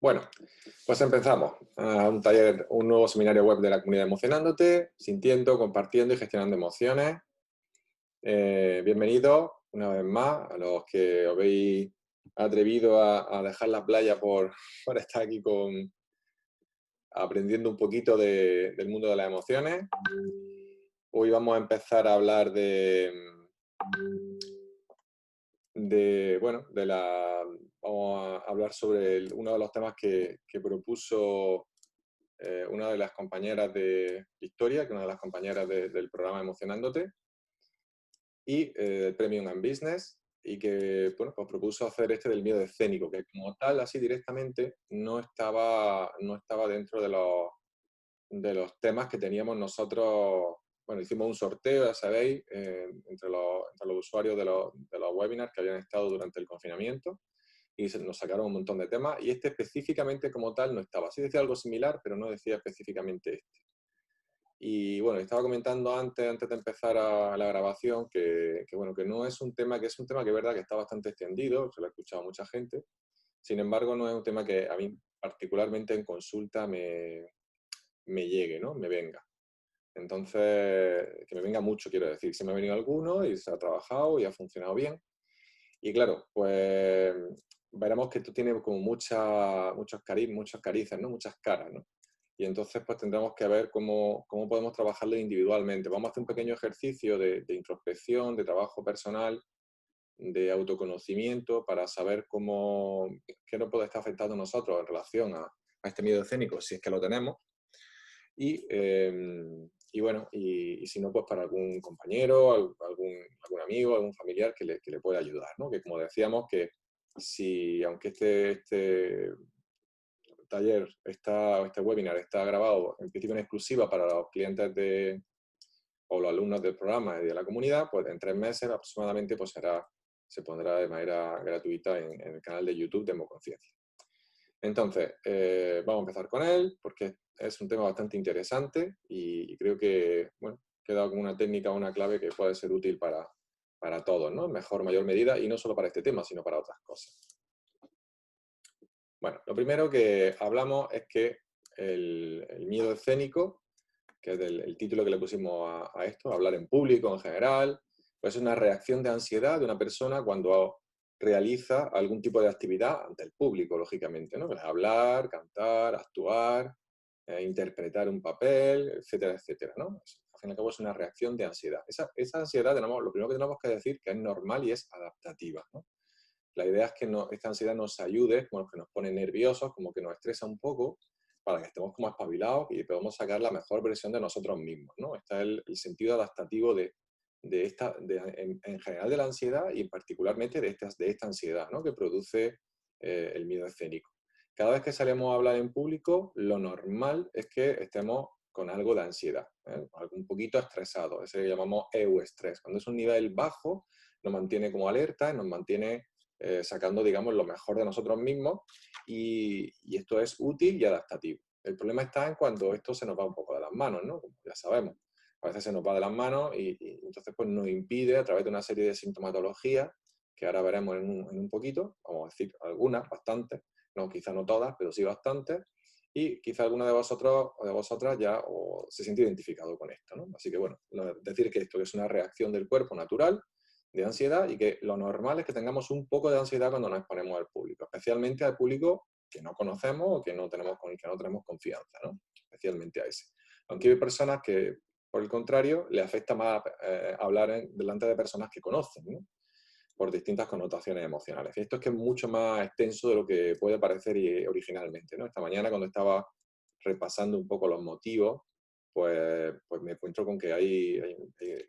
Bueno, pues empezamos. Un taller, un nuevo seminario web de la comunidad Emocionándote, sintiendo, compartiendo y gestionando emociones. Bienvenidos una vez más a los que os habéis atrevido a dejar la playa por estar aquí aprendiendo un poquito del mundo de las emociones. Hoy vamos a empezar a hablar vamos a hablar sobre uno de los temas que propuso una de las compañeras de Victoria, que es una de las compañeras del programa Emocionándote, y del Premium and Business, y que bueno, pues propuso hacer del miedo escénico, que como tal, así directamente, no estaba dentro de los temas que teníamos nosotros. Bueno, hicimos un sorteo, ya sabéis, entre los usuarios de los webinars que habían estado durante el confinamiento, y nos sacaron un montón de temas, y específicamente como tal no estaba. Sí decía algo similar, pero no decía específicamente este. Y bueno, estaba comentando antes de empezar la grabación bueno, que no es un tema, que es un tema que es verdad que está bastante extendido, se lo ha escuchado mucha gente. Sin embargo, no es un tema que a mí particularmente en consulta me llegue, ¿no? Me venga. Entonces, que me venga mucho, quiero decir. Se me ha venido alguno y se ha trabajado y ha funcionado bien. Y claro, pues veremos que esto tiene como muchos carices, ¿no? Muchas caras, ¿no? Y entonces pues tendremos que ver cómo podemos trabajarlo individualmente. Vamos a hacer un pequeño ejercicio de introspección, de trabajo personal, de autoconocimiento, para saber qué nos puede estar afectando a nosotros en relación a este miedo escénico, si es que lo tenemos. Y bueno, y si no, pues para algún compañero, algún amigo, algún familiar que le pueda ayudar, ¿no? Que como decíamos, que aunque este taller, este webinar está grabado en principio en exclusiva para los clientes o los alumnos del programa y de la comunidad, pues en 3 meses aproximadamente pues se pondrá de manera gratuita en el canal de YouTube de Emoconciencia. Entonces, vamos a empezar con él, porque es un tema bastante interesante y creo que, bueno, he dado como una técnica, una clave que puede ser útil para todos, ¿no? En mayor medida, y no solo para este tema, sino para otras cosas. Bueno, lo primero que hablamos es que el miedo escénico, que es el título que le pusimos a esto, hablar en público en general, pues es una reacción de ansiedad de una persona cuando realiza algún tipo de actividad ante el público, lógicamente, ¿no? Pues hablar, cantar, actuar, interpretar un papel, etcétera, etcétera, ¿no? Al fin y al cabo es una reacción de ansiedad. Esa ansiedad, lo primero que tenemos que decir que es normal y es adaptativa, ¿no? La idea es que esta ansiedad nos ayude, como que nos pone nerviosos, como que nos estresa un poco, para que estemos como espabilados y podamos sacar la mejor versión de nosotros mismos, ¿no? Está el sentido adaptativo en general de la ansiedad y particularmente de esta ansiedad, ¿no? Que produce el miedo escénico. Cada vez que salimos a hablar en público, lo normal es que estemos con algo de ansiedad, algo un poquito estresado, ese que llamamos euestrés. Cuando es un nivel bajo, nos mantiene como alerta, nos mantiene sacando, digamos, lo mejor de nosotros mismos, y esto es útil y adaptativo. El problema está en cuando esto se nos va un poco de las manos, ¿no? Como ya sabemos, a veces se nos va de las manos y entonces pues nos impide, a través de una serie de sintomatologías, que ahora veremos en un poquito, vamos a decir algunas, bastantes, no, quizá no todas, pero sí bastantes, y quizá alguna de vosotros o de vosotras ya se siente identificado con esto, ¿no? Así que bueno, decir que esto es una reacción del cuerpo natural de ansiedad, y que lo normal es que tengamos un poco de ansiedad cuando nos exponemos al público, especialmente al público que no conocemos o con el que no tenemos confianza, ¿no? Especialmente a ese. Aunque hay personas que, por el contrario, le afecta más hablar delante de personas que conocen, ¿no? Por distintas connotaciones emocionales. Y esto es que es mucho más extenso de lo que puede parecer originalmente, ¿no? Esta mañana, cuando estaba repasando un poco los motivos, pues me encuentro con que hay,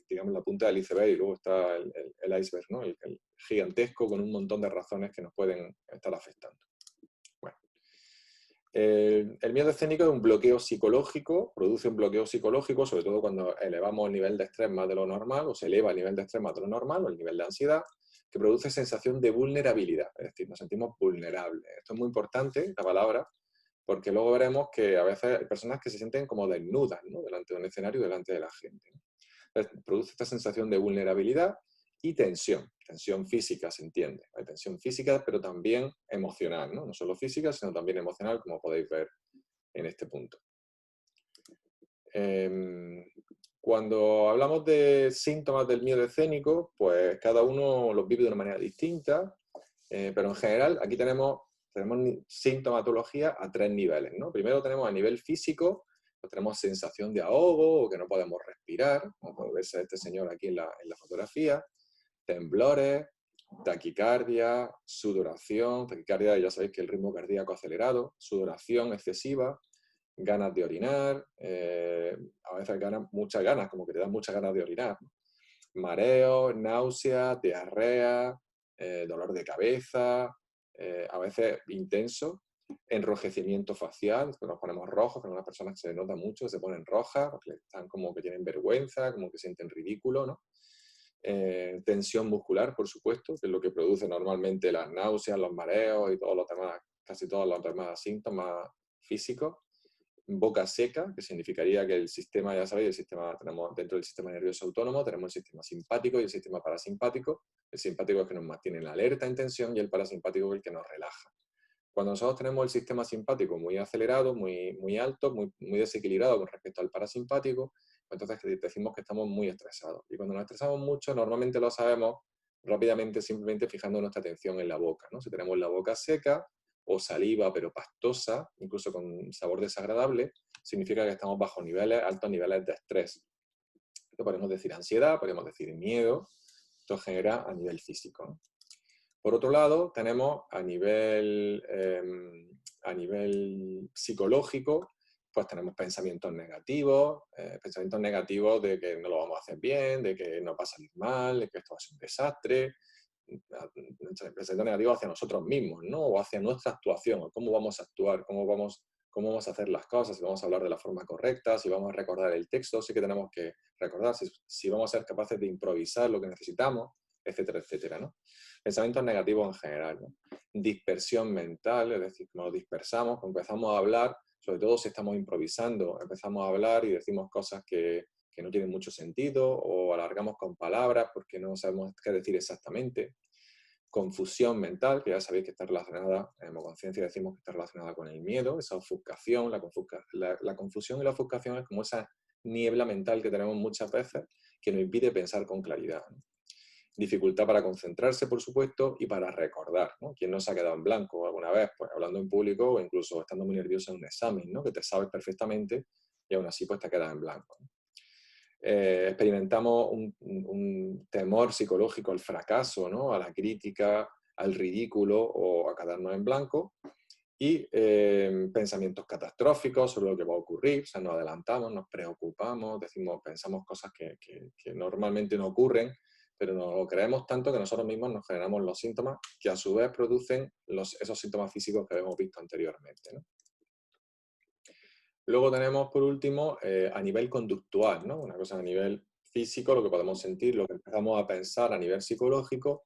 digamos, la punta del iceberg, y luego está el iceberg, ¿no? El gigantesco, con un montón de razones que nos pueden estar afectando. Bueno, el miedo escénico es un bloqueo psicológico, produce un bloqueo psicológico, sobre todo cuando elevamos el nivel de estrés más de lo normal, o se eleva el nivel de estrés más de lo normal, o el nivel de ansiedad, que produce sensación de vulnerabilidad, es decir, nos sentimos vulnerables. Esto es muy importante, la palabra, porque luego veremos que a veces hay personas que se sienten como desnudas, ¿no? Delante de un escenario, delante de la gente, ¿no? Entonces, produce esta sensación de vulnerabilidad, y tensión. Tensión física, se entiende. Hay tensión física, pero también emocional, ¿no? No solo física, sino también emocional, como podéis ver en este punto. Cuando hablamos de síntomas del miedo escénico, pues cada uno los vive de una manera distinta, pero en general aquí tenemos sintomatología a 3 niveles, ¿no? Primero tenemos a nivel físico, pues tenemos sensación de ahogo o que no podemos respirar, como puede verse este señor aquí en la fotografía, temblores, taquicardia, sudoración, taquicardia ya sabéis que el ritmo cardíaco acelerado, sudoración excesiva, ganas de orinar, a veces muchas ganas, como que te dan muchas ganas de orinar, ¿no? Mareo, náusea, diarrea, dolor de cabeza, a veces intenso, enrojecimiento facial, que nos ponemos rojos, que a algunas personas se nota mucho, se ponen rojas, porque están como que tienen vergüenza, como que sienten ridículo, ¿no? Tensión muscular, por supuesto, que es lo que produce normalmente las náuseas, los mareos y todos los demás, casi todos los demás síntomas físicos. Boca seca, que significaría que el sistema, ya sabéis, tenemos dentro del sistema nervioso autónomo, tenemos el sistema simpático y el sistema parasimpático. El simpático es el que nos mantiene en alerta, en tensión, y el parasimpático es el que nos relaja. Cuando nosotros tenemos el sistema simpático muy acelerado, muy alto, muy desequilibrado con respecto al parasimpático, pues entonces decimos que estamos muy estresados. Y cuando nos estresamos mucho, normalmente lo sabemos rápidamente, simplemente fijando nuestra atención en la boca, ¿no? Si tenemos la boca seca o saliva pero pastosa, incluso con sabor desagradable, significa que estamos bajo altos niveles de estrés. Esto podemos decir ansiedad, podemos decir miedo. Esto genera a nivel físico, ¿no? Por otro lado, tenemos a nivel psicológico, pues tenemos pensamientos negativos de que no lo vamos a hacer bien, de que nos va a salir mal, de que esto va a ser un desastre, pensamientos negativos hacia nosotros mismos, ¿no? O hacia nuestra actuación, o cómo vamos a actuar, cómo vamos a hacer las cosas, si vamos a hablar de la forma correcta, si vamos a recordar el texto, sí que tenemos que recordar, si vamos a ser capaces de improvisar lo que necesitamos, etcétera, etcétera, ¿no? Pensamientos negativos en general, ¿no? Dispersión mental, es decir, nos dispersamos, empezamos a hablar, sobre todo si estamos improvisando, empezamos a hablar y decimos cosas que no tienen mucho sentido, o alargamos con palabras porque no sabemos qué decir exactamente. Confusión mental, que ya sabéis que está relacionada, en Hemoconciencia decimos que está relacionada con el miedo, esa ofuscación, la confusión y la ofuscación es como esa niebla mental que tenemos muchas veces que nos impide pensar con claridad, ¿no? Dificultad para concentrarse, por supuesto, y para recordar, ¿no? ¿Quién no se ha quedado en blanco alguna vez? Pues hablando en público o incluso estando muy nervioso en un examen, ¿no? Que te sabes perfectamente y aún así pues te quedas en blanco, ¿no? Experimentamos un temor psicológico al fracaso, ¿no? A la crítica, al ridículo o a quedarnos en blanco. Y pensamientos catastróficos sobre lo que va a ocurrir, o sea, nos adelantamos, nos preocupamos, pensamos cosas que normalmente no ocurren, pero nos lo creemos tanto que nosotros mismos nos generamos los síntomas que a su vez producen esos síntomas físicos que hemos visto anteriormente, ¿no? Luego tenemos, por último, a nivel conductual, ¿no? Una cosa a nivel físico, lo que podemos sentir, lo que empezamos a pensar a nivel psicológico,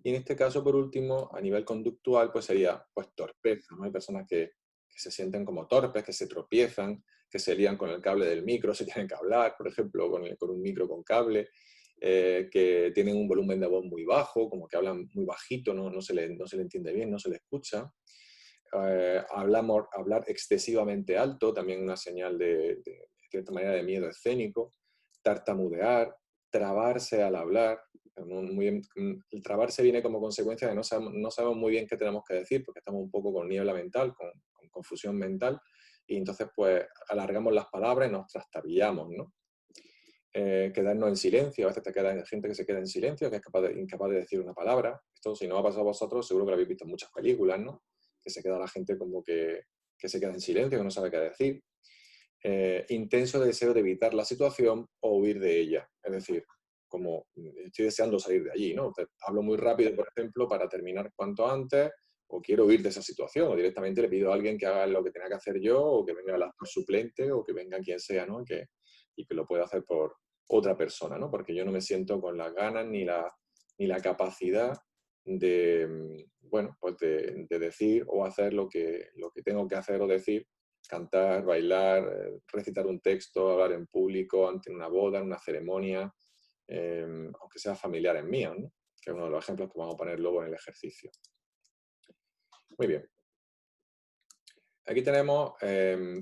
y en este caso, por último, a nivel conductual, pues sería pues, torpeza, ¿no? Hay personas que se sienten como torpes, que se tropiezan, que se lían con el cable del micro, se tienen que hablar, por ejemplo, con un micro con cable, que tienen un volumen de voz muy bajo, como que hablan muy bajito, no se le entiende bien, no se le escucha. Hablar excesivamente alto, también una señal de cierta manera de miedo escénico, tartamudear, trabarse al hablar. El trabarse viene como consecuencia de no sabemos muy bien qué tenemos que decir, porque estamos un poco con niebla mental, con confusión mental, y entonces pues alargamos las palabras y nos trastabillamos, ¿no? Quedarnos en silencio, a veces hay gente que se queda en silencio, que es incapaz de decir una palabra. Esto, si no ha pasado a vosotros, seguro que lo habéis visto en muchas películas, ¿no? Que se queda la gente como que se queda en silencio, que no sabe qué decir. Intenso deseo de evitar la situación o huir de ella. Es decir, como estoy deseando salir de allí, ¿no? Hablo muy rápido, por ejemplo, para terminar cuanto antes, o quiero huir de esa situación, o directamente le pido a alguien que haga lo que tenga que hacer yo, o que venga el actor suplente, o que venga quien sea, ¿no? Y que lo pueda hacer por otra persona, ¿no? Porque yo no me siento con las ganas ni la capacidad de, bueno, pues de decir o hacer lo que tengo que hacer o decir, cantar, bailar, recitar un texto, hablar en público, ante una boda, en una ceremonia, aunque sean familiares míos, ¿no? Que es uno de los ejemplos que vamos a poner luego en el ejercicio. Muy bien. Aquí tenemos,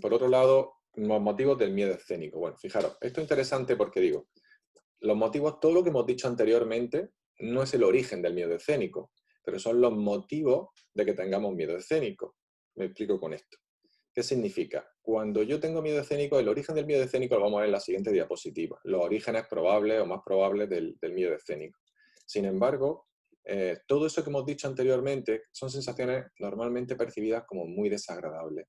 por otro lado, los motivos del miedo escénico. Bueno, fijaros, esto es interesante porque digo, los motivos, todo lo que hemos dicho anteriormente, no es el origen del miedo escénico, pero son los motivos de que tengamos miedo escénico. Me explico con esto. ¿Qué significa? Cuando yo tengo miedo escénico, el origen del miedo escénico lo vamos a ver en la siguiente diapositiva. Los orígenes probables o más probables del miedo escénico. Sin embargo, todo eso que hemos dicho anteriormente son sensaciones normalmente percibidas como muy desagradables.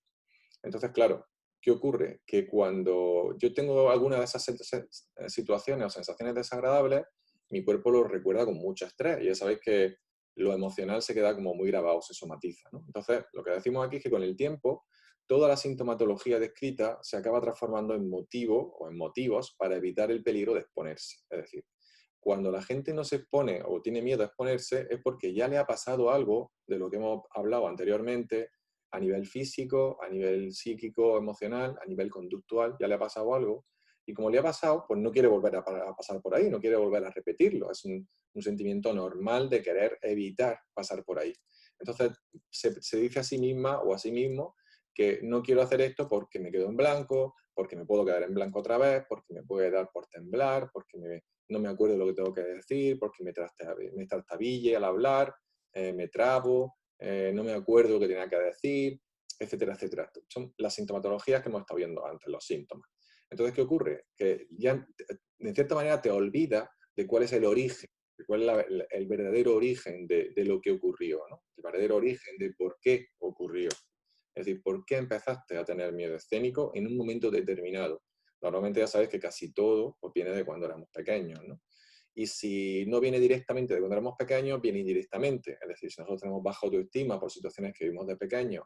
Entonces, claro, ¿qué ocurre? Que cuando yo tengo alguna de esas situaciones o sensaciones desagradables, mi cuerpo lo recuerda con mucho estrés. Y ya sabéis que lo emocional se queda como muy grabado, se somatiza, ¿no? Entonces, lo que decimos aquí es que con el tiempo, toda la sintomatología descrita se acaba transformando en motivo o en motivos para evitar el peligro de exponerse. Es decir, cuando la gente no se expone o tiene miedo a exponerse es porque ya le ha pasado algo de lo que hemos hablado anteriormente, a nivel físico, a nivel psíquico, emocional, a nivel conductual, ya le ha pasado algo. Y como le ha pasado, pues no quiere volver a pasar por ahí, no quiere volver a repetirlo. Es un sentimiento normal de querer evitar pasar por ahí. Entonces se dice a sí misma o a sí mismo que no quiero hacer esto porque me quedo en blanco, porque me puedo quedar en blanco otra vez, porque me puede dar por temblar, porque no me acuerdo de lo que tengo que decir, porque me trastabille al hablar, me trabo, no me acuerdo lo que tenía que decir, etcétera, etcétera. Son las sintomatologías que hemos estado viendo antes, los síntomas. Entonces, ¿qué ocurre? Que ya, de cierta manera, te olvidas de cuál es el origen, de cuál es el verdadero origen de lo que ocurrió, ¿no? El verdadero origen de por qué ocurrió. Es decir, ¿por qué empezaste a tener miedo escénico en un momento determinado? Normalmente ya sabes que casi todo pues, viene de cuando éramos pequeños, ¿no? Y si no viene directamente de cuando éramos pequeños, viene indirectamente. Es decir, si nosotros tenemos baja autoestima por situaciones que vivimos de pequeños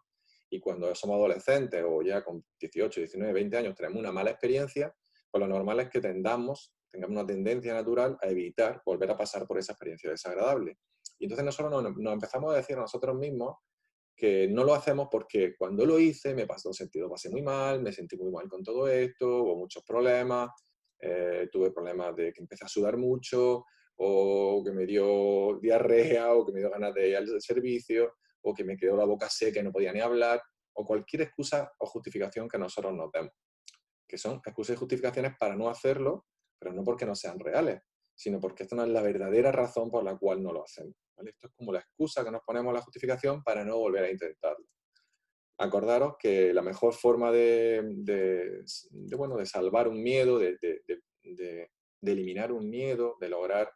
y cuando somos adolescentes o ya con 18, 19, 20 años tenemos una mala experiencia, pues lo normal es que tengamos una tendencia natural a evitar volver a pasar por esa experiencia desagradable. Y entonces nosotros nos empezamos a decir a nosotros mismos que no lo hacemos porque cuando lo hice me pasó sentido, pasé muy mal, me sentí muy mal con todo esto, hubo muchos problemas, tuve problemas de que empecé a sudar mucho, o que me dio diarrea, o que me dio ganas de ir al servicio, o que me quedó la boca seca y no podía ni hablar, o cualquier excusa o justificación que nosotros nos demos, que son excusas y justificaciones para no hacerlo, pero no porque no sean reales, sino porque esta no es la verdadera razón por la cual no lo hacemos. ¿Vale? Esto es como la excusa que nos ponemos, la justificación para no volver a intentarlo. Acordaros que la mejor forma de salvar un miedo, de eliminar un miedo, de lograr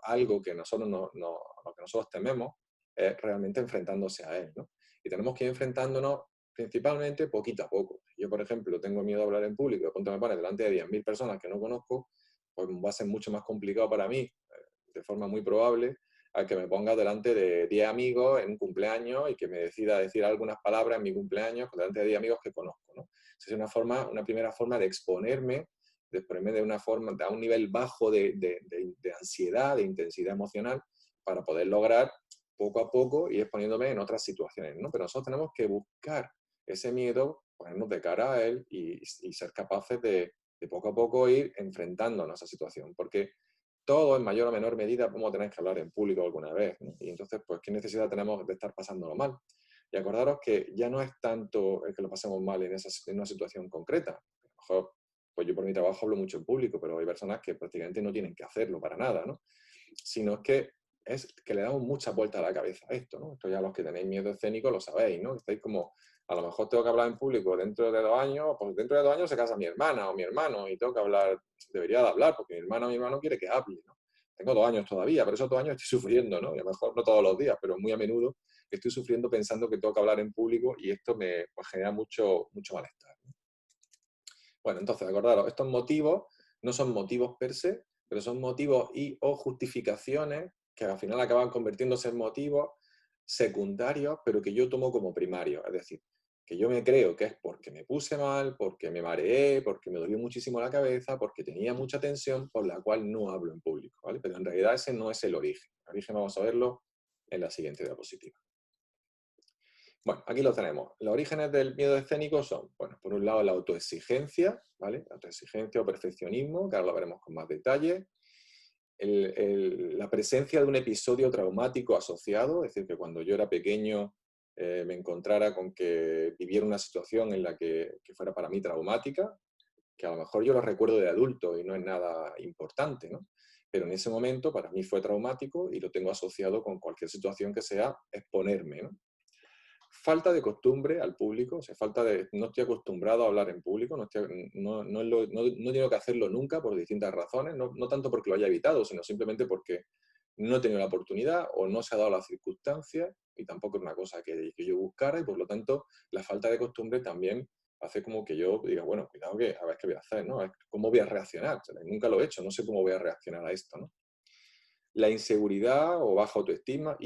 algo que nosotros lo que nosotros tememos, es realmente enfrentándose a él, ¿no? Y tenemos que ir enfrentándonos principalmente poquito a poco. Yo, por ejemplo, tengo miedo a hablar en público, de pronto me pone delante de 10.000 personas que no conozco, pues va a ser mucho más complicado para mí, de forma muy probable, a que me ponga delante de 10 amigos en un cumpleaños y que me decida decir algunas palabras en mi cumpleaños delante de 10 amigos que conozco, ¿no? Esa es una primera forma de exponerme de una forma, a un nivel bajo de ansiedad, de intensidad emocional, para poder lograr poco a poco ir exponiéndome en otras situaciones, ¿no? Pero nosotros tenemos que buscar ese miedo, ponernos de cara a él y ser capaces de poco a poco ir enfrentándonos a esa situación, porque todos en mayor o menor medida vamos a tener que hablar en público alguna vez, ¿no? Y entonces, pues, ¿qué necesidad tenemos de estar pasándolo mal? Y acordaros que ya no es tanto el que lo pasemos mal en una situación concreta. A lo mejor, pues yo por mi trabajo hablo mucho en público, pero hay personas que prácticamente no tienen que hacerlo para nada, ¿no? Sino es que le damos mucha vuelta a la cabeza a esto, ¿no? Esto ya los que tenéis miedo escénico lo sabéis, ¿no? Estáis como, a lo mejor tengo que hablar en público dentro de 2 años, pues dentro de 2 años se casa mi hermana o mi hermano y tengo que hablar, debería de hablar, porque mi hermana o mi hermano quiere que hable, ¿no? Tengo 2 años todavía, pero esos 2 años estoy sufriendo, ¿no? Y a lo mejor no todos los días, pero muy a menudo estoy sufriendo pensando que tengo que hablar en público y esto me pues, genera mucho malestar, ¿no? Bueno, entonces, acordaros, estos motivos no son motivos per se, pero son motivos y o justificaciones que al final acaban convirtiéndose en motivos secundarios, pero que yo tomo como primarios. Es decir, que yo me creo que es porque me puse mal, porque me mareé, porque me dolió muchísimo la cabeza, porque tenía mucha tensión, por la cual no hablo en público, ¿vale? Pero en realidad ese no es el origen. El origen vamos a verlo en la siguiente diapositiva. Bueno, aquí lo tenemos. Los orígenes del miedo escénico son, bueno, por un lado la autoexigencia, ¿vale? La autoexigencia o perfeccionismo, que ahora lo veremos con más detalle. la presencia de un episodio traumático asociado, es decir, que cuando yo era pequeño me encontrara con que viviera una situación en la que fuera para mí traumática, que a lo mejor yo lo recuerdo de adulto y no es nada importante, ¿no? Pero en ese momento para mí fue traumático y lo tengo asociado con cualquier situación que sea exponerme, ¿no? Falta de costumbre al público, o sea, no estoy acostumbrado a hablar en público, no tengo que hacerlo nunca por distintas razones, no tanto porque lo haya evitado, sino simplemente porque no he tenido la oportunidad o no se ha dado las circunstancias y tampoco es una cosa que yo buscara y por lo tanto la falta de costumbre también hace como que yo diga, bueno, cuidado que a ver qué voy a hacer, ¿no? A ver cómo voy a reaccionar. O sea, nunca lo he hecho, no sé cómo voy a reaccionar a esto, ¿no? La inseguridad o baja autoestima,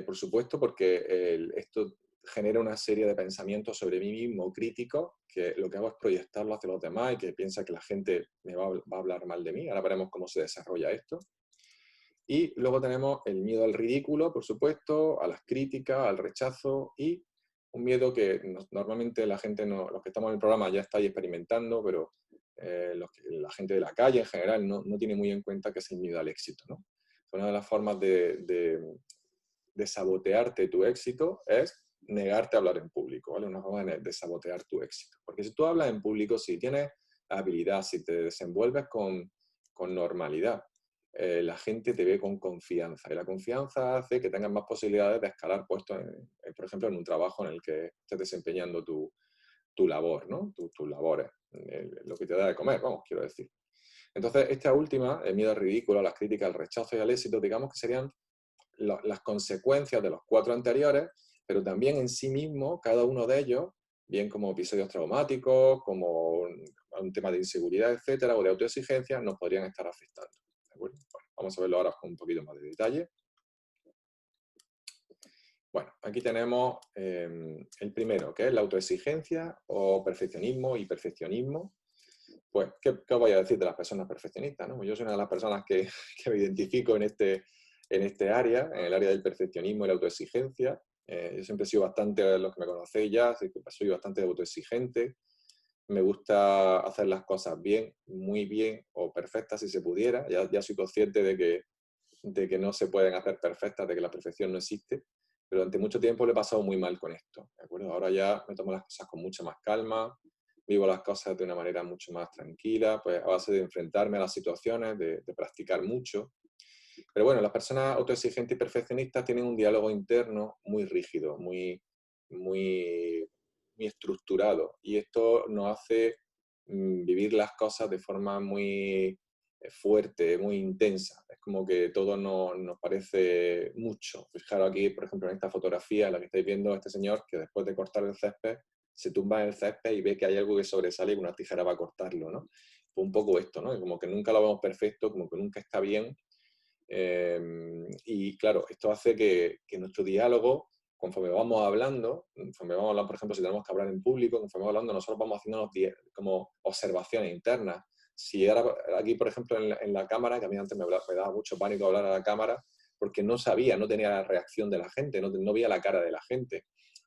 por supuesto, porque esto genera una serie de pensamientos sobre mí mismo críticos, que lo que hago es proyectarlo hacia los demás y que piensa que la gente me va a hablar mal de mí. Ahora veremos cómo se desarrolla esto. Y luego tenemos el miedo al ridículo, por supuesto, a las críticas, al rechazo y un miedo que normalmente la gente, los que estamos en el programa ya estáis experimentando, pero la gente de la calle en general no tiene muy en cuenta que es el miedo al éxito, ¿no? Una de las formas de sabotearte tu éxito es negarte a hablar en público, ¿vale? Una forma de sabotear tu éxito. Porque si tú hablas en público, si tienes habilidad, si te desenvuelves con normalidad, la gente te ve con confianza y la confianza hace que tengas más posibilidades de escalar puestos, por ejemplo, en un trabajo en el que estés desempeñando tu labor, ¿no? Tus labores, lo que te da de comer, vamos, quiero decir. Entonces, esta última, el miedo al ridículo, a las críticas, al rechazo y al éxito, digamos que serían las consecuencias de los 4 anteriores, pero también en sí mismo, cada uno de ellos, bien como episodios traumáticos, como un tema de inseguridad, etcétera, o de autoexigencia, nos podrían estar afectando. ¿De acuerdo? Bueno, vamos a verlo ahora con un poquito más de detalle. Bueno, aquí tenemos el primero, que es la autoexigencia o perfeccionismo y perfeccionismo. Pues, ¿qué os voy a decir de las personas perfeccionistas, ¿no? Yo soy una de las personas que me identifico en este área, en el área del perfeccionismo y la autoexigencia. Yo siempre he sido bastante, los que me conocéis ya, soy bastante autoexigente. Me gusta hacer las cosas bien, muy bien o perfectas si se pudiera. Ya soy consciente de que no se pueden hacer perfectas, de que la perfección no existe. Pero durante mucho tiempo lo he pasado muy mal con esto, ¿de acuerdo? Ahora ya me tomo las cosas con mucha más calma, vivo las cosas de una manera mucho más tranquila, pues a base de enfrentarme a las situaciones, de practicar mucho. Pero bueno, las personas autoexigentes y perfeccionistas tienen un diálogo interno muy rígido, muy, muy estructurado. Y esto nos hace vivir las cosas de forma muy fuerte, muy intensa. Es como que todo nos parece mucho. Fijaros aquí, por ejemplo, en esta fotografía, la que estáis viendo, este señor que después de cortar el césped, se tumba en el césped y ve que hay algo que sobresale y con una tijera va a cortarlo, ¿no? Pues un poco esto, ¿no? Como que nunca lo vemos perfecto, como que nunca está bien. Y claro, esto hace que nuestro diálogo, conforme vamos hablando, por ejemplo, si tenemos que hablar en público, conforme vamos hablando, nosotros vamos haciendo como observaciones internas. Si ahora, aquí, por ejemplo, en la cámara, que a mí antes me daba mucho pánico hablar a la cámara, porque no sabía, no tenía la reacción de la gente, no veía la cara de la gente.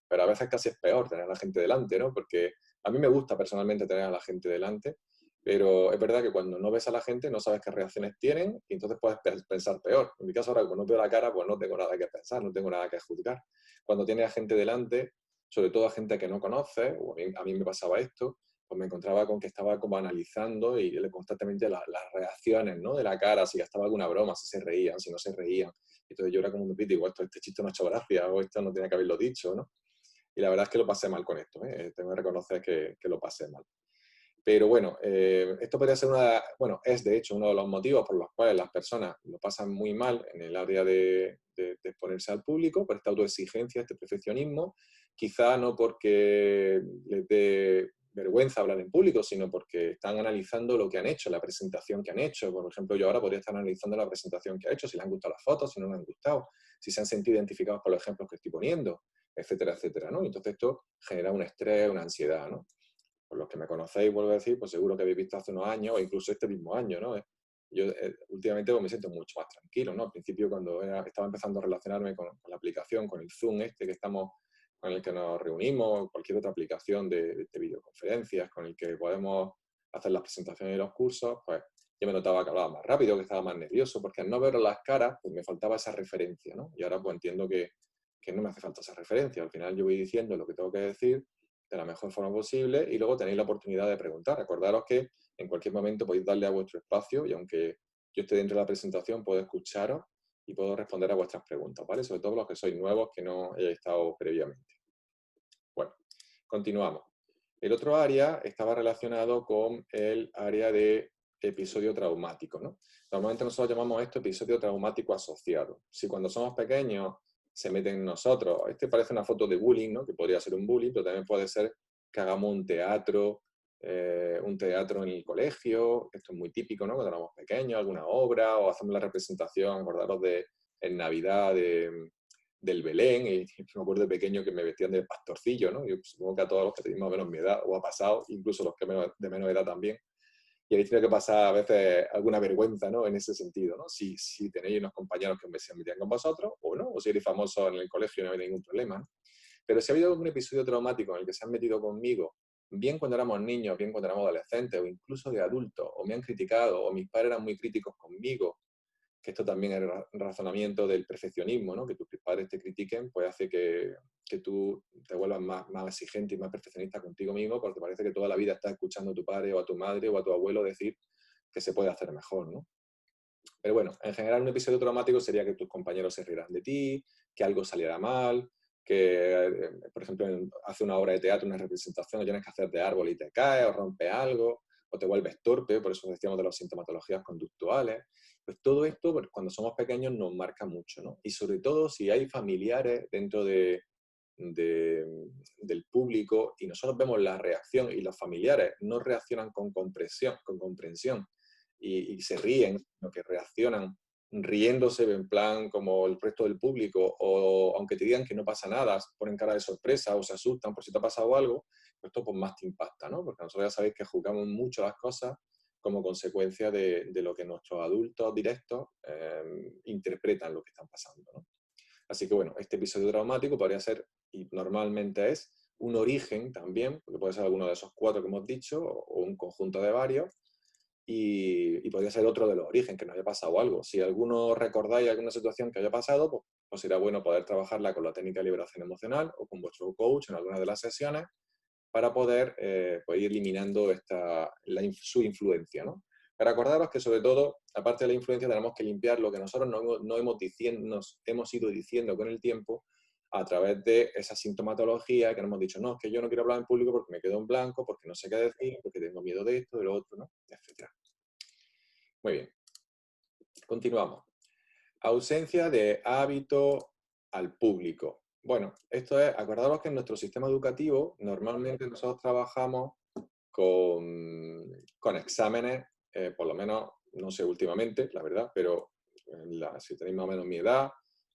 Pero a veces casi es peor tener a la gente delante, ¿no? Porque a mí me gusta personalmente tener a la gente delante, pero es verdad que cuando no ves a la gente no sabes qué reacciones tienen y entonces puedes pensar peor. En mi caso ahora, como no veo la cara, pues no tengo nada que pensar, no tengo nada que juzgar. Cuando tienes a gente delante, sobre todo a gente que no conoces, o a mí me pasaba esto, pues me encontraba con que estaba como analizando y constantemente las reacciones, ¿no? De la cara, si gastaba alguna broma, si se reían, si no se reían. Entonces yo era como un crítico, este chiste no ha hecho gracia, o esto no tenía que haberlo dicho, ¿no? Y la verdad es que lo pasé mal con esto, ¿eh? Tengo que reconocer que lo pasé mal. Pero bueno, esto podría ser es de hecho uno de los motivos por los cuales las personas lo pasan muy mal en el área de exponerse al público, por esta autoexigencia, este perfeccionismo, quizá no porque les dé vergüenza hablar en público, sino porque están analizando lo que han hecho, la presentación que han hecho. Por ejemplo, yo ahora podría estar analizando la presentación que ha hecho, si les han gustado las fotos, si no les han gustado, si se han sentido identificados con los ejemplos que estoy poniendo, etcétera, etcétera, ¿no? Entonces esto genera un estrés, una ansiedad, ¿no? Por los que me conocéis, vuelvo a decir, pues seguro que habéis visto hace unos años, o incluso este mismo año, ¿no? Yo últimamente pues, me siento mucho más tranquilo, ¿no? Al principio, cuando estaba empezando a relacionarme con la aplicación, con el Zoom con el que nos reunimos, cualquier otra aplicación de videoconferencias, con el que podemos hacer las presentaciones de los cursos, pues yo me notaba que hablaba más rápido, que estaba más nervioso, porque al no ver las caras, pues me faltaba esa referencia, ¿no? Y ahora pues entiendo que no me hace falta esa referencia. Al final yo voy diciendo lo que tengo que decir de la mejor forma posible y luego tenéis la oportunidad de preguntar. Acordaros que en cualquier momento podéis darle a vuestro espacio y aunque yo esté dentro de la presentación, puedo escucharos y puedo responder a vuestras preguntas, ¿vale? Sobre todo los que sois nuevos, que no hayáis estado previamente. Bueno, continuamos. El otro área estaba relacionado con el área de episodio traumático, ¿no? Normalmente nosotros llamamos esto episodio traumático asociado. Si cuando somos pequeños se meten en nosotros, este parece una foto de bullying, ¿no? Que podría ser un bullying, pero también puede ser que hagamos un teatro en el colegio, esto es muy típico, ¿no? Cuando éramos pequeños, alguna obra, o hacemos la representación, acordaros de en Navidad del Belén, y me acuerdo de pequeño que me vestían de pastorcillo, ¿no? Yo supongo que a todos los que tenéis más o menos mi edad, o ha pasado, incluso los que de menos edad también, y habéis tenido que pasar a veces alguna vergüenza, ¿no? En ese sentido, ¿no? Si tenéis unos compañeros que se metían con vosotros, o no, o si eres famoso en el colegio y no hay ningún problema, ¿no? Pero si ha habido algún episodio traumático en el que se han metido conmigo, bien cuando éramos niños, bien cuando éramos adolescentes, o incluso de adultos, o me han criticado, o mis padres eran muy críticos conmigo, que esto también es el razonamiento del perfeccionismo, ¿no? Que tus padres te critiquen, pues hace que tú te vuelvas más exigente y más perfeccionista contigo mismo, porque parece que toda la vida estás escuchando a tu padre o a tu madre o a tu abuelo decir que se puede hacer mejor, ¿no? Pero bueno, en general un episodio traumático sería que tus compañeros se rieran de ti, que algo saliera mal, que, por ejemplo, hace una obra de teatro, una representación, tienes que hacer de árbol y te caes, o rompes algo, o te vuelves torpe, por eso decíamos de las sintomatologías conductuales. Pues todo esto, cuando somos pequeños, nos marca mucho, ¿no? Y sobre todo si hay familiares dentro del público y nosotros vemos la reacción y los familiares no reaccionan con comprensión y se ríen, sino que reaccionan riéndose en plan como el resto del público, o aunque te digan que no pasa nada, ponen cara de sorpresa o se asustan por si te ha pasado algo, pues esto pues más te impacta, ¿no? Porque nosotros ya sabéis que juzgamos mucho las cosas como consecuencia de lo que nuestros adultos directos interpretan lo que están pasando, ¿no? Así que bueno, este episodio traumático podría ser, y normalmente es, un origen también, porque puede ser alguno de esos 4 que hemos dicho, o un conjunto de varios, y podría ser otro de los orígenes, que nos haya pasado algo. Si alguno recordáis alguna situación que haya pasado, pues será bueno poder trabajarla con la técnica de liberación emocional o con vuestro coach en alguna de las sesiones para poder pues ir eliminando su influencia, ¿no? Pero acordaros que sobre todo, aparte de la influencia, tenemos que limpiar lo que nosotros nos hemos ido diciendo con el tiempo a través de esa sintomatología que nos hemos dicho, no, es que yo no quiero hablar en público porque me quedo en blanco, porque no sé qué decir, porque tengo miedo de esto, de lo otro, ¿no? Etcétera. Muy bien. Continuamos. Ausencia de hábito al público. Bueno, esto es, acordaros que en nuestro sistema educativo normalmente nosotros trabajamos con exámenes, por lo menos, no sé últimamente, la verdad, pero si tenéis más o menos mi edad,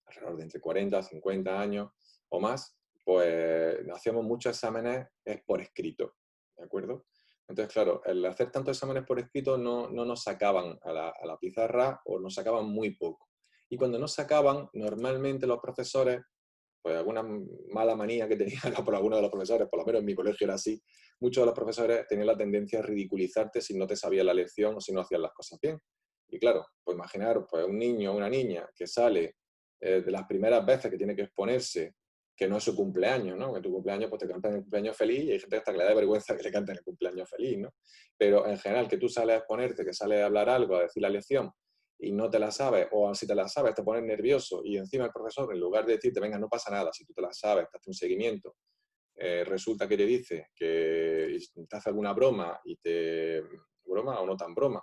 alrededor de entre 40 50 años o más, pues hacíamos muchos exámenes por escrito, ¿de acuerdo? Entonces, claro, el hacer tantos exámenes por escrito no nos sacaban a la pizarra o nos sacaban muy poco. Y cuando nos sacaban, normalmente los profesores, pues alguna mala manía que tenían por algunos de los profesores, por lo menos en mi colegio era así, muchos de los profesores tenían la tendencia a ridiculizarte si no te sabías la lección o si no hacías las cosas bien. Y claro, pues imaginar pues, un niño o una niña que sale de las primeras veces que tiene que exponerse, que no es su cumpleaños, ¿no? Que tu cumpleaños, pues te cantan el cumpleaños feliz y hay gente hasta que le da vergüenza que le canten el cumpleaños feliz, ¿no? Pero en general, que tú sales a exponerte, que sales a hablar algo, a decir la lección, y no te la sabes, o si te la sabes te pones nervioso, y encima el profesor, en lugar de decirte, venga, no pasa nada, si tú te la sabes, te hace un seguimiento, resulta que te dice que te hace alguna broma, broma o no tan broma,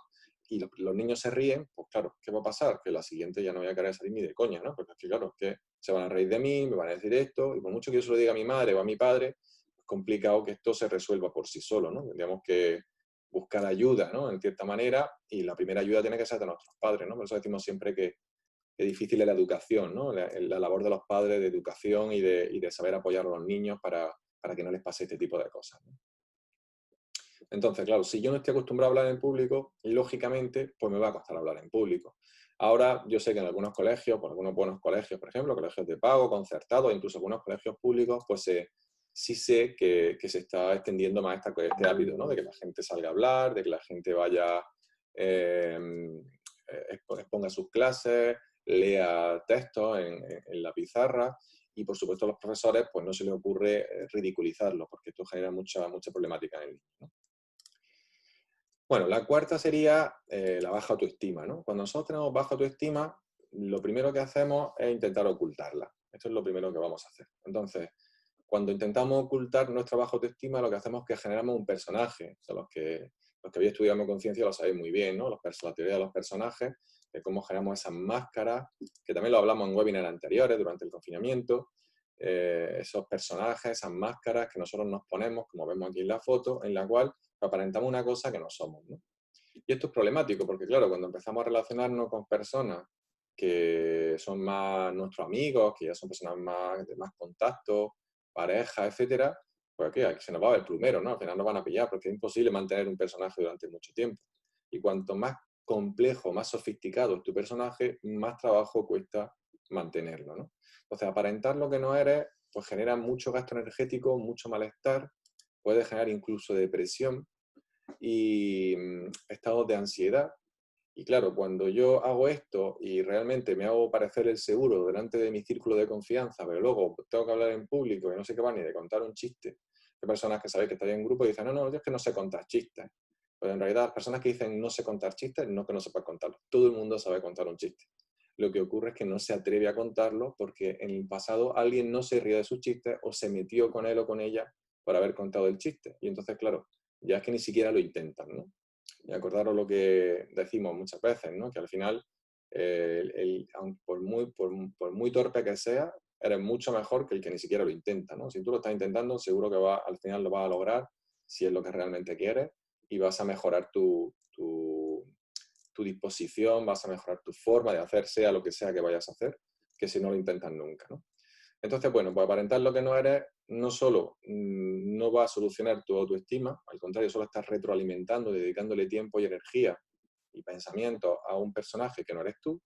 y los niños se ríen, pues claro, ¿qué va a pasar? Que la siguiente ya no voy a querer salir ni de coña, ¿no? Porque es que claro, es que se van a reír de mí, me van a decir esto, y por mucho que yo se lo diga a mi madre o a mi padre, es complicado que esto se resuelva por sí solo, ¿no? Tendríamos que buscar ayuda, ¿no? En cierta manera, y la primera ayuda tiene que ser de nuestros padres, ¿no? Por eso decimos siempre que es difícil es la educación, ¿no? La labor de los padres de educación y de saber apoyar a los niños para que no les pase este tipo de cosas, ¿no? Entonces, claro, si yo no estoy acostumbrado a hablar en público, lógicamente, pues me va a costar hablar en público. Ahora, yo sé que en algunos colegios, por algunos buenos colegios, por ejemplo, colegios de pago, concertados, incluso algunos colegios públicos, pues sí sé que se está extendiendo más este hábito, ¿no? De que la gente salga a hablar, de que la gente vaya exponga sus clases, lea textos en la pizarra, y por supuesto a los profesores pues no se les ocurre ridiculizarlo, porque esto genera mucha problemática en el niño, ¿no? Bueno, la cuarta sería la baja autoestima, ¿no? Cuando nosotros tenemos baja autoestima, lo primero que hacemos es intentar ocultarla. Esto es lo primero que vamos a hacer. Entonces, cuando intentamos ocultar nuestra baja autoestima, lo que hacemos es que generamos un personaje. O sea, los que habéis estudiado conciencia lo sabéis muy bien, ¿no? La teoría de los personajes, de cómo generamos esas máscaras, que también lo hablamos en webinars anteriores durante el confinamiento, esos personajes, esas máscaras que nosotros nos ponemos, como vemos aquí en la foto, en la cual aparentamos una cosa que no somos, ¿no? Y esto es problemático porque, claro, cuando empezamos a relacionarnos con personas que son más nuestros amigos, que ya son personas más de más contacto, pareja, etcétera, pues aquí se nos va a ver el plumero, ¿no? Al final nos van a pillar porque es imposible mantener un personaje durante mucho tiempo. Y cuanto más complejo, más sofisticado es tu personaje, más trabajo cuesta mantenerlo, ¿no? Entonces, aparentar lo que no eres, pues genera mucho gasto energético, mucho malestar, puede generar incluso depresión y estados de ansiedad. Y claro, cuando yo hago esto y realmente me hago parecer el seguro delante de mi círculo de confianza, pero luego tengo que hablar en público y no sé qué va ni de contar un chiste, hay personas que sabéis que estáis en grupo y dicen, no, no, yo es que no sé contar chistes. Pero en realidad, las personas que dicen no sé contar chistes, no que no sepan contarlos. Todo el mundo sabe contar un chiste. Lo que ocurre es que no se atreve a contarlo porque en el pasado alguien no se rió de sus chistes o se metió con él o con ella por haber contado el chiste. Y entonces, claro, ya es que ni siquiera lo intentan, ¿no? Y acordaros lo que decimos muchas veces, ¿no? Que al final, por muy torpe que sea, eres mucho mejor que el que ni siquiera lo intenta, ¿no? Si tú lo estás intentando, seguro que al final lo vas a lograr, si es lo que realmente quieres, y vas a mejorar tu disposición, vas a mejorar tu forma de hacer, sea lo que sea que vayas a hacer, que si no lo intentas nunca, ¿no? Entonces, bueno, pues aparentar lo que no eres no solo no va a solucionar tu autoestima, al contrario, solo estás retroalimentando, dedicándole tiempo y energía y pensamiento a un personaje que no eres tú,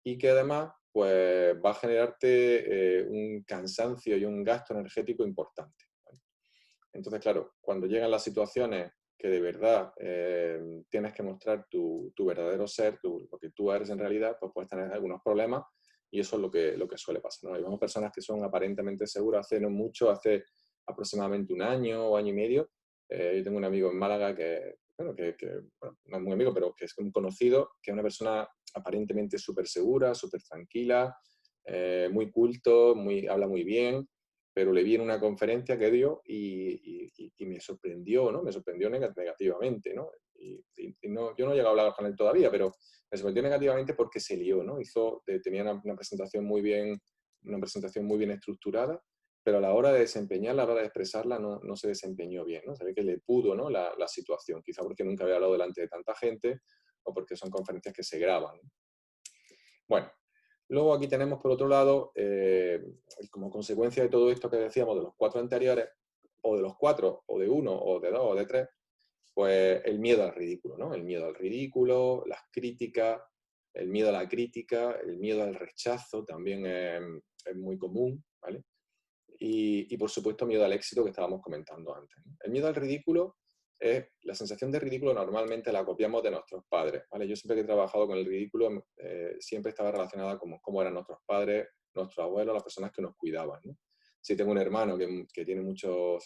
y que además pues, va a generarte un cansancio y un gasto energético importante, ¿vale? Entonces, claro, cuando llegan las situaciones que de verdad tienes que mostrar tu verdadero ser, lo que tú eres en realidad, pues puedes tener algunos problemas, y eso es lo que suele pasar, ¿no? Y vemos personas que son aparentemente seguras. Hace no mucho, hace aproximadamente un año o año y medio, yo tengo un amigo en Málaga bueno, bueno, no es muy amigo, pero que es un conocido, que es una persona aparentemente súper segura, súper tranquila, muy culto, habla muy bien, pero le vi en una conferencia que dio y me sorprendió, ¿no? Me sorprendió negativamente, ¿no? No, yo no he llegado a hablar con él todavía, pero me sorprendió negativamente porque se lió, ¿no? Tenía una presentación una presentación muy bien estructurada, pero a la hora de desempeñarla, a la hora de expresarla, no se desempeñó bien, ¿no? Se ve que le pudo, ¿no? la situación, quizá porque nunca había hablado delante de tanta gente o porque son conferencias que se graban, ¿no? Bueno, luego aquí tenemos por otro lado, como consecuencia de todo esto que decíamos de los cuatro anteriores, o de los cuatro, o de uno, o de dos, o de tres, pues el miedo al ridículo, ¿no? El miedo al ridículo, las críticas, el miedo a la crítica, el miedo al rechazo también es muy común, ¿vale? Y por supuesto miedo al éxito que estábamos comentando antes, ¿no? El miedo al ridículo es la sensación de ridículo, normalmente la copiamos de nuestros padres, ¿vale? Yo siempre que he trabajado con el ridículo siempre estaba relacionada con cómo eran nuestros padres, nuestros abuelos, las personas que nos cuidaban, ¿no? Si tengo un hermano que tiene mucho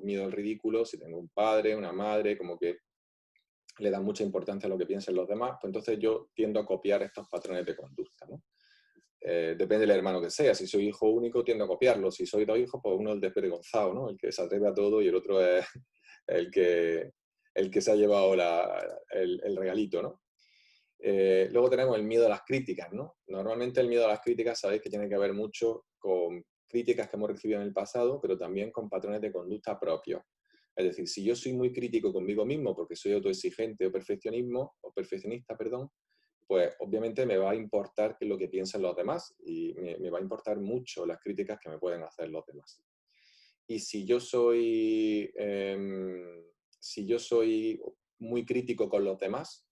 miedo al ridículo, si tengo un padre, una madre, como que le dan mucha importancia a lo que piensen los demás, pues entonces yo tiendo a copiar estos patrones de conducta, ¿no? Depende del hermano que sea. Si soy hijo único, tiendo a copiarlo. Si soy dos hijos, pues uno es el desvergonzado, ¿no? El que se atreve a todo, y el otro es el que se ha llevado el regalito, ¿no? Luego tenemos el miedo a las críticas, ¿no? Normalmente el miedo a las críticas, sabéis que tiene que ver mucho con críticas que hemos recibido en el pasado, pero también con patrones de conducta propios. Es decir, si yo soy muy crítico conmigo mismo porque soy autoexigente o perfeccionista, perdón, pues obviamente me va a importar lo que piensen los demás, y me va a importar mucho las críticas que me pueden hacer los demás. Y si yo soy muy crítico con los demás,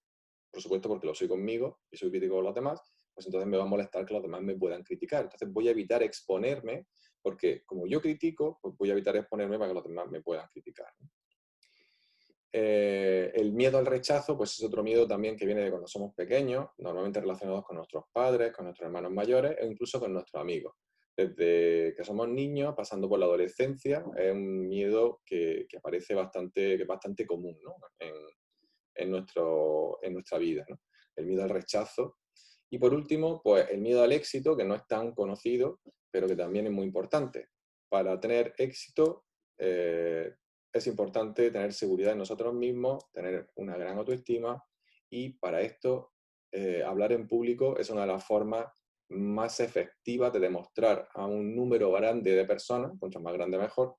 por supuesto porque lo soy conmigo y soy crítico con los demás, pues entonces me va a molestar que los demás me puedan criticar. Entonces voy a evitar exponerme, porque como yo critico, pues voy a evitar exponerme para que los demás me puedan criticar. el miedo al rechazo, pues es otro miedo también que viene de cuando somos pequeños, normalmente relacionados con nuestros padres, con nuestros hermanos mayores e incluso con nuestros amigos. Desde que somos niños, pasando por la adolescencia, es un miedo que aparece bastante, que es bastante común, ¿no? en nuestra vida, ¿no? El miedo al rechazo. Y por último, pues el miedo al éxito, que no es tan conocido, pero que también es muy importante. Para tener éxito, es importante tener seguridad en nosotros mismos, tener una gran autoestima, y para esto hablar en público es una de las formas más efectivas de demostrar a un número grande de personas, cuanto más grande mejor,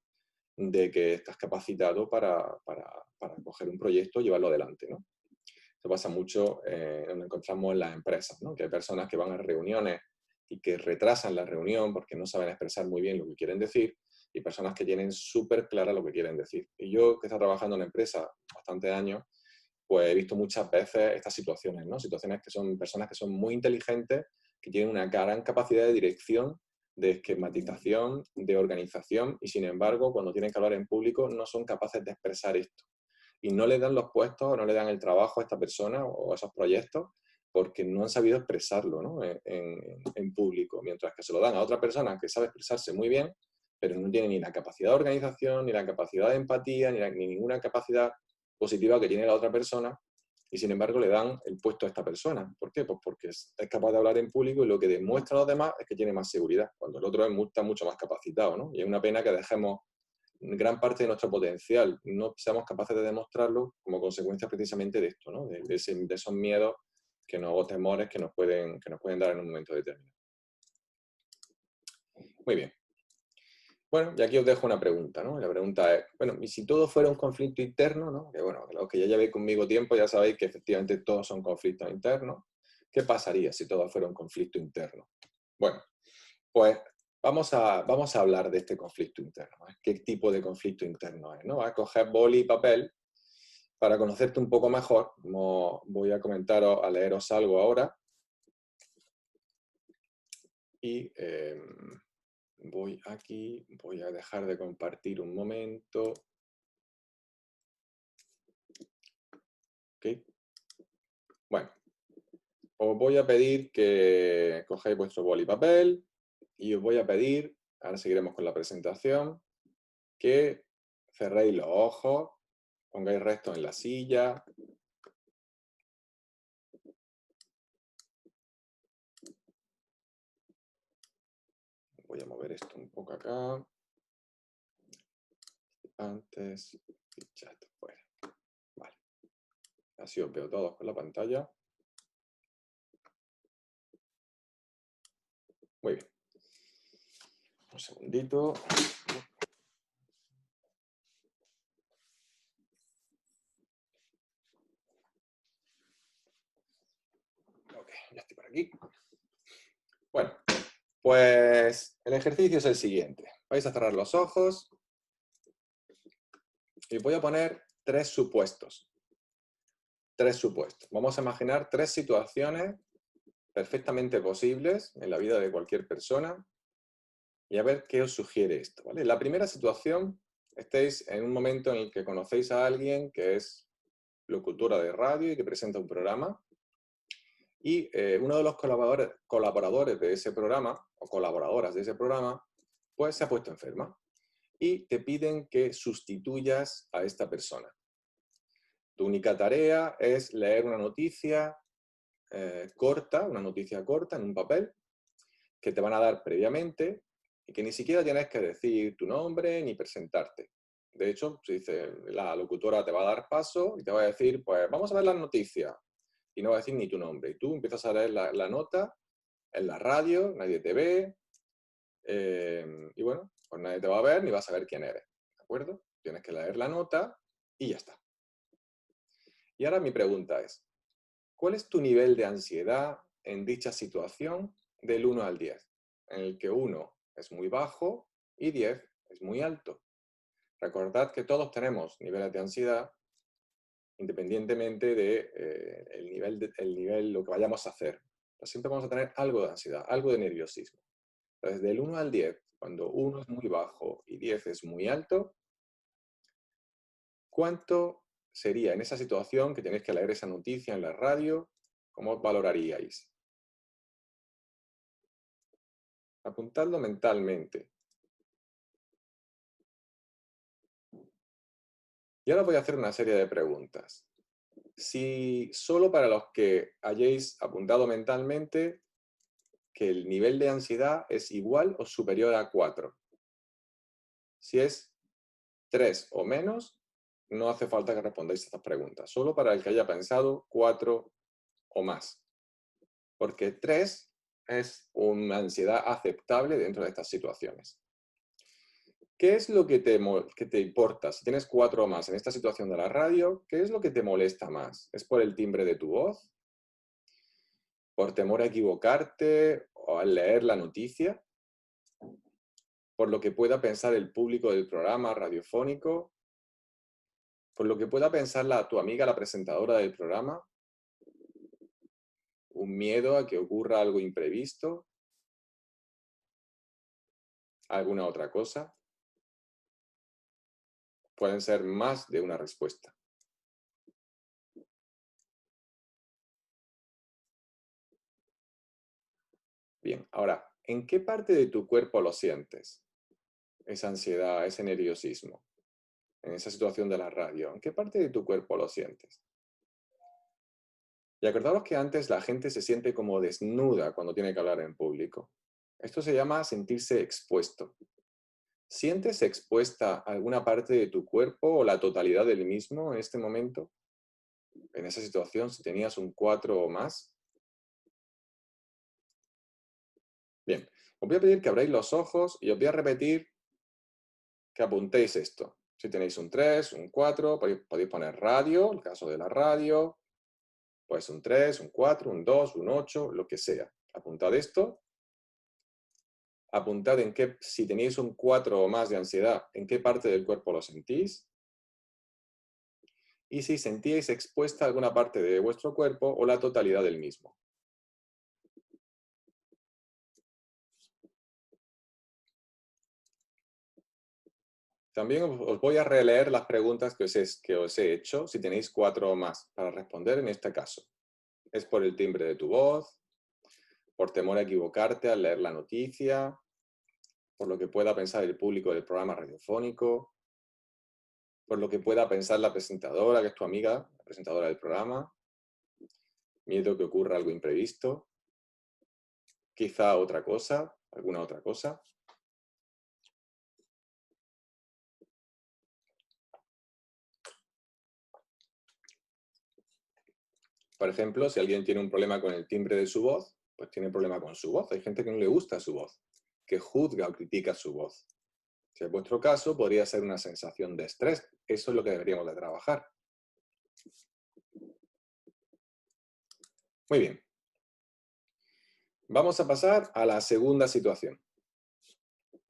de que estás capacitado para coger un proyecto y llevarlo adelante, ¿no? Esto pasa mucho donde encontramos en las empresas, ¿no? Que hay personas que van a reuniones y que retrasan la reunión porque no saben expresar muy bien lo que quieren decir, y personas que tienen súper clara lo que quieren decir. Y yo, que he estado trabajando en la empresa bastantes años, pues he visto muchas veces estas situaciones, ¿no? Situaciones que son personas que son muy inteligentes, que tienen una gran capacidad de dirección, de esquematización, de organización, y sin embargo, cuando tienen que hablar en público, no son capaces de expresar esto. Y no le dan los puestos, no le dan el trabajo a esta persona o a esos proyectos porque no han sabido expresarlo, ¿no? en público, mientras que se lo dan a otra persona que sabe expresarse muy bien, pero no tiene ni la capacidad de organización, ni la capacidad de empatía, ni ninguna capacidad positiva que tiene la otra persona, y sin embargo le dan el puesto a esta persona. ¿Por qué? Pues porque es capaz de hablar en público y lo que demuestra a los demás es que tiene más seguridad, cuando el otro está mucho más capacitado, ¿no? Y es una pena que dejemos gran parte de nuestro potencial, no seamos capaces de demostrarlo como consecuencia precisamente de esto, ¿no? de esos miedos o temores que nos pueden dar en un momento determinado. Muy bien. Bueno, y aquí os dejo una pregunta, ¿no? La pregunta es, bueno, ¿y si todo fuera un conflicto interno, ¿no? Que bueno, los que ya llevéis conmigo tiempo ya sabéis que efectivamente todos son conflictos internos. ¿Qué pasaría si todo fuera un conflicto interno? Bueno, pues vamos a hablar de este conflicto interno, ¿eh? ¿Qué tipo de conflicto interno es, ¿no? Vas a coger boli y papel para conocerte un poco mejor. Como voy a comentaros, a leeros algo ahora. Y voy a dejar de compartir un momento. ¿Ok? Bueno, os voy a pedir que cogáis vuestro boli y papel y os voy a pedir, ahora seguiremos con la presentación, que cerréis los ojos, pongáis rectos en la silla. Voy a mover esto un poco acá. Antes, y chat fuera. Vale. Así os veo todos con la pantalla. Muy bien. Un segundito. Ok, ya estoy por aquí. Bueno, pues el ejercicio es el siguiente. Vais a cerrar los ojos y voy a poner tres supuestos. Tres supuestos. Vamos a imaginar tres situaciones perfectamente posibles en la vida de cualquier persona y a ver qué os sugiere esto, ¿vale? La primera situación, estáis en un momento en el que conocéis a alguien que es locutora de radio y que presenta un programa, y uno de los colaboradores de ese programa, o colaboradoras de ese programa, pues se ha puesto enferma y te piden que sustituyas a esta persona. Tu única tarea es leer una noticia corta, una noticia corta en un papel, que te van a dar previamente y que ni siquiera tienes que decir tu nombre ni presentarte. De hecho, se dice, la locutora te va a dar paso y te va a decir, pues vamos a ver las noticias. Y no va a decir ni tu nombre. Y tú empiezas a leer la nota en la radio, nadie te ve, y bueno, pues nadie te va a ver ni vas a saber quién eres. ¿De acuerdo? Tienes que leer la nota y ya está. Y ahora mi pregunta es, ¿cuál es tu nivel de ansiedad en dicha situación del 1 al 10? En el que 1 es muy bajo y 10 es muy alto. Recordad que todos tenemos niveles de ansiedad independientemente del nivel, lo que vayamos a hacer. Pero siempre vamos a tener algo de ansiedad, algo de nerviosismo. Entonces, del 1 al 10, cuando 1 es muy bajo y 10 es muy alto, ¿cuánto sería en esa situación que tenéis que leer esa noticia en la radio? ¿Cómo valoraríais? Apuntadlo mentalmente. Y ahora voy a hacer una serie de preguntas. Si solo para los que hayáis apuntado mentalmente que el nivel de ansiedad es igual o superior a 4. Si es 3 o menos, no hace falta que respondáis a estas preguntas. Solo para el que haya pensado 4 o más. Porque 3 es una ansiedad aceptable dentro de estas situaciones. ¿Qué es lo que te importa? Si tienes 4 o más en esta situación de la radio, ¿qué es lo que te molesta más? ¿Es por el timbre de tu voz? ¿Por temor a equivocarte o al leer la noticia? ¿Por lo que pueda pensar el público del programa radiofónico? ¿Por lo que pueda pensar tu amiga, la presentadora del programa? ¿Un miedo a que ocurra algo imprevisto? ¿Alguna otra cosa? Pueden ser más de una respuesta. Bien, ahora, ¿en qué parte de tu cuerpo lo sientes? Esa ansiedad, ese nerviosismo, en esa situación de la radio. ¿En qué parte de tu cuerpo lo sientes? Y acordaos que antes la gente se siente como desnuda cuando tiene que hablar en público. Esto se llama sentirse expuesto. ¿Sientes expuesta alguna parte de tu cuerpo o la totalidad del mismo en este momento? En esa situación, si tenías un 4 o más. Bien, os voy a pedir que abráis los ojos y os voy a repetir que apuntéis esto. Si tenéis un 3, un 4, podéis poner radio, el caso de la radio, pues un 3, un 4, un 2, un 8, lo que sea. Apuntad esto. Apuntad si tenéis un 4 o más de ansiedad, en qué parte del cuerpo lo sentís. Y si sentíais expuesta alguna parte de vuestro cuerpo o la totalidad del mismo. También os voy a releer las preguntas que os he hecho, si tenéis 4 o más, para responder en este caso. ¿Es por el timbre de tu voz? ¿Por temor a equivocarte al leer la noticia? ¿Por lo que pueda pensar el público del programa radiofónico? ¿Por lo que pueda pensar la presentadora, que es tu amiga, la presentadora del programa? ¿Miedo que ocurra algo imprevisto? ¿Quizá otra cosa? ¿Alguna otra cosa? Por ejemplo, si alguien tiene un problema con el timbre de su voz, pues tiene problema con su voz. Hay gente que no le gusta su voz, que juzga o critica su voz. Si es vuestro caso, podría ser una sensación de estrés. Eso es lo que deberíamos de trabajar. Muy bien. Vamos a pasar a la segunda situación.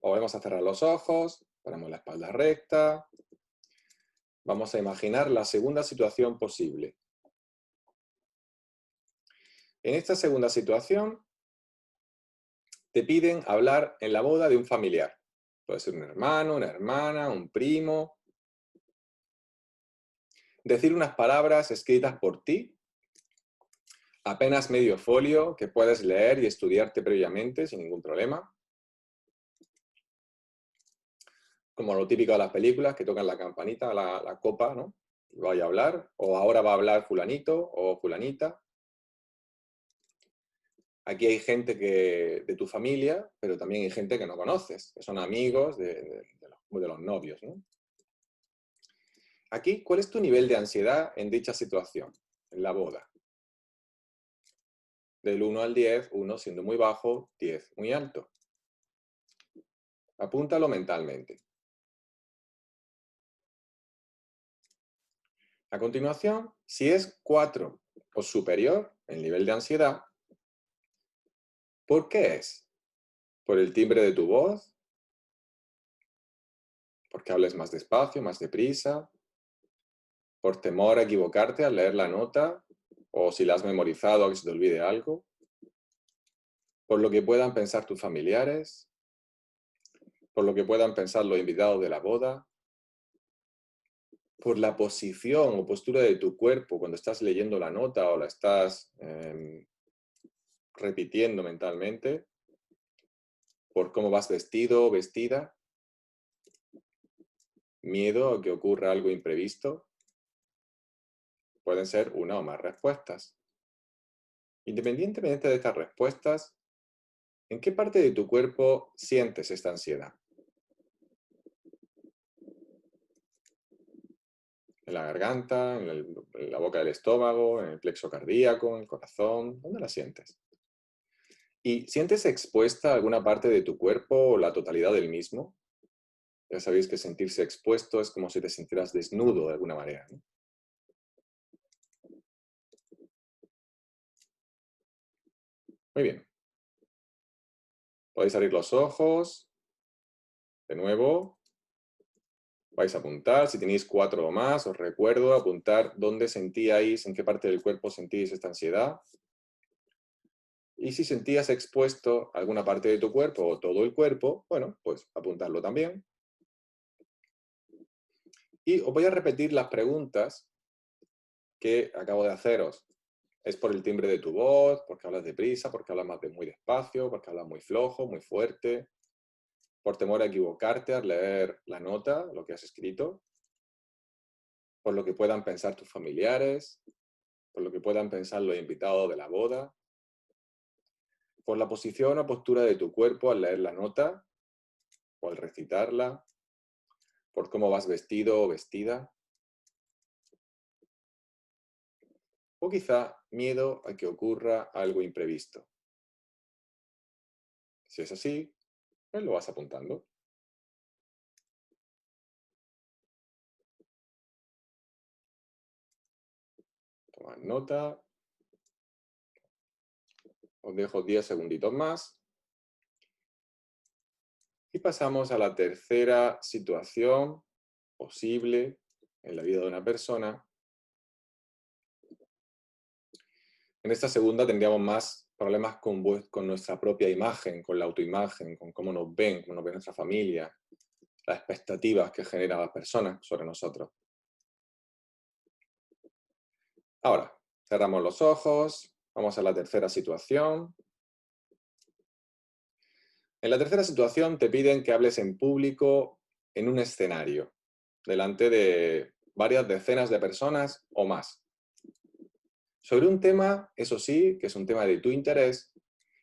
Volvemos a cerrar los ojos, ponemos la espalda recta. Vamos a imaginar la segunda situación posible. En esta segunda situación, te piden hablar en la boda de un familiar. Puede ser un hermano, una hermana, un primo. Decir unas palabras escritas por ti, apenas medio folio, que puedes leer y estudiarte previamente sin ningún problema. Como lo típico de las películas, que tocan la campanita, la copa, ¿no? Vaya a hablar, o ahora va a hablar fulanito o fulanita. Aquí hay gente de tu familia, pero también hay gente que no conoces, que son amigos de los novios, ¿no? Aquí, ¿cuál es tu nivel de ansiedad en dicha situación, en la boda? Del 1 al 10, 1 siendo muy bajo, 10 muy alto. Apúntalo mentalmente. A continuación, si es 4 o superior el nivel de ansiedad, ¿por qué es? ¿Por el timbre de tu voz? ¿Porque hables más despacio, más deprisa? ¿Por temor a equivocarte al leer la nota? ¿O si la has memorizado a que se te olvide algo? ¿Por lo que puedan pensar tus familiares? ¿Por lo que puedan pensar los invitados de la boda? por la posición o postura de tu cuerpo cuando estás leyendo la nota o la estás repitiendo mentalmente, por cómo vas vestido o vestida, miedo a que ocurra algo imprevisto. Pueden ser una o más respuestas. Independientemente de estas respuestas, ¿en qué parte de tu cuerpo sientes esta ansiedad? ¿En la garganta, en la boca del estómago, en el plexo cardíaco, en el corazón? ¿Dónde la sientes? ¿Y sientes expuesta alguna parte de tu cuerpo o la totalidad del mismo? Ya sabéis que sentirse expuesto es como si te sintieras desnudo de alguna manera, ¿no? Muy bien. Podéis abrir los ojos. De nuevo, vais a apuntar. Si tenéis 4 o más, os recuerdo apuntar dónde sentíais, en qué parte del cuerpo sentíais esta ansiedad. Y si sentías expuesto alguna parte de tu cuerpo o todo el cuerpo, bueno, pues apuntarlo también. Y os voy a repetir las preguntas que acabo de haceros. ¿Es por el timbre de tu voz? ¿Porque hablas deprisa? ¿Porque hablas muy despacio? ¿Porque hablas muy flojo, muy fuerte? ¿Por temor a equivocarte al leer la nota, lo que has escrito? ¿Por lo que puedan pensar tus familiares? ¿Por lo que puedan pensar los invitados de la boda? ¿Por la posición o postura de tu cuerpo al leer la nota o al recitarla? ¿Por cómo vas vestido o vestida? O quizá miedo a que ocurra algo imprevisto. Si es así, pues lo vas apuntando. Tomad nota. Os dejo 10 segunditos más. Y pasamos a la tercera situación posible en la vida de una persona. En esta segunda tendríamos más problemas con nuestra propia imagen, con la autoimagen, con cómo cómo nos ve nuestra familia, las expectativas que generan las personas sobre nosotros. Ahora, cerramos los ojos, vamos a la tercera situación. En la tercera situación te piden que hables en público en un escenario, delante de varias decenas de personas o más, sobre un tema, eso sí, que es un tema de tu interés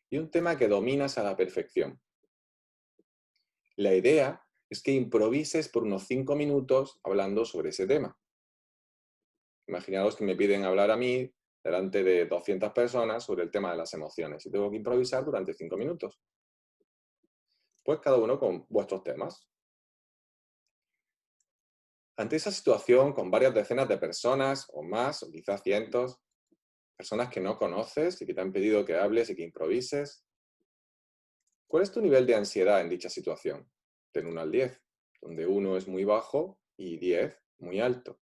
y un tema que dominas a la perfección. La idea es que improvises por unos 5 minutos hablando sobre ese tema. Imaginaos que me piden hablar a mí delante de 200 personas sobre el tema de las emociones y tengo que improvisar durante 5 minutos. Pues cada uno con vuestros temas. Ante esa situación, con varias decenas de personas o más, o quizás cientos, personas que no conoces y que te han pedido que hables y que improvises, ¿cuál es tu nivel de ansiedad en dicha situación? Del 1 al 10, donde 1 es muy bajo y 10 muy alto.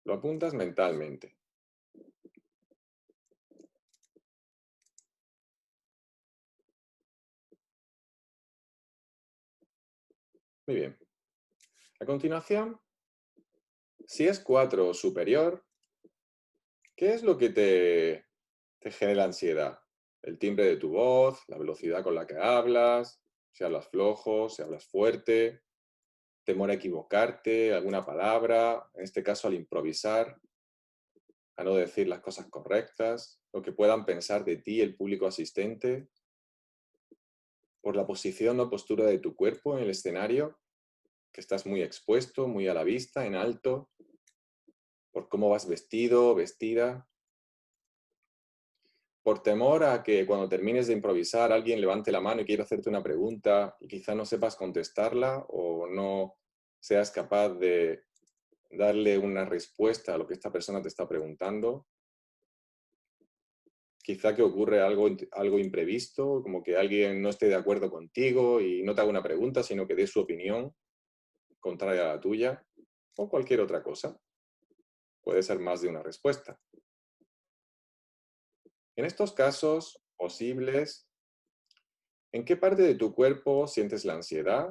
Lo apuntas mentalmente. Muy bien. A continuación, si es 4 o superior, ¿qué es lo que te genera ansiedad? El timbre de tu voz, la velocidad con la que hablas, si hablas flojo, si hablas fuerte, temor a equivocarte, alguna palabra, en este caso al improvisar, a no decir las cosas correctas, lo que puedan pensar de ti el público asistente, por la posición o postura de tu cuerpo en el escenario, que estás muy expuesto, muy a la vista, en alto, por cómo vas vestido o vestida, por temor a que cuando termines de improvisar alguien levante la mano y quiera hacerte una pregunta y quizá no sepas contestarla o no seas capaz de darle una respuesta a lo que esta persona te está preguntando. Quizá que ocurre algo imprevisto, como que alguien no esté de acuerdo contigo y no te haga una pregunta, sino que dé su opinión contraria a la tuya, o cualquier otra cosa. Puede ser más de una respuesta. En estos casos posibles, ¿en qué parte de tu cuerpo sientes la ansiedad?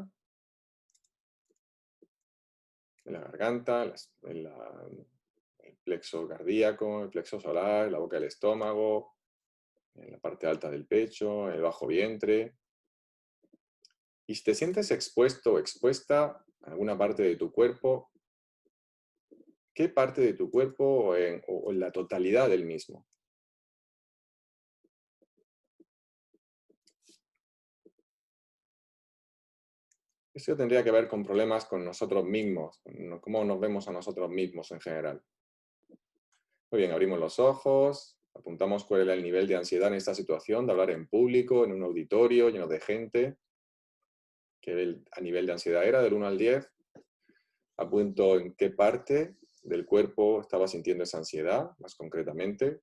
en la garganta, el plexo cardíaco, el plexo solar, en la boca del estómago, en la parte alta del pecho, en el bajo vientre. Y si te sientes expuesto o expuesta a alguna parte de tu cuerpo, ¿qué parte de tu cuerpo o en la totalidad del mismo? Eso tendría que ver con problemas con nosotros mismos, con cómo nos vemos a nosotros mismos en general. Muy bien, abrimos los ojos, apuntamos cuál era el nivel de ansiedad en esta situación, de hablar en público, en un auditorio lleno de gente, que a nivel de ansiedad era del 1 al 10. Apunto en qué parte del cuerpo estaba sintiendo esa ansiedad, más concretamente.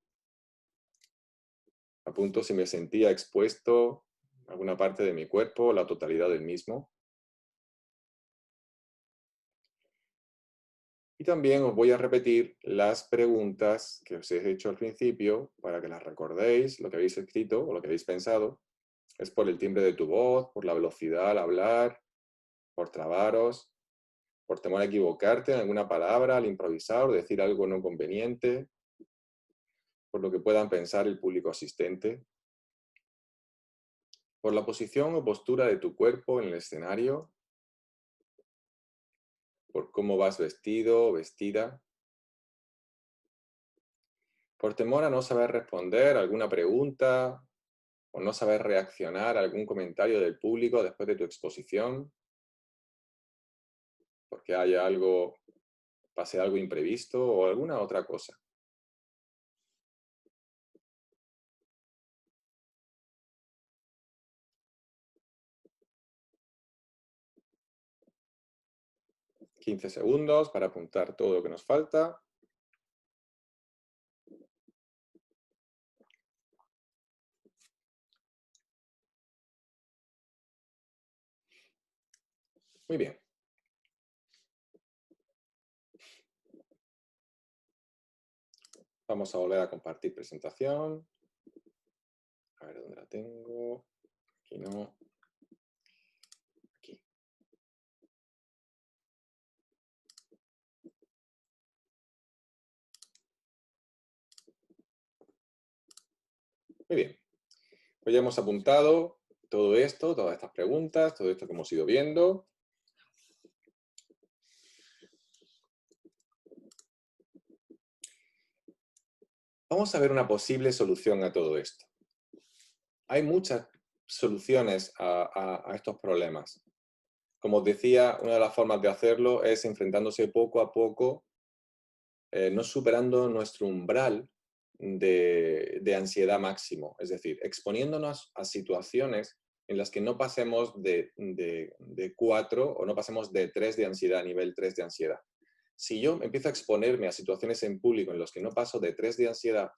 Apunto si me sentía expuesto a alguna parte de mi cuerpo, la totalidad del mismo. Y también os voy a repetir las preguntas que os he hecho al principio para que las recordéis, lo que habéis escrito o lo que habéis pensado. Es por el timbre de tu voz, por la velocidad al hablar, por trabaros, por temor a equivocarte en alguna palabra al improvisar o decir algo no conveniente, por lo que puedan pensar el público asistente, por la posición o postura de tu cuerpo en el escenario, por cómo vas vestido o vestida, por temor a no saber responder a alguna pregunta o no saber reaccionar a algún comentario del público después de tu exposición, porque haya algo, pase algo imprevisto o alguna otra cosa. $15 segundos para apuntar todo lo que nos falta. Muy bien. Vamos a volver a compartir presentación. A ver dónde la tengo. Aquí no. Aquí. Muy bien. Pues ya hemos apuntado todo esto, todas estas preguntas, todo esto que hemos ido viendo. Vamos a ver una posible solución a todo esto. Hay muchas soluciones a estos problemas. Como os decía, una de las formas de hacerlo es enfrentándose poco a poco, no superando nuestro umbral de ansiedad máximo. Es decir, exponiéndonos a situaciones en las que no pasemos de 4 o no pasemos de 3 de ansiedad, nivel 3 de ansiedad. Si yo empiezo a exponerme a situaciones en público en las que no paso de 3 de ansiedad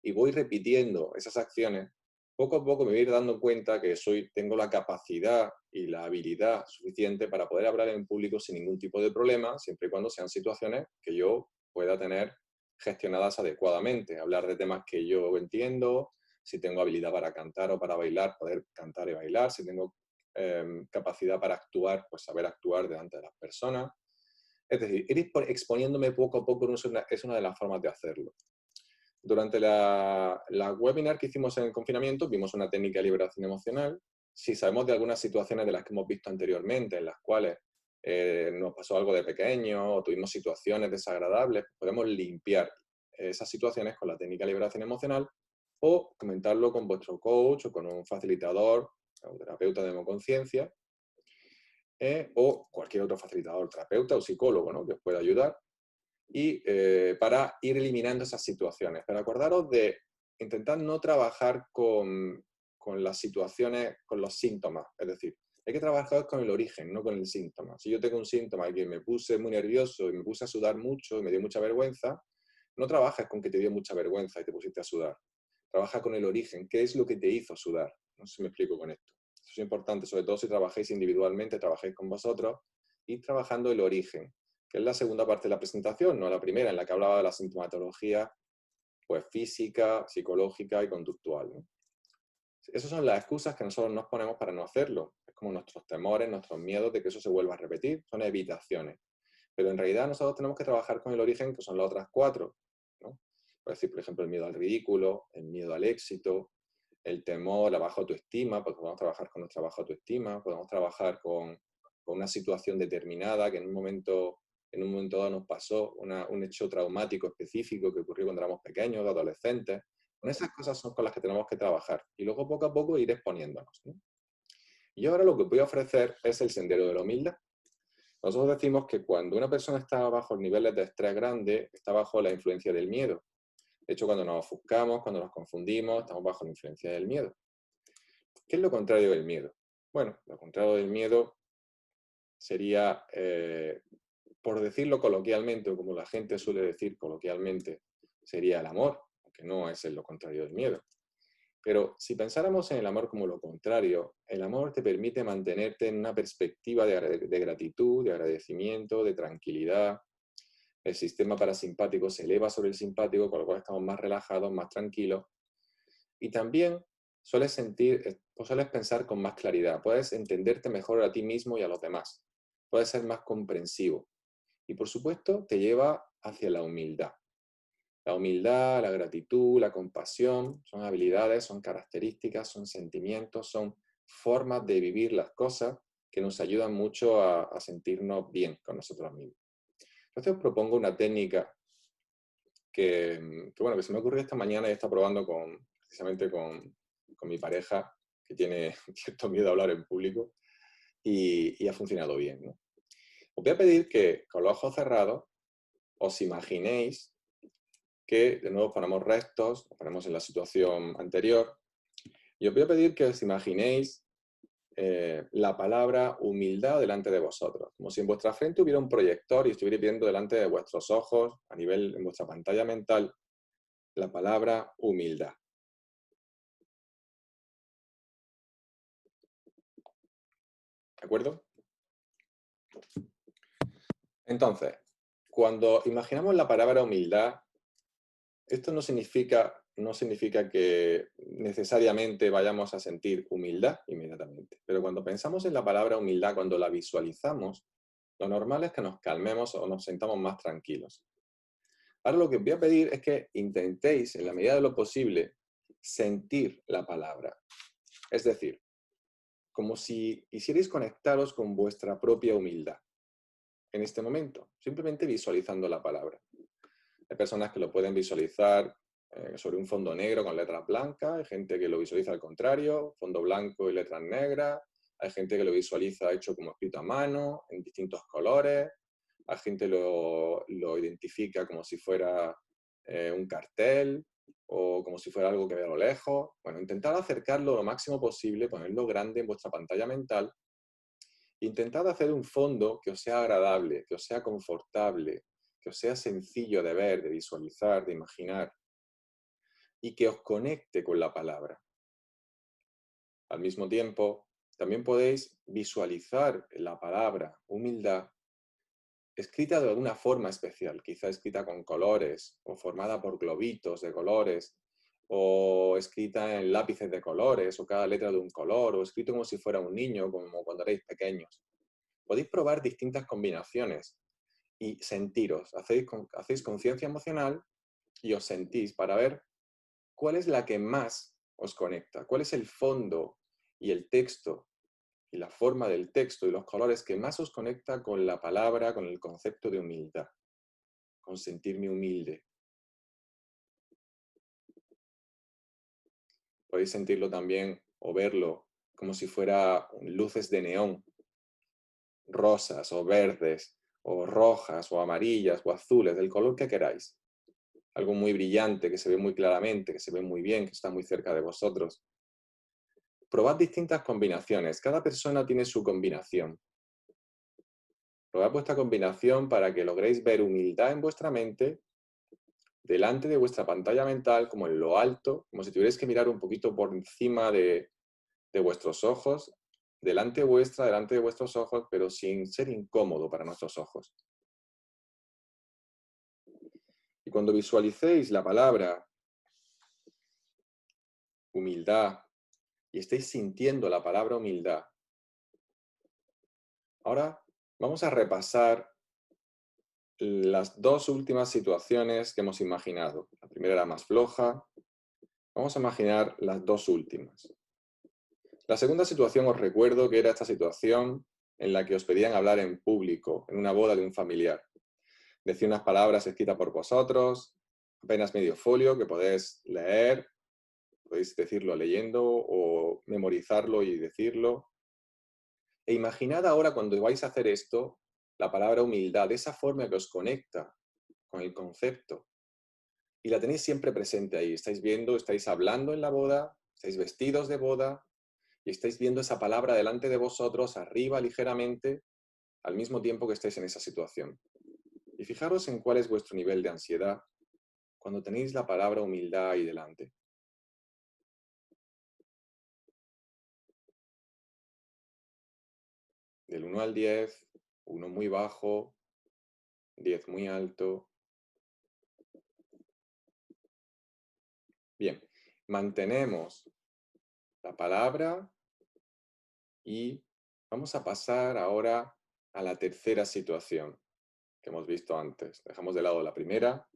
y voy repitiendo esas acciones, poco a poco me voy a ir dando cuenta que tengo la capacidad y la habilidad suficiente para poder hablar en público sin ningún tipo de problema, siempre y cuando sean situaciones que yo pueda tener gestionadas adecuadamente. Hablar de temas que yo entiendo, si tengo habilidad para cantar o para bailar, poder cantar y bailar, si tengo capacidad para actuar, pues saber actuar delante de las personas. Es decir, ir exponiéndome poco a poco es una de las formas de hacerlo. Durante la webinar que hicimos en el confinamiento, vimos una técnica de liberación emocional. Si sabemos de algunas situaciones de las que hemos visto anteriormente, en las cuales nos pasó algo de pequeño o tuvimos situaciones desagradables, podemos limpiar esas situaciones con la técnica de liberación emocional o comentarlo con vuestro coach o con un facilitador o terapeuta de hemoconciencia o cualquier otro facilitador, terapeuta o psicólogo, ¿no?, que os pueda ayudar. Y para ir eliminando esas situaciones. Pero acordaros de intentar no trabajar con las situaciones, con los síntomas. Es decir, hay que trabajar con el origen, no con el síntoma. Si yo tengo un síntoma y que me puse muy nervioso y me puse a sudar mucho y me dio mucha vergüenza, no trabajes con que te dio mucha vergüenza y te pusiste a sudar. Trabaja con el origen. ¿Qué es lo que te hizo sudar? No sé si me explico con esto. Eso es importante, sobre todo si trabajáis individualmente, trabajáis con vosotros, y trabajando el origen, que es la segunda parte de la presentación, no la primera, en la que hablaba de la sintomatología pues, física, psicológica y conductual, ¿no? Esas son las excusas que nosotros nos ponemos para no hacerlo. Es como nuestros temores, nuestros miedos de que eso se vuelva a repetir, son evitaciones. pero en realidad nosotros tenemos que trabajar con el origen, que son las otras 4, ¿no? Por decir, por ejemplo, el miedo al ridículo, el miedo al éxito, el temor, la baja autoestima, porque podemos trabajar con nuestra baja autoestima, podemos trabajar con una situación determinada que en un momento dado nos pasó, un hecho traumático específico que ocurrió cuando éramos pequeños, adolescentes. Con esas cosas son con las que tenemos que trabajar y luego poco a poco ir exponiéndonos, ¿no? Y ahora lo que voy a ofrecer es el sendero de la humildad. Nosotros decimos que cuando una persona está bajo niveles de estrés grande, está bajo la influencia del miedo. De hecho, cuando nos ofuscamos, cuando nos confundimos, estamos bajo la influencia del miedo. ¿Qué es lo contrario del miedo? Bueno, lo contrario del miedo sería, por decirlo coloquialmente, o como la gente suele decir coloquialmente, sería el amor, aunque no es lo contrario del miedo. Pero si pensáramos en el amor como lo contrario, el amor te permite mantenerte en una perspectiva de gratitud, de agradecimiento, de tranquilidad. El sistema parasimpático se eleva sobre el simpático, con lo cual estamos más relajados, más tranquilos. Y también sueles pensar con más claridad, puedes entenderte mejor a ti mismo y a los demás, puedes ser más comprensivo. Y por supuesto, te lleva hacia la humildad. La humildad, la gratitud, la compasión son habilidades, son características, son sentimientos, son formas de vivir las cosas que nos ayudan mucho a sentirnos bien con nosotros mismos. Entonces os propongo una técnica que se me ocurrió esta mañana y está probando precisamente con mi pareja, que tiene cierto miedo a hablar en público, y ha funcionado bien, ¿no? Os voy a pedir que con los ojos cerrados os imaginéis que de nuevo ponemos rectos, nos ponemos en la situación anterior, y os voy a pedir que os imaginéis la palabra humildad delante de vosotros, como si en vuestra frente hubiera un proyector y estuvierais viendo delante de vuestros ojos, en vuestra pantalla mental, la palabra humildad. ¿De acuerdo? Entonces, cuando imaginamos la palabra humildad, esto no significa que necesariamente vayamos a sentir humildad inmediatamente. Pero cuando pensamos en la palabra humildad, cuando la visualizamos, lo normal es que nos calmemos o nos sentamos más tranquilos. Ahora lo que os voy a pedir es que intentéis, en la medida de lo posible, sentir la palabra. Es decir, como si quisierais conectaros con vuestra propia humildad en este momento, simplemente visualizando la palabra. Hay personas que lo pueden visualizar sobre un fondo negro con letras blancas, hay gente que lo visualiza al contrario, fondo blanco y letras negras, hay gente que lo visualiza hecho como escrito a mano, en distintos colores, hay gente lo identifica como si fuera un cartel o como si fuera algo que ve a lo lejos. Bueno, intentad acercarlo lo máximo posible, ponerlo grande en vuestra pantalla mental. Intentad hacer un fondo que os sea agradable, que os sea confortable, que os sea sencillo de ver, de visualizar, de imaginar, y que os conecte con la palabra. Al mismo tiempo, también podéis visualizar la palabra humildad escrita de alguna forma especial, quizá escrita con colores, o formada por globitos de colores, o escrita en lápices de colores, o cada letra de un color, o escrito como si fuera un niño, como cuando erais pequeños. Podéis probar distintas combinaciones y sentiros. Hacéis conciencia emocional y os sentís para ver cuál es la que más os conecta, cuál es el fondo y el texto y la forma del texto y los colores que más os conecta con la palabra, con el concepto de humildad, con sentirme humilde. Podéis sentirlo también o verlo como si fuera luces de neón, rosas o verdes, o rojas o amarillas o azules, del color que queráis. Algo muy brillante, que se ve muy claramente, que se ve muy bien, que está muy cerca de vosotros. Probad distintas combinaciones. Cada persona tiene su combinación. Probad vuestra combinación para que logréis ver humildad en vuestra mente, delante de vuestra pantalla mental, como en lo alto, como si tuvierais que mirar un poquito por encima de vuestros ojos, delante de vuestros ojos, pero sin ser incómodo para nuestros ojos. Y cuando visualicéis la palabra humildad y estéis sintiendo la palabra humildad, ahora vamos a repasar las dos últimas situaciones que hemos imaginado. La primera era más floja. Vamos a imaginar las dos últimas. La segunda situación os recuerdo que era esta situación en la que os pedían hablar en público, en una boda de un familiar. Decía unas palabras escritas por vosotros, apenas medio folio que podéis leer, podéis decirlo leyendo o memorizarlo y decirlo. E imaginad ahora cuando vais a hacer esto, la palabra humildad, de esa forma que os conecta con el concepto. Y la tenéis siempre presente ahí. Estáis viendo, estáis hablando en la boda, estáis vestidos de boda y estáis viendo esa palabra delante de vosotros, arriba ligeramente, al mismo tiempo que estáis en esa situación. Y fijaros en cuál es vuestro nivel de ansiedad cuando tenéis la palabra humildad ahí delante. Del 1 al 10, 1 muy bajo, 10 muy alto. Bien, mantenemos la palabra y vamos a pasar ahora a la tercera situación que hemos visto antes. Dejamos de lado la primera.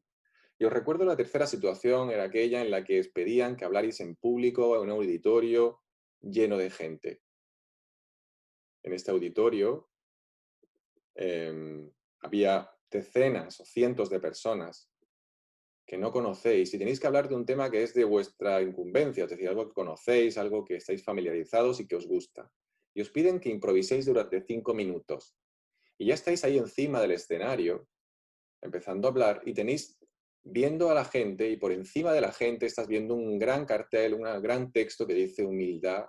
Y os recuerdo la tercera situación era aquella en la que os pedían que hablarais en público en un auditorio lleno de gente. En este auditorio había decenas o cientos de personas que no conocéis y tenéis que hablar de un tema que es de vuestra incumbencia, es decir, algo que conocéis, algo que estáis familiarizados y que os gusta. Y os piden que improviséis durante 5 minutos. Y ya estáis ahí encima del escenario, empezando a hablar, y tenéis viendo a la gente, y por encima de la gente estás viendo un gran cartel, un gran texto que dice humildad,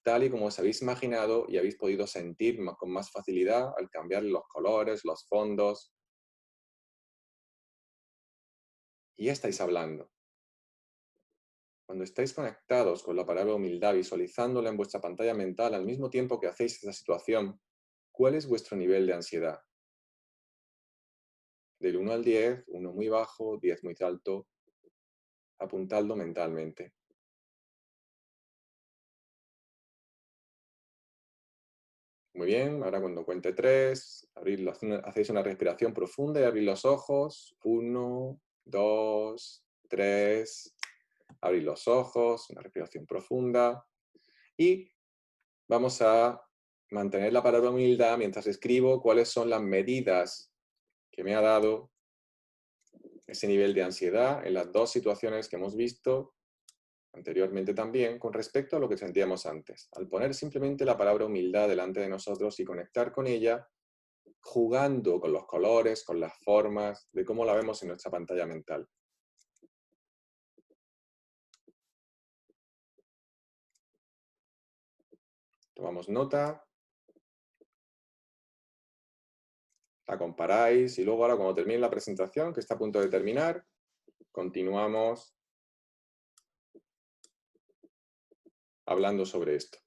tal y como os habéis imaginado y habéis podido sentir con más facilidad al cambiar los colores, los fondos. Y ya estáis hablando. Cuando estáis conectados con la palabra humildad, visualizándola en vuestra pantalla mental al mismo tiempo que hacéis esta situación, ¿cuál es vuestro nivel de ansiedad? Del 1 al 10, 1 muy bajo, 10 muy alto, apuntadlo mentalmente. Muy bien, ahora cuando cuente 3, hacéis una respiración profunda y abrís los ojos. 1, 2, 3, abrís los ojos, una respiración profunda. Y vamos a mantener la palabra humildad mientras escribo cuáles son las medidas que me ha dado ese nivel de ansiedad en las dos situaciones que hemos visto anteriormente también con respecto a lo que sentíamos antes. Al poner simplemente la palabra humildad delante de nosotros y conectar con ella, jugando con los colores, con las formas, de cómo la vemos en nuestra pantalla mental. Tomamos nota, la comparáis y luego ahora cuando termine la presentación, que está a punto de terminar, continuamos hablando sobre esto.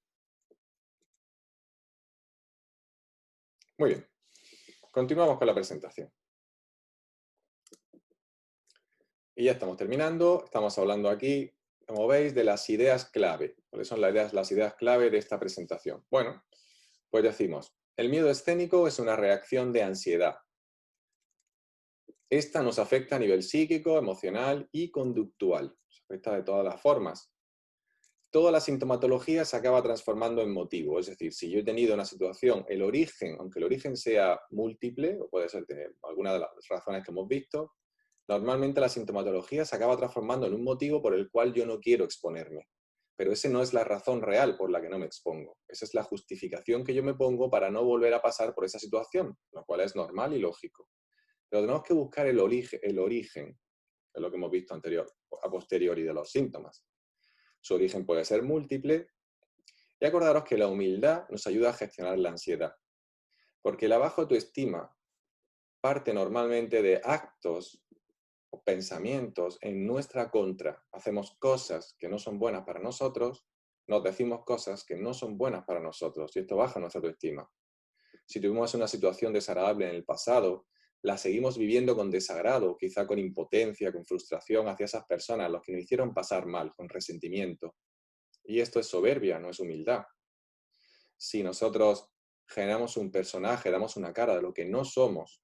Muy bien, continuamos con la presentación. Y ya estamos terminando, estamos hablando aquí, como veis, de las ideas clave. ¿Cuáles son las ideas clave de esta presentación? Bueno, pues decimos, el miedo escénico es una reacción de ansiedad. Esta nos afecta a nivel psíquico, emocional y conductual. Nos afecta de todas las formas. Toda la sintomatología se acaba transformando en motivo. Es decir, si yo he tenido una situación, el origen, aunque el origen sea múltiple, o puede ser alguna de las razones que hemos visto, normalmente la sintomatología se acaba transformando en un motivo por el cual yo no quiero exponerme. Pero esa no es la razón real por la que no me expongo. Esa es la justificación que yo me pongo para no volver a pasar por esa situación, lo cual es normal y lógico. Pero tenemos que buscar el origen, es lo que hemos visto a posteriori de los síntomas. Su origen puede ser múltiple. Y acordaros que la humildad nos ayuda a gestionar la ansiedad. Porque la baja autoestima parte normalmente de actos o pensamientos en nuestra contra. Hacemos cosas que no son buenas para nosotros, nos decimos cosas que no son buenas para nosotros y esto baja nuestra autoestima. Si tuvimos una situación desagradable en el pasado, la seguimos viviendo con desagrado, quizá con impotencia, con frustración hacia esas personas, los que nos hicieron pasar mal, con resentimiento. Y esto es soberbia, no es humildad. Si nosotros generamos un personaje, damos una cara de lo que no somos,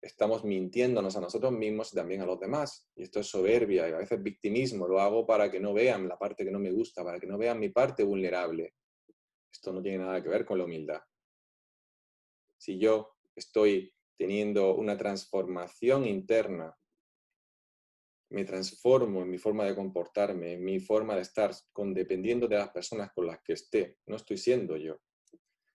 estamos mintiéndonos a nosotros mismos y también a los demás. Y esto es soberbia y a veces victimismo. Lo hago para que no vean la parte que no me gusta, para que no vean mi parte vulnerable. Esto no tiene nada que ver con la humildad. Si yo estoy teniendo una transformación interna, me transformo en mi forma de comportarme, en mi forma de estar, dependiendo de las personas con las que esté, no estoy siendo yo.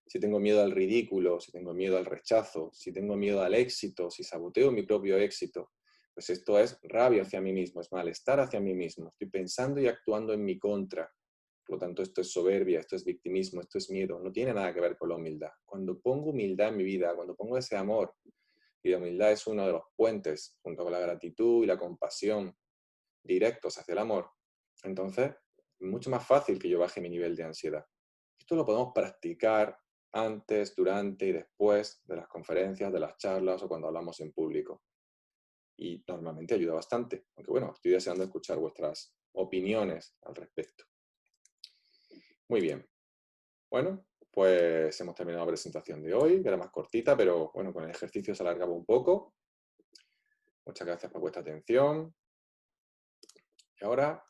Si tengo miedo al ridículo, si tengo miedo al rechazo, si tengo miedo al éxito, si saboteo mi propio éxito, pues esto es rabia hacia mí mismo, es malestar hacia mí mismo. Estoy pensando y actuando en mi contra. Por lo tanto, esto es soberbia, esto es victimismo, esto es miedo. No tiene nada que ver con la humildad. Cuando pongo humildad en mi vida, cuando pongo ese amor, y la humildad es uno de los puentes, junto con la gratitud y la compasión, directos hacia el amor, entonces es mucho más fácil que yo baje mi nivel de ansiedad. Esto lo podemos practicar antes, durante y después de las conferencias, de las charlas o cuando hablamos en público. Y normalmente ayuda bastante, aunque bueno, estoy deseando escuchar vuestras opiniones al respecto. Muy bien. Bueno, pues hemos terminado la presentación de hoy, que era más cortita, pero bueno, con el ejercicio se alargaba un poco. Muchas gracias por vuestra atención. Y ahora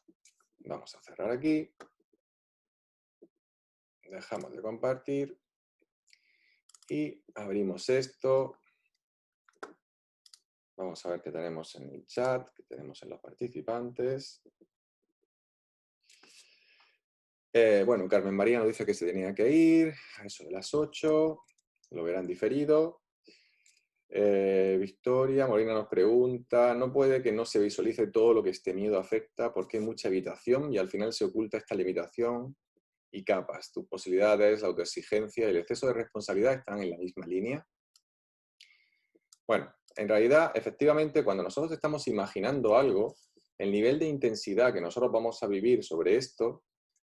vamos a cerrar aquí. Dejamos de compartir y abrimos esto. Vamos a ver qué tenemos en el chat, qué tenemos en los participantes. Bueno, Carmen María nos dice que se tenía que ir a eso de las 8, lo verán diferido. Victoria Molina nos pregunta, ¿no puede que no se visualice todo lo que este miedo afecta porque hay mucha evitación y al final se oculta esta limitación y capas? Tus posibilidades, la autoexigencia y el exceso de responsabilidad están en la misma línea. Bueno, en realidad, efectivamente, cuando nosotros estamos imaginando algo, el nivel de intensidad que nosotros vamos a vivir sobre esto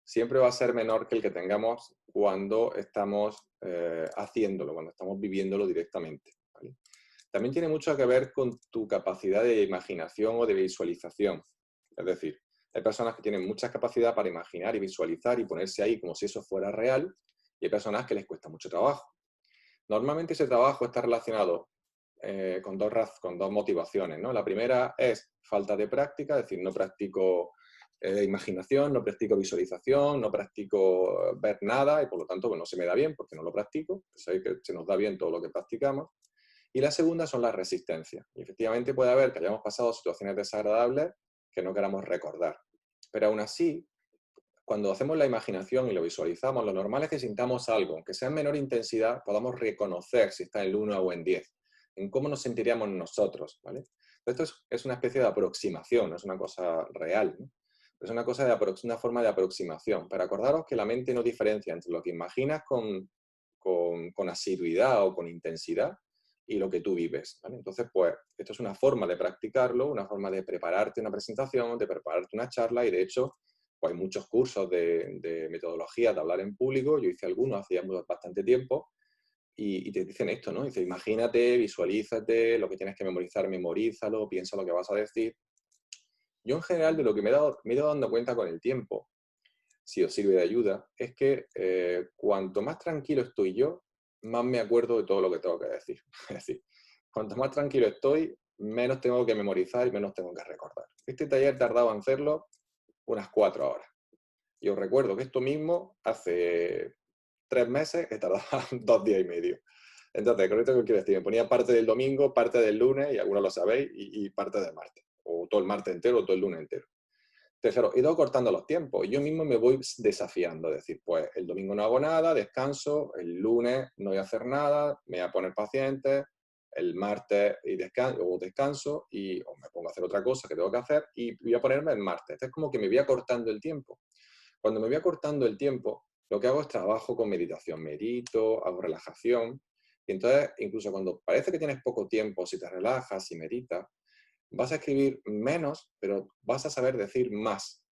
siempre va a ser menor que el que tengamos cuando estamos haciéndolo, cuando estamos viviéndolo directamente, ¿vale? También tiene mucho que ver con tu capacidad de imaginación o de visualización. Es decir, hay personas que tienen mucha capacidad para imaginar y visualizar y ponerse ahí como si eso fuera real, y hay personas que les cuesta mucho trabajo. Normalmente ese trabajo está relacionado con dos motivaciones, ¿no? La primera es falta de práctica, es decir, no practico imaginación, no practico visualización, no practico ver nada y por lo tanto pues, no se me da bien porque no lo practico. Pues ahí que se nos da bien todo lo que practicamos. Y la segunda son las resistencias. Y efectivamente puede haber que hayamos pasado situaciones desagradables que no queramos recordar. Pero aún así, cuando hacemos la imaginación y lo visualizamos, lo normal es que sintamos algo, aunque sea en menor intensidad, podamos reconocer si está en 1 o en 10, en cómo nos sentiríamos nosotros, ¿vale? Esto es una especie de aproximación, no es una cosa real, ¿no? Es una forma de aproximación. Pero acordaros que la mente no diferencia entre lo que imaginas con asiduidad o con intensidad y lo que tú vives, ¿vale? Entonces, pues, esto es una forma de practicarlo, una forma de prepararte una presentación, de prepararte una charla y, de hecho, pues hay muchos cursos de metodología de hablar en público. Yo hice algunos hacía bastante tiempo y te dicen esto, ¿no? Dice, imagínate, visualízate, lo que tienes que memorizar, memorízalo, piensa lo que vas a decir. Yo, en general, de lo que me he ido dando cuenta con el tiempo, si os sirve de ayuda, es que cuanto más tranquilo estoy yo, más me acuerdo de todo lo que tengo que decir. Es decir, cuanto más tranquilo estoy, menos tengo que memorizar y menos tengo que recordar. Este taller tardaba en hacerlo unas 4 horas. Y os recuerdo que esto mismo hace 3 meses he tardado 2 días y medio. Entonces, con esto que quiero decir, me ponía parte del domingo, parte del lunes, y algunos lo sabéis, y parte del martes. O todo el martes entero, o todo el lunes entero. Entonces, claro, he ido cortando los tiempos y yo mismo me voy desafiando. Es decir, pues el domingo no hago nada, descanso, el lunes no voy a hacer nada, me voy a poner paciente, el martes descanso o me pongo a hacer otra cosa que tengo que hacer y voy a ponerme el martes. Entonces, es como que me voy acortando el tiempo. Cuando me voy acortando el tiempo, lo que hago es trabajo con meditación. Medito, hago relajación. Y entonces, incluso cuando parece que tienes poco tiempo, si te relajas y meditas, vas a escribir menos, pero vas a saber decir más.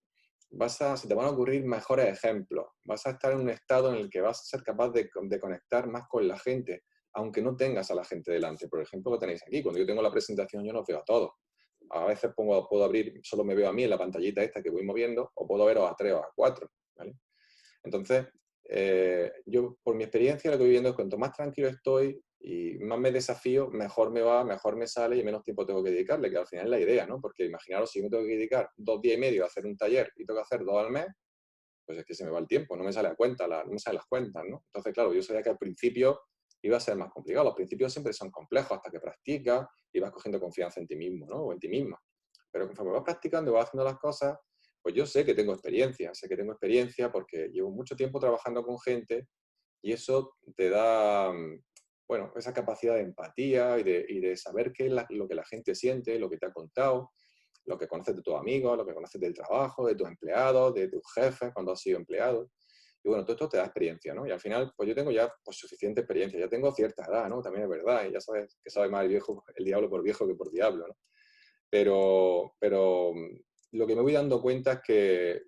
Se te van a ocurrir mejores ejemplos. Vas a estar en un estado en el que vas a ser capaz de conectar más con la gente, aunque no tengas a la gente delante. Por ejemplo, lo tenéis aquí. Cuando yo tengo la presentación, yo no os veo a todos. A veces puedo abrir, solo me veo a mí en la pantallita esta que voy moviendo, o puedo veros a 3 o a 4. ¿Vale? Entonces, yo, por mi experiencia, lo que voy viendo es que cuanto más tranquilo estoy Y más me desafío, mejor me va, mejor me sale y menos tiempo tengo que dedicarle, que al final es la idea, ¿no? Porque imaginaros, si yo tengo que dedicar 2 días y medio a hacer un taller y tengo que hacer 2 al mes, pues es que se me va el tiempo, no me sale a cuenta, no me salen las cuentas, ¿no? Entonces, claro, yo sabía que al principio iba a ser más complicado. Los principios siempre son complejos hasta que practicas y vas cogiendo confianza en ti mismo, ¿no? O en ti misma. Pero conforme vas practicando y vas haciendo las cosas, pues yo sé que tengo experiencia porque llevo mucho tiempo trabajando con gente y eso te da, bueno, esa capacidad de empatía y de saber qué es lo que la gente siente, lo que te ha contado, lo que conoces de tus amigos, lo que conoces del trabajo, de tus empleados, de tus jefes cuando has sido empleado. Y bueno, todo esto te da experiencia, ¿no? Y al final, pues yo tengo ya pues, suficiente experiencia, ya tengo cierta edad, ¿no? También es verdad, y ya sabes que sabe más el diablo por viejo que por diablo, ¿no? Pero lo que me voy dando cuenta es que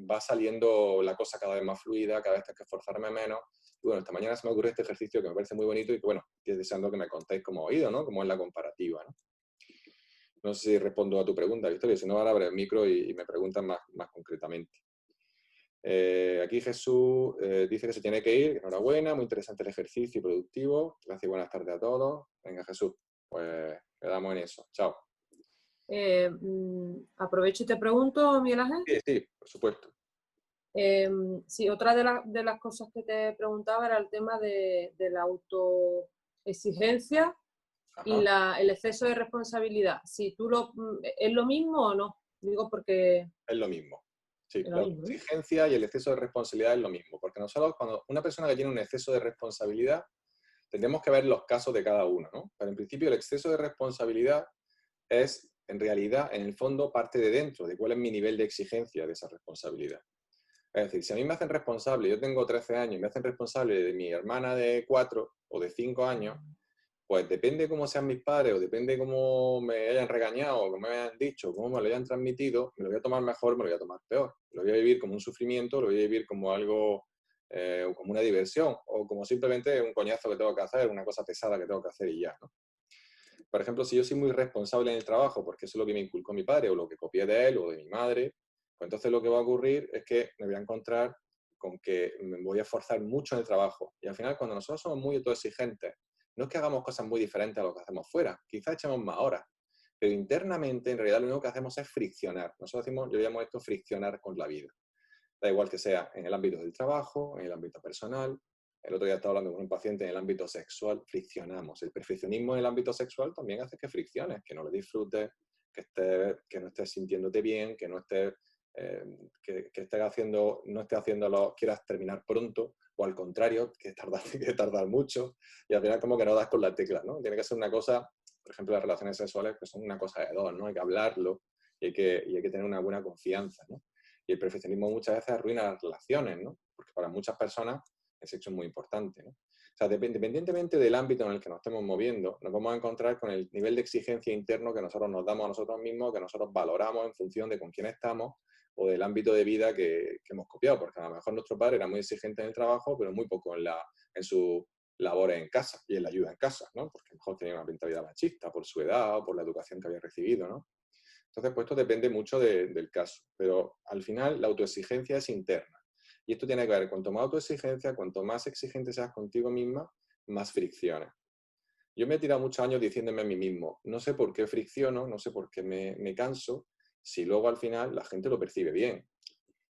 va saliendo la cosa cada vez más fluida, cada vez tengo que esforzarme menos. Y bueno, esta mañana se me ocurrió este ejercicio que me parece muy bonito y que, bueno, estoy deseando que me contéis cómo ha ido, ¿no? Cómo es la comparativa, ¿no? No sé si respondo a tu pregunta, Victoria, si no, ahora abre el micro y me preguntan más concretamente. Aquí Jesús dice que se tiene que ir, enhorabuena, muy interesante el ejercicio y productivo. Gracias y buenas tardes a todos. Venga Jesús, pues quedamos en eso. Chao. Aprovecho y te pregunto, Miguel Ángel. Sí, por supuesto. Sí, otra de las cosas que te preguntaba era el tema de la autoexigencia y el exceso de responsabilidad. Si tú ¿es lo mismo o no? Digo porque... Es lo mismo. Sí, Es lo la mismo, ¿no? exigencia y el exceso de responsabilidad es lo mismo. Porque nosotros, cuando una persona que tiene un exceso de responsabilidad, tendremos que ver los casos de cada uno, ¿no? Pero en principio el exceso de responsabilidad es, en realidad, en el fondo, parte de dentro, de cuál es mi nivel de exigencia de esa responsabilidad. Es decir, si a mí me hacen responsable, yo tengo 13 años y me hacen responsable de mi hermana de 4 o de 5 años, pues depende cómo sean mis padres o depende cómo me hayan regañado o cómo me hayan dicho, cómo me lo hayan transmitido, me lo voy a tomar mejor, me lo voy a tomar peor. Lo voy a vivir como un sufrimiento, lo voy a vivir como algo, como una diversión o como simplemente un coñazo que tengo que hacer, una cosa pesada que tengo que hacer y ya, ¿no? Por ejemplo, si yo soy muy responsable en el trabajo porque eso es lo que me inculcó mi padre o lo que copié de él o de mi madre, pues entonces lo que va a ocurrir es que me voy a encontrar con que me voy a esforzar mucho en el trabajo. Y al final, cuando nosotros somos muy autoexigentes, no es que hagamos cosas muy diferentes a lo que hacemos fuera, quizás echemos más horas, pero internamente en realidad lo único que hacemos es friccionar. Nosotros decimos, yo llamo esto friccionar con la vida. Da igual que sea en el ámbito del trabajo, en el ámbito personal. El otro día estaba hablando con un paciente en el ámbito sexual, friccionamos. El perfeccionismo en el ámbito sexual también hace que fricciones, que no lo disfrutes, que no estés sintiéndote bien, que no estés, que estés haciendo, no estés haciéndolo, quieras terminar pronto, o al contrario, que tardar mucho, y al final como que no das con la tecla, ¿no? Tiene que ser una cosa, por ejemplo, las relaciones sexuales, que son una cosa de dos, ¿no? Hay que hablarlo y hay que tener una buena confianza, ¿no? Y el perfeccionismo muchas veces arruina las relaciones, ¿no? Porque para muchas personas el sexo es muy importante, ¿no? O sea, independientemente del ámbito en el que nos estemos moviendo, nos vamos a encontrar con el nivel de exigencia interno que nosotros nos damos a nosotros mismos, que nosotros valoramos en función de con quién estamos o del ámbito de vida que hemos copiado, porque a lo mejor nuestro padre era muy exigente en el trabajo, pero muy poco en sus labores en casa y en la ayuda en casa, ¿no? Porque a lo mejor tenía una mentalidad machista por su edad o por la educación que había recibido, ¿no? Entonces, pues esto depende mucho del caso, pero al final la autoexigencia es interna. Y esto tiene que ver, cuanto más autoexigencia, cuanto más exigente seas contigo misma, más fricciones. Yo me he tirado muchos años diciéndome a mí mismo, no sé por qué fricciono, no sé por qué me canso, si luego al final la gente lo percibe bien.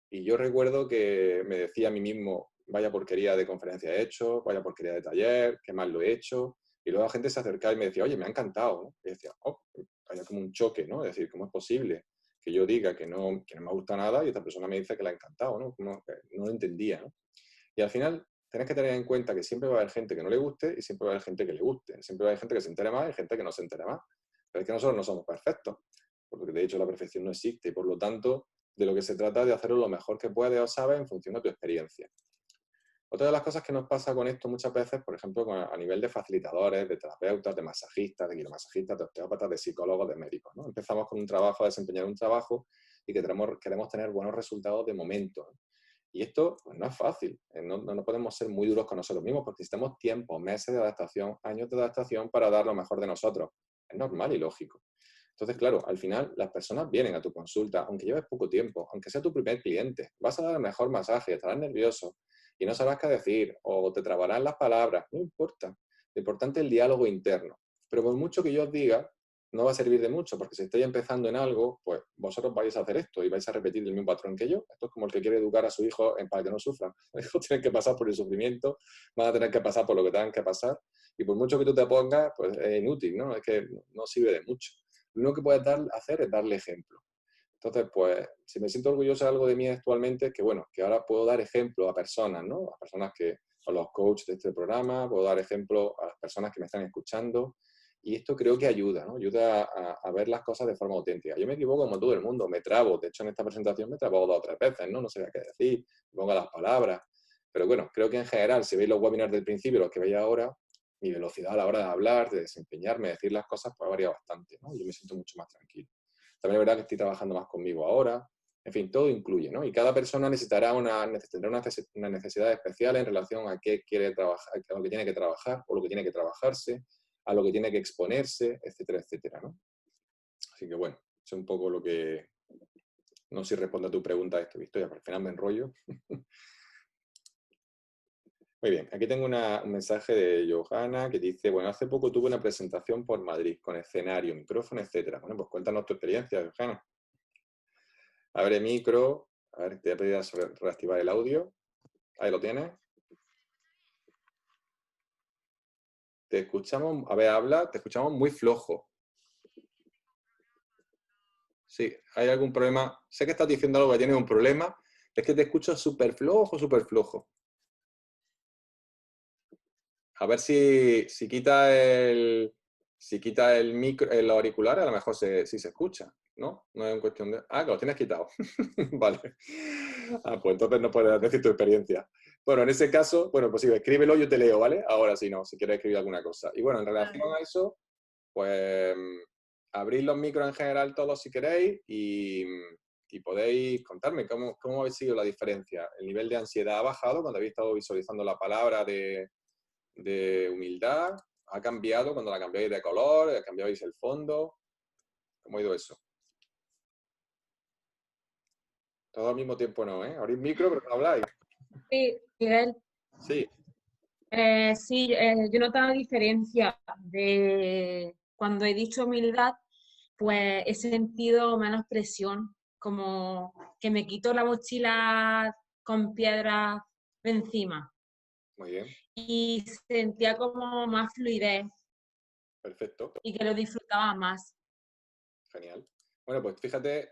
Y yo recuerdo que me decía a mí mismo, vaya porquería de conferencia he hecho, vaya porquería de taller, qué mal lo he hecho. Y luego la gente se acercaba y me decía, oye, me ha encantado, ¿no? Y decía, oh, había como un choque, ¿no? Es decir, ¿cómo es posible que yo diga que no me gusta nada y esta persona me dice que le ha encantado, ¿no? No lo entendía, ¿no? Y al final tenés que tener en cuenta que siempre va a haber gente que no le guste y siempre va a haber gente que le guste. Siempre va a haber gente que se entere más y gente que no se entere más. Pero es que nosotros no somos perfectos, porque de hecho la perfección no existe y por lo tanto de lo que se trata es de hacerlo lo mejor que puedes o sabes en función de tu experiencia. Otra de las cosas que nos pasa con esto muchas veces, por ejemplo, a nivel de facilitadores, de terapeutas, de masajistas, de quiromasajistas, de osteópatas, de psicólogos, de médicos, ¿no? Empezamos con un trabajo, a desempeñar un trabajo y que queremos tener buenos resultados de momento, ¿no? Y esto pues, no es fácil, no podemos ser muy duros con nosotros mismos porque necesitamos tiempo, meses de adaptación, años de adaptación para dar lo mejor de nosotros. Es normal y lógico. Entonces, claro, al final las personas vienen a tu consulta, aunque lleves poco tiempo, aunque sea tu primer cliente, vas a dar el mejor masaje, estarás nervioso y no sabrás qué decir o te trabarán las palabras, no importa. Lo importante es el diálogo interno. Pero por mucho que yo os diga, no va a servir de mucho, porque si estáis empezando en algo, pues vosotros vais a hacer esto y vais a repetir el mismo patrón que yo. Esto es como el que quiere educar a su hijo para que no sufran. Los hijos tienen que pasar por el sufrimiento, van a tener que pasar por lo que tengan que pasar, y por mucho que tú te pongas, pues es inútil, ¿no? Es que no sirve de mucho. Lo único que puedes hacer es darle ejemplo. Entonces, pues, si me siento orgulloso de algo de mí actualmente, es que, bueno, que ahora puedo dar ejemplo a personas, ¿no? A personas a los coaches de este programa, puedo dar ejemplo a las personas que me están escuchando, y esto creo que ayuda, ¿no? Ayuda a ver las cosas de forma auténtica. Yo me equivoco como todo el mundo, me trabo. De hecho, en esta presentación me he trabado 2 o 3 veces, ¿no? No sé qué decir, pongo las palabras. Pero bueno, creo que en general, si veis los webinars del principio, los que veis ahora, mi velocidad a la hora de hablar, de desempeñarme, de decir las cosas, pues ha variado bastante, ¿no? Yo me siento mucho más tranquilo. También es verdad que estoy trabajando más conmigo ahora. En fin, todo incluye, ¿no? Y cada persona tendrá una necesidad especial en relación a qué quiere trabajar, a lo que tiene que trabajar, o lo que tiene que trabajarse, a lo que tiene que exponerse, etcétera, etcétera, ¿no? Así que bueno, es un poco lo que... No sé si respondo a tu pregunta de esto, Victoria, porque al final me enrollo. Muy bien, aquí tengo un mensaje de Johanna que dice, bueno, hace poco tuve una presentación por Madrid con escenario, micrófono, etcétera. Bueno, pues cuéntanos tu experiencia, Johanna. Abre micro, a ver, te voy a pedir a reactivar el audio. Ahí lo tienes. Te escuchamos, a ver, habla, te escuchamos muy flojo. Sí, hay algún problema. Sé que estás diciendo algo que tienes un problema, es que te escucho súper flojo, súper flojo. A ver si quita el micro, el auricular, a lo mejor sí se escucha, ¿no? No es cuestión de... Ah, que lo tienes quitado. Vale. Ah, pues entonces no puedes decir tu experiencia. Bueno, en ese caso, bueno, pues sí, escríbelo, yo te leo, ¿vale? Ahora sí, no, si quieres escribir alguna cosa. Y bueno, en relación a eso, pues abrid los micros en general todos si queréis y podéis contarme cómo habéis sido la diferencia. El nivel de ansiedad ha bajado cuando habéis estado visualizando la palabra de humildad, ha cambiado cuando la cambiáis de color, cambiáis el fondo. ¿Cómo ha ido eso? Todo al mismo tiempo no, ¿eh? Abrís micro, pero no habláis. Sí, Miguel. Sí. Sí, yo noto la diferencia de cuando he dicho humildad, pues he sentido menos presión, como que me quito la mochila con piedras de encima Muy bien. y sentía como más fluidez Perfecto. y que lo disfrutaba más. Genial. Bueno, pues fíjate,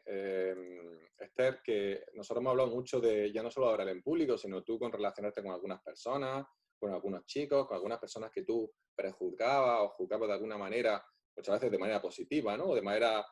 Esther, que nosotros hemos hablado mucho de ya no solo hablar en público, sino tú con relacionarte con algunas personas, con algunos chicos, con algunas personas que tú prejuzgabas o juzgabas de alguna manera, muchas veces de manera positiva, ¿no? O de manera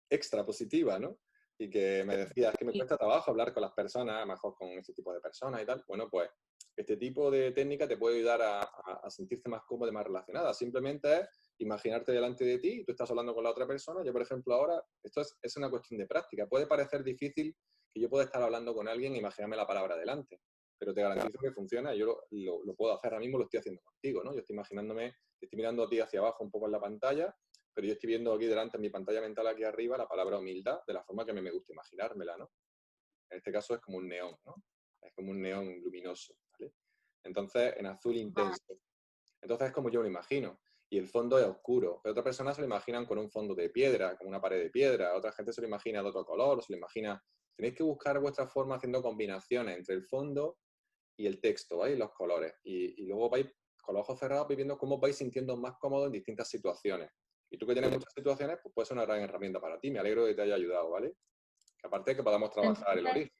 extra positiva, ¿no? Y que me decías que me cuesta trabajo hablar con las personas, a lo mejor con este tipo de personas y tal. Bueno, pues este tipo de técnica te puede ayudar a sentirte más cómodo y más relacionada. Simplemente es imaginarte delante de ti y tú estás hablando con la otra persona. Yo, por ejemplo, ahora, esto es una cuestión de práctica. Puede parecer difícil que yo pueda estar hablando con alguien e imaginarme la palabra delante, pero te garantizo que funciona. Yo lo puedo hacer ahora mismo, lo estoy haciendo contigo, ¿no? Yo estoy imaginándome, te estoy mirando a ti hacia abajo un poco en la pantalla, pero yo estoy viendo aquí delante en mi pantalla mental aquí arriba la palabra humildad de la forma que me gusta imaginármela, ¿no? En este caso es como un neón, ¿no? Es como un neón luminoso, ¿vale? Entonces, en azul intenso. Entonces es como yo lo imagino. Y el fondo es oscuro. Pero otras personas se lo imaginan con un fondo de piedra, como una pared de piedra. Otra gente se lo imagina de otro color, se lo imagina... Tenéis que buscar vuestra forma haciendo combinaciones entre el fondo y el texto, ¿vais? Los colores. Y luego vais con los ojos cerrados viendo cómo vais sintiendo más cómodos en distintas situaciones. Y tú que tienes muchas situaciones, pues puede ser una gran herramienta para ti. Me alegro de que te haya ayudado, ¿vale? Que aparte de que podamos trabajar el origen.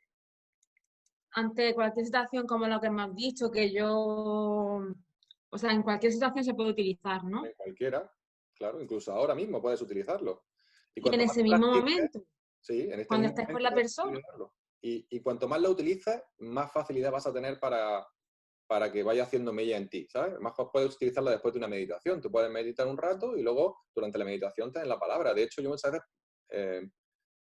Ante cualquier situación como lo que me has dicho, que yo, o sea, en cualquier situación se puede utilizar, ¿no? En cualquiera, claro, incluso ahora mismo puedes utilizarlo. Y Y en cuanto más ese mismo practiques, momento, sí, en este cuando mismo estés con momento la puedes persona. utilizarlo. Y cuanto más lo utilices, más facilidad vas a tener para que vaya haciendo mella en ti, ¿sabes? Más puedes utilizarla después de una meditación. Tú puedes meditar un rato y luego durante la meditación tienes la palabra. De hecho, yo muchas veces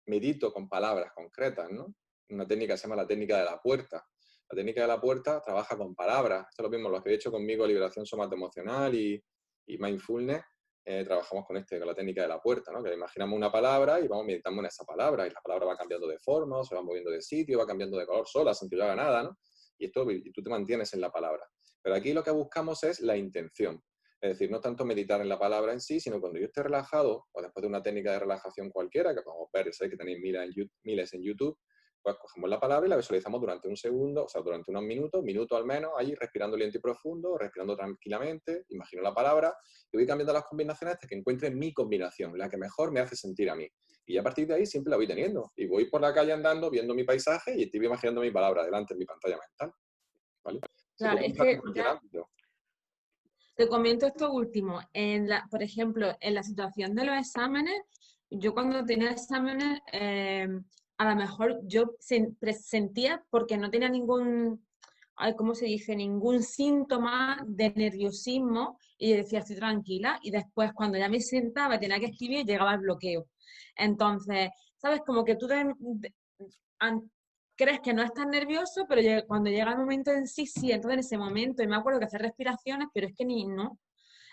medito con palabras concretas, ¿no? Una técnica que se llama la técnica de la puerta. La técnica de la puerta trabaja con palabras. Esto es lo mismo, lo que he hecho conmigo, liberación somatoemocional y mindfulness, trabajamos con la técnica de la puerta, ¿no? Que imaginamos una palabra y vamos meditando en esa palabra y la palabra va cambiando de forma, se va moviendo de sitio, va cambiando de color sola, sin que yo haga nada, ¿no? Y tú te mantienes en la palabra. Pero aquí lo que buscamos es la intención. Es decir, no tanto meditar en la palabra en sí, sino cuando yo esté relajado, o después de una técnica de relajación cualquiera, que podemos ver, sé que tenéis miles en YouTube, pues cogemos la palabra y la visualizamos durante un segundo, o sea, durante unos minutos al menos, ahí respirando lento y profundo, respirando tranquilamente, imagino la palabra, y voy cambiando las combinaciones hasta que encuentre mi combinación, la que mejor me hace sentir a mí. Y a partir de ahí siempre la voy teniendo. Y voy por la calle andando, viendo mi paisaje y estoy imaginando mi palabra delante en mi pantalla mental. ¿Vale? Se Claro, puede es usar en que cualquier ya ámbito. te comento esto último. Por ejemplo, en la situación de los exámenes, yo cuando tenía exámenes, a lo mejor yo sentía, porque no tenía ningún, ay, ¿cómo se dice? Ningún síntoma de nerviosismo y yo decía, estoy tranquila. Y después, cuando ya me sentaba, tenía que escribir, llegaba el bloqueo. Entonces, ¿sabes? Como que an- crees que no estás nervioso, pero cuando llega el momento en sí, sí, entonces en ese momento, y me acuerdo que hacer respiraciones, pero es que ni, no.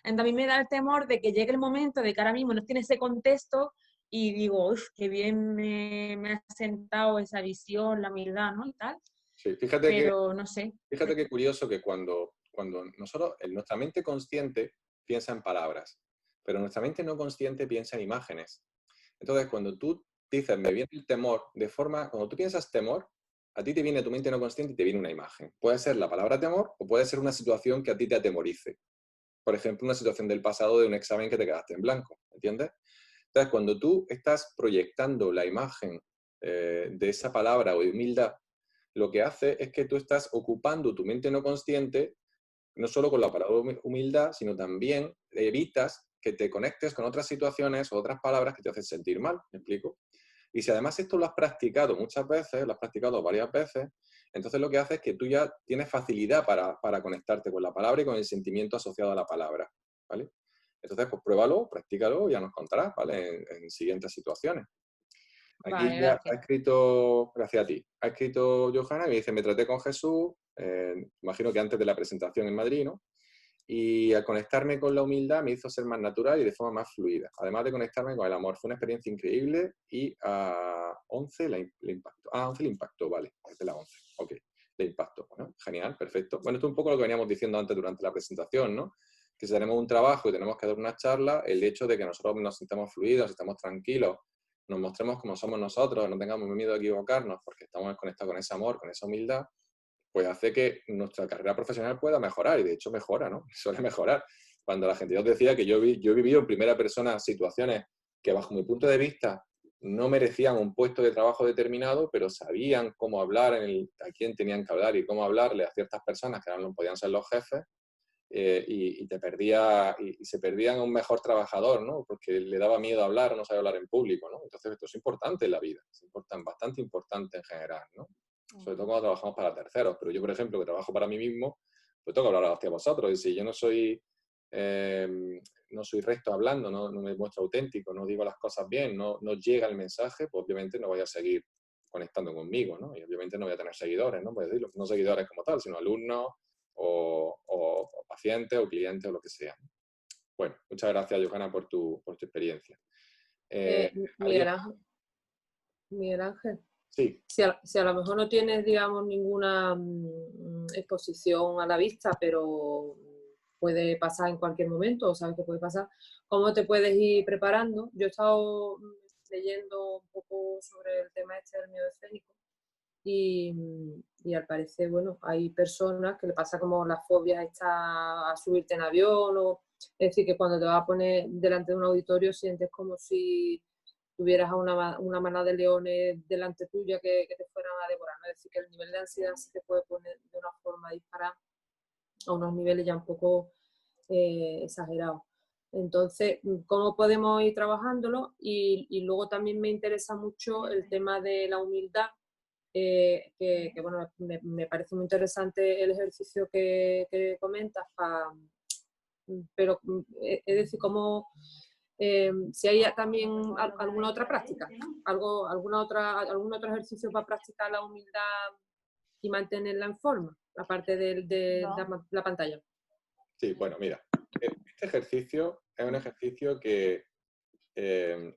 Entonces a mí me da el temor de que llegue el momento de que ahora mismo no tiene ese contexto y digo, uff, qué bien me ha sentado esa visión, la humildad, ¿no? Y tal, Sí, pero no sé. fíjate qué curioso que cuando nosotros, en nuestra mente consciente piensa en palabras, pero nuestra mente no consciente piensa en imágenes. Entonces, cuando tú dices, me viene el temor, cuando tú piensas temor, a ti te viene tu mente no consciente y te viene una imagen. Puede ser la palabra temor o puede ser una situación que a ti te atemorice. Por ejemplo, una situación del pasado de un examen que te quedaste en blanco, ¿entiendes? Entonces, cuando tú estás proyectando la imagen de esa palabra o de humildad, lo que hace es que tú estás ocupando tu mente no consciente, no solo con la palabra humildad, sino también evitas que te conectes con otras situaciones o otras palabras que te hacen sentir mal, ¿me explico? Y si además esto lo has practicado muchas veces, lo has practicado varias veces, entonces lo que hace es que tú ya tienes facilidad para conectarte con la palabra y con el sentimiento asociado a la palabra, ¿vale? Entonces, pues pruébalo, practícalo y ya nos contarás, ¿vale? En siguientes situaciones. Aquí Vale, ya ha gracias. escrito, gracias a ti, ha escrito Johanna y me dice, me traté con Jesús, imagino que antes de la presentación en Madrid, ¿no? Y al conectarme con la humildad me hizo ser más natural y de forma más fluida. Además de conectarme con el amor. Fue una experiencia increíble y a 11 le impactó. Ah, 11 le impactó, vale. Es de la 11. Ok, le impactó. Bueno, genial, perfecto. Bueno, esto es un poco lo que veníamos diciendo antes durante la presentación, ¿no? Que si tenemos un trabajo y tenemos que dar una charla, el hecho de que nosotros nos sintamos fluidos, estemos tranquilos, nos mostremos como somos nosotros, no tengamos miedo a equivocarnos porque estamos conectados con ese amor, con esa humildad, pues hace que nuestra carrera profesional pueda mejorar, y de hecho mejora, ¿no? Suele mejorar. Cuando la gente, yo os decía que yo he vivido en primera persona situaciones que bajo mi punto de vista no merecían un puesto de trabajo determinado, pero sabían cómo hablar, a quién tenían que hablar y cómo hablarle a ciertas personas que ahora no podían ser los jefes, y se perdían a un mejor trabajador, ¿no? Porque le daba miedo hablar o no sabía hablar en público, ¿no? Entonces esto es importante en la vida, bastante importante en general, ¿no? Sobre todo cuando trabajamos para terceros, pero yo, por ejemplo, que trabajo para mí mismo, pues tengo que hablar hacia vosotros, y si yo eh, no soy recto hablando, no me muestro auténtico, no digo las cosas bien, no llega el mensaje, pues obviamente no voy a seguir conectando conmigo, ¿no? Y obviamente no voy a tener seguidores, ¿no? Voy a decirlo, no seguidores como tal, sino alumnos o pacientes o clientes o lo que sea. Bueno, muchas gracias, Johanna, por tu experiencia. Miguel ¿Alguien? Ángel, Miguel Ángel, Sí. si a lo mejor no tienes, digamos, ninguna exposición a la vista, pero puede pasar en cualquier momento, o sabes que puede pasar, ¿cómo te puedes ir preparando? Yo he estado leyendo un poco sobre el tema este del miedo escénico y al parecer, bueno, hay personas que le pasa como las fobias a subirte en avión, o es decir, que cuando te vas a poner delante de un auditorio sientes como si tuvieras a una manada de leones delante tuya que te fueran a devorar, ¿no? Es decir, que el nivel de ansiedad se te puede poner de una forma disparada a unos niveles ya un poco exagerados. Entonces, ¿cómo podemos ir trabajándolo? Y luego también me interesa mucho el tema de la humildad, que bueno, me parece muy interesante el ejercicio que comentas, pero es decir, cómo, si hay también alguna otra práctica, algún otro ejercicio para practicar la humildad y mantenerla en forma, aparte de la pantalla. Sí, bueno, mira, este ejercicio es un ejercicio que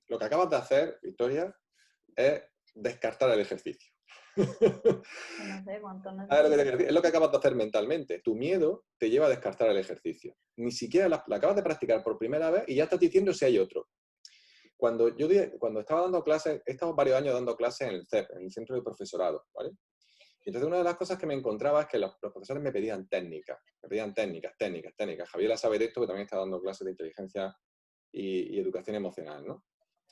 lo que acabas de hacer, Victoria, es descartar el ejercicio. No sé cuánto ¿Sabes lo que te necesito. quiero decir? Es lo que acabas de hacer mentalmente. Tu miedo te lleva a descartar el ejercicio. Ni siquiera la acabas de practicar por primera vez y ya estás diciendo si hay otro. Cuando estaba dando clases, he estado varios años dando clases en el CEP, en el Centro de Profesorado, ¿vale? Y entonces una de las cosas que me encontraba es que los profesores me pedían técnicas. Javier la sabe de esto, que también está dando clases de inteligencia y educación emocional, ¿no?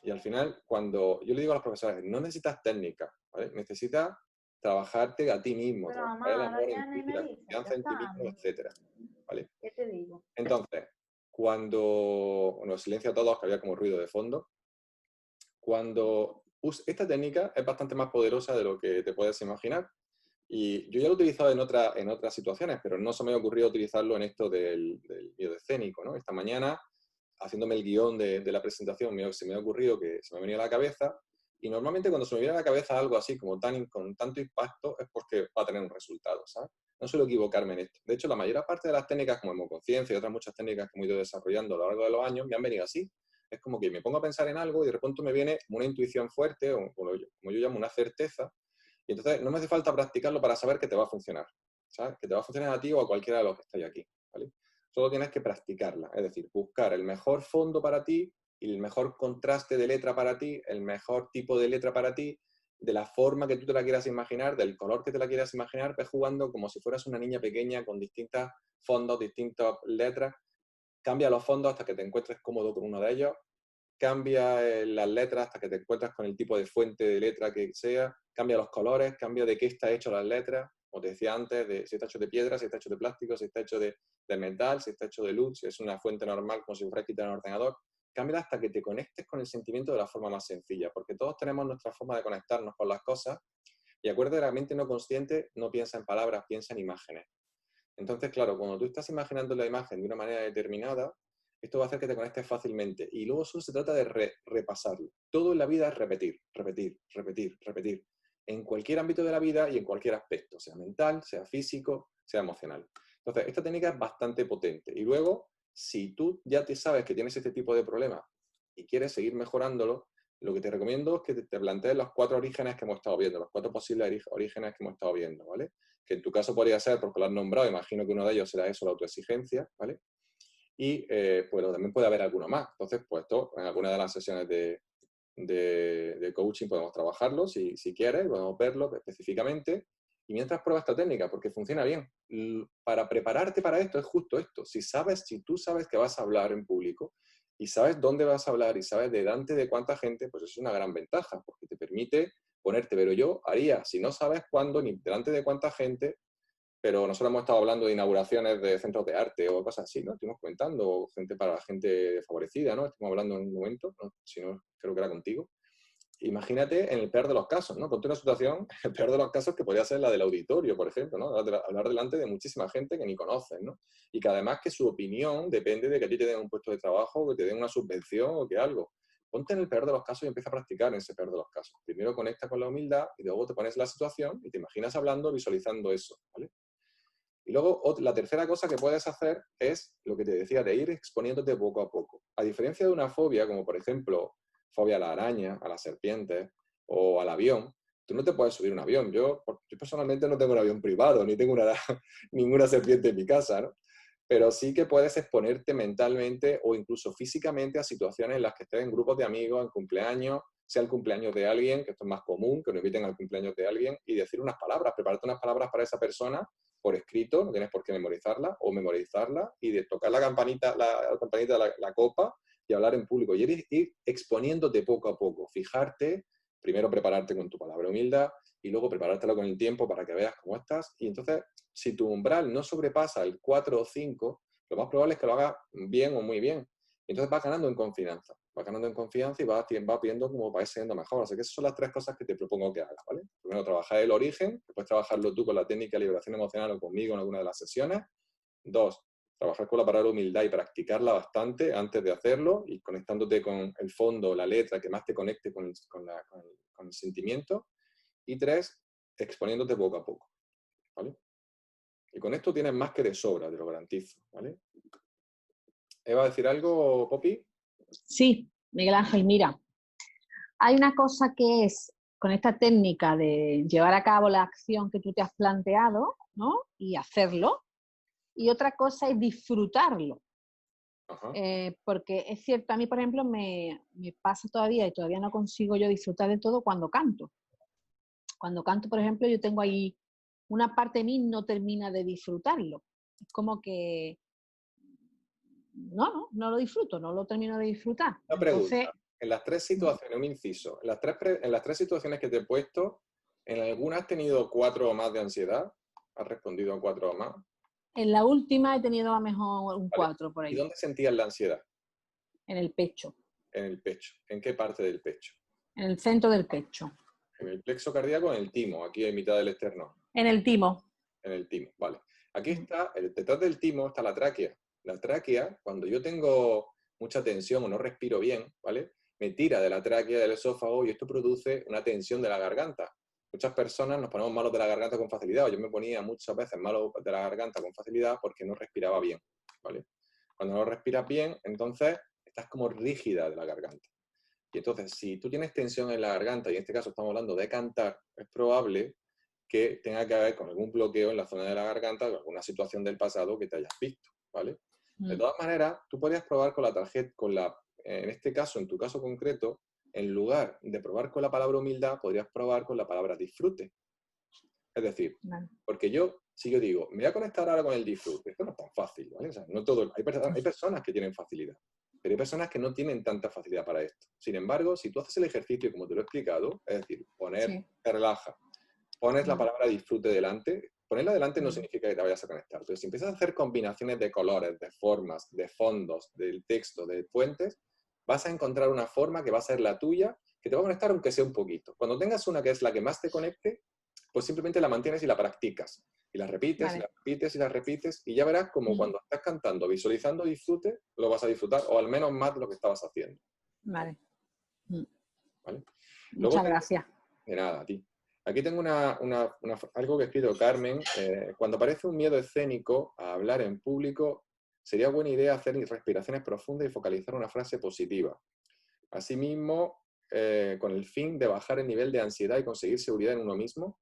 Y al final, cuando yo le digo a los profesores, no necesitas técnica, ¿vale? Necesitas trabajarte a ti mismo, Pero trabajar el mamá, ahora amor en viene ti, y me la dice, ya confianza en ti está, mismo, etcétera, ¿vale? ¿qué te digo? Entonces, cuando, bueno, silencio a todos, que había como ruido de fondo, esta técnica es bastante más poderosa de lo que te puedes imaginar. Y yo ya lo he utilizado en otras situaciones, pero no se me ha ocurrido utilizarlo en esto del miedo escénico, ¿no? Esta mañana, haciéndome el guión de la presentación, se me ha ocurrido que se me ha venido a la cabeza, y normalmente cuando se me viene a la cabeza algo así, como con tanto impacto, es porque va a tener un resultado, ¿sabes? No suelo equivocarme en esto. De hecho, la mayor parte de las técnicas, como hemoconciencia y otras muchas técnicas que hemos ido desarrollando a lo largo de los años, me han venido así. Es como que me pongo a pensar en algo y de repente me viene una intuición fuerte, o como yo llamo una certeza, y entonces no me hace falta practicarlo para saber que te va a funcionar, ¿sabes? Que te va a funcionar a ti o a cualquiera de los que estáis aquí, ¿vale? Solo tienes que practicarla, es decir, buscar el mejor fondo para ti y el mejor contraste de letra para ti, el mejor tipo de letra para ti, de la forma que tú te la quieras imaginar, del color que te la quieras imaginar, ves jugando como si fueras una niña pequeña con distintos fondos, distintas letras. Cambia los fondos hasta que te encuentres cómodo con uno de ellos, cambia las letras hasta que te encuentras con el tipo de fuente de letra que sea, cambia los colores, cambia de qué está hecho las letras, como te decía antes, de si está hecho de piedra, si está hecho de plástico, si está hecho de metal, si está hecho de luz, si es una fuente normal como si fuera quitar un ordenador. Cámbiala hasta que te conectes con el sentimiento de la forma más sencilla, porque todos tenemos nuestra forma de conectarnos con las cosas y acuérdate, la mente no consciente no piensa en palabras, piensa en imágenes. Entonces, claro, cuando tú estás imaginando la imagen de una manera determinada, esto va a hacer que te conectes fácilmente. Y luego solo se trata de repasarlo. Todo en la vida es repetir, repetir, repetir, repetir. En cualquier ámbito de la vida y en cualquier aspecto, sea mental, sea físico, sea emocional. Entonces, esta técnica es bastante potente. Y luego, si tú ya te sabes que tienes este tipo de problemas y quieres seguir mejorándolo, lo que te recomiendo es que te plantees los 4 orígenes que hemos estado viendo, los 4 posibles orígenes que hemos estado viendo, ¿vale? Que en tu caso podría ser, porque lo has nombrado, imagino que uno de ellos será eso, la autoexigencia, ¿vale? Y pues también puede haber alguno más. Entonces, pues esto, en alguna de las sesiones de coaching podemos trabajarlo, si quieres, podemos verlo específicamente. Y mientras pruebas esta técnica, porque funciona bien. Para prepararte para esto es justo esto. Si tú sabes que vas a hablar en público y sabes dónde vas a hablar y sabes delante de cuánta gente, pues es una gran ventaja, porque te permite ponerte. Pero yo haría, si no sabes cuándo ni delante de cuánta gente, pero nosotros hemos estado hablando de inauguraciones de centros de arte o cosas así, ¿no? Estuvimos comentando, gente para la gente desfavorecida, ¿no? Estuvimos hablando en un momento, ¿no? Si no, creo que era contigo. Imagínate en el peor de los casos, ¿no? Ponte una situación, el peor de los casos que podría ser la del auditorio, por ejemplo, ¿no? Hablar delante de muchísima gente que ni conoces, ¿no? Y que además que su opinión depende de que a ti te den un puesto de trabajo, que te den una subvención o que algo. Ponte en el peor de los casos y empieza a practicar en ese peor de los casos. Primero conecta con la humildad y luego te pones en la situación y te imaginas hablando, visualizando eso, ¿vale? Y luego la tercera cosa que puedes hacer es lo que te decía, de ir exponiéndote poco a poco. A diferencia de una fobia, como por ejemplo fobia a la araña, a las serpientes o al avión, tú no te puedes subir a un avión. Yo personalmente no tengo un avión privado, ni tengo ninguna serpiente en mi casa, ¿no? Pero sí que puedes exponerte mentalmente o incluso físicamente a situaciones en las que estés en grupos de amigos, en cumpleaños, sea el cumpleaños de alguien, que esto es más común, que nos inviten al cumpleaños de alguien, y decir unas palabras, prepararte unas palabras para esa persona por escrito, no tienes por qué memorizarla, o memorizarla, y de tocar la campanita, la copa, y hablar en público, y ir exponiéndote poco a poco, fijarte, primero prepararte con tu palabra humildad, y luego preparártelo con el tiempo para que veas cómo estás, y entonces, si tu umbral no sobrepasa el 4 o 5, lo más probable es que lo hagas bien o muy bien. Entonces vas ganando en confianza, y vas viendo cómo vas siendo mejor. Así que esas son las 3 cosas que te propongo que hagas, ¿vale? Primero, trabajar el origen, después trabajarlo tú con la técnica de liberación emocional o conmigo en alguna de las sesiones. 2, trabajar con la palabra humildad y practicarla bastante antes de hacerlo y conectándote con el fondo, la letra que más te conecte con el sentimiento. Y 3, exponiéndote poco a poco, ¿vale? Y con esto tienes más que de sobra, te lo garantizo, ¿vale? ¿Eva, a decir algo, Poppy? Sí, Miguel Ángel, mira, hay una cosa que es con esta técnica de llevar a cabo la acción que tú te has planteado, ¿no? Y hacerlo. Y otra cosa es disfrutarlo. Porque es cierto, a mí, por ejemplo, me pasa todavía y todavía no consigo yo disfrutar de todo cuando canto. Cuando canto, por ejemplo, yo tengo ahí una parte de mí no termina de disfrutarlo. Es como que no lo disfruto, no lo termino de disfrutar. Una pregunta. Entonces, En las tres situaciones, un inciso, en las tres situaciones que te he puesto, ¿en alguna has tenido 4 o más de ansiedad? ¿Has respondido a 4 o más? en la última he tenido a lo mejor un 4 por ¿Y ahí. dónde sentías la ansiedad? En el pecho. En el pecho. ¿En qué parte del pecho? En el centro del pecho. En el plexo cardíaco, en el timo, aquí en mitad del esternón. En el timo. En el timo, vale. Aquí está, detrás del timo está la tráquea. La tráquea, cuando yo tengo mucha tensión o no respiro bien, ¿vale? Me tira de la tráquea del esófago y esto produce una tensión de la garganta. Muchas personas nos ponemos malos de la garganta con facilidad, o yo me ponía muchas veces malo de la garganta con facilidad porque no respiraba bien, ¿vale? Cuando no respiras bien, entonces estás como rígida de la garganta. Y entonces, si tú tienes tensión en la garganta, y en este caso estamos hablando de cantar, es probable que tenga que ver con algún bloqueo en la zona de la garganta o alguna situación del pasado que te hayas visto, ¿vale? De todas maneras, tú podrías probar con la tarjeta, en este caso, en tu caso concreto, en lugar de probar con la palabra humildad, podrías probar con la palabra disfrute. Es decir, porque si yo digo, me voy a conectar ahora con el disfrute, esto no es tan fácil, ¿vale? O sea, no todo, hay personas que tienen facilidad, pero hay personas que no tienen tanta facilidad para esto. Sin embargo, si tú haces el ejercicio como te lo he explicado, es decir, te relaja, pones la palabra disfrute delante. Ponerla delante no significa que te vayas a conectar, pero si empiezas a hacer combinaciones de colores, de formas, de fondos, del texto, de puentes, vas a encontrar una forma que va a ser la tuya, que te va a conectar aunque sea un poquito. Cuando tengas una que es la que más te conecte, pues simplemente la mantienes y la practicas. Y la repites, y la repites, y la repites, y ya verás como cuando estás cantando, visualizando disfrute, lo vas a disfrutar, o al menos más de lo que estabas haciendo. Vale. ¿Vale? Muchas gracias. De nada, a ti. Aquí tengo algo que ha escrito Carmen. Cuando aparece un miedo escénico a hablar en público, sería buena idea hacer respiraciones profundas y focalizar una frase positiva. Asimismo, con el fin de bajar el nivel de ansiedad y conseguir seguridad en uno mismo.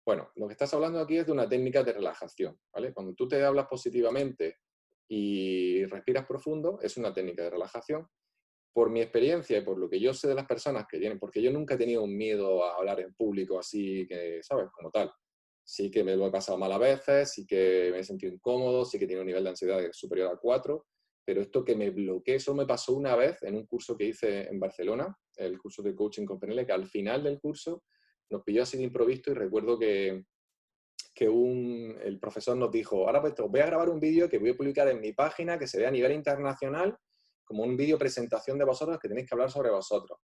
Bueno, lo que estás hablando aquí es de una técnica de relajación, ¿vale? Cuando tú te hablas positivamente y respiras profundo, es una técnica de relajación. Por mi experiencia y por lo que yo sé de las personas que tienen, porque yo nunca he tenido un miedo a hablar en público así que, ¿sabes? Como tal. Sí que me lo he pasado mal a veces, sí que me he sentido incómodo, sí que tiene un nivel de ansiedad superior a 4, pero esto que me bloqueé, eso me pasó una vez en un curso que hice en Barcelona, el curso de coaching con PNL, que al final del curso nos pilló así de improviso y recuerdo que el profesor nos dijo, ahora pues os voy a grabar un vídeo que voy a publicar en mi página, que se ve a nivel internacional, como un vídeo presentación de vosotros que tenéis que hablar sobre vosotros.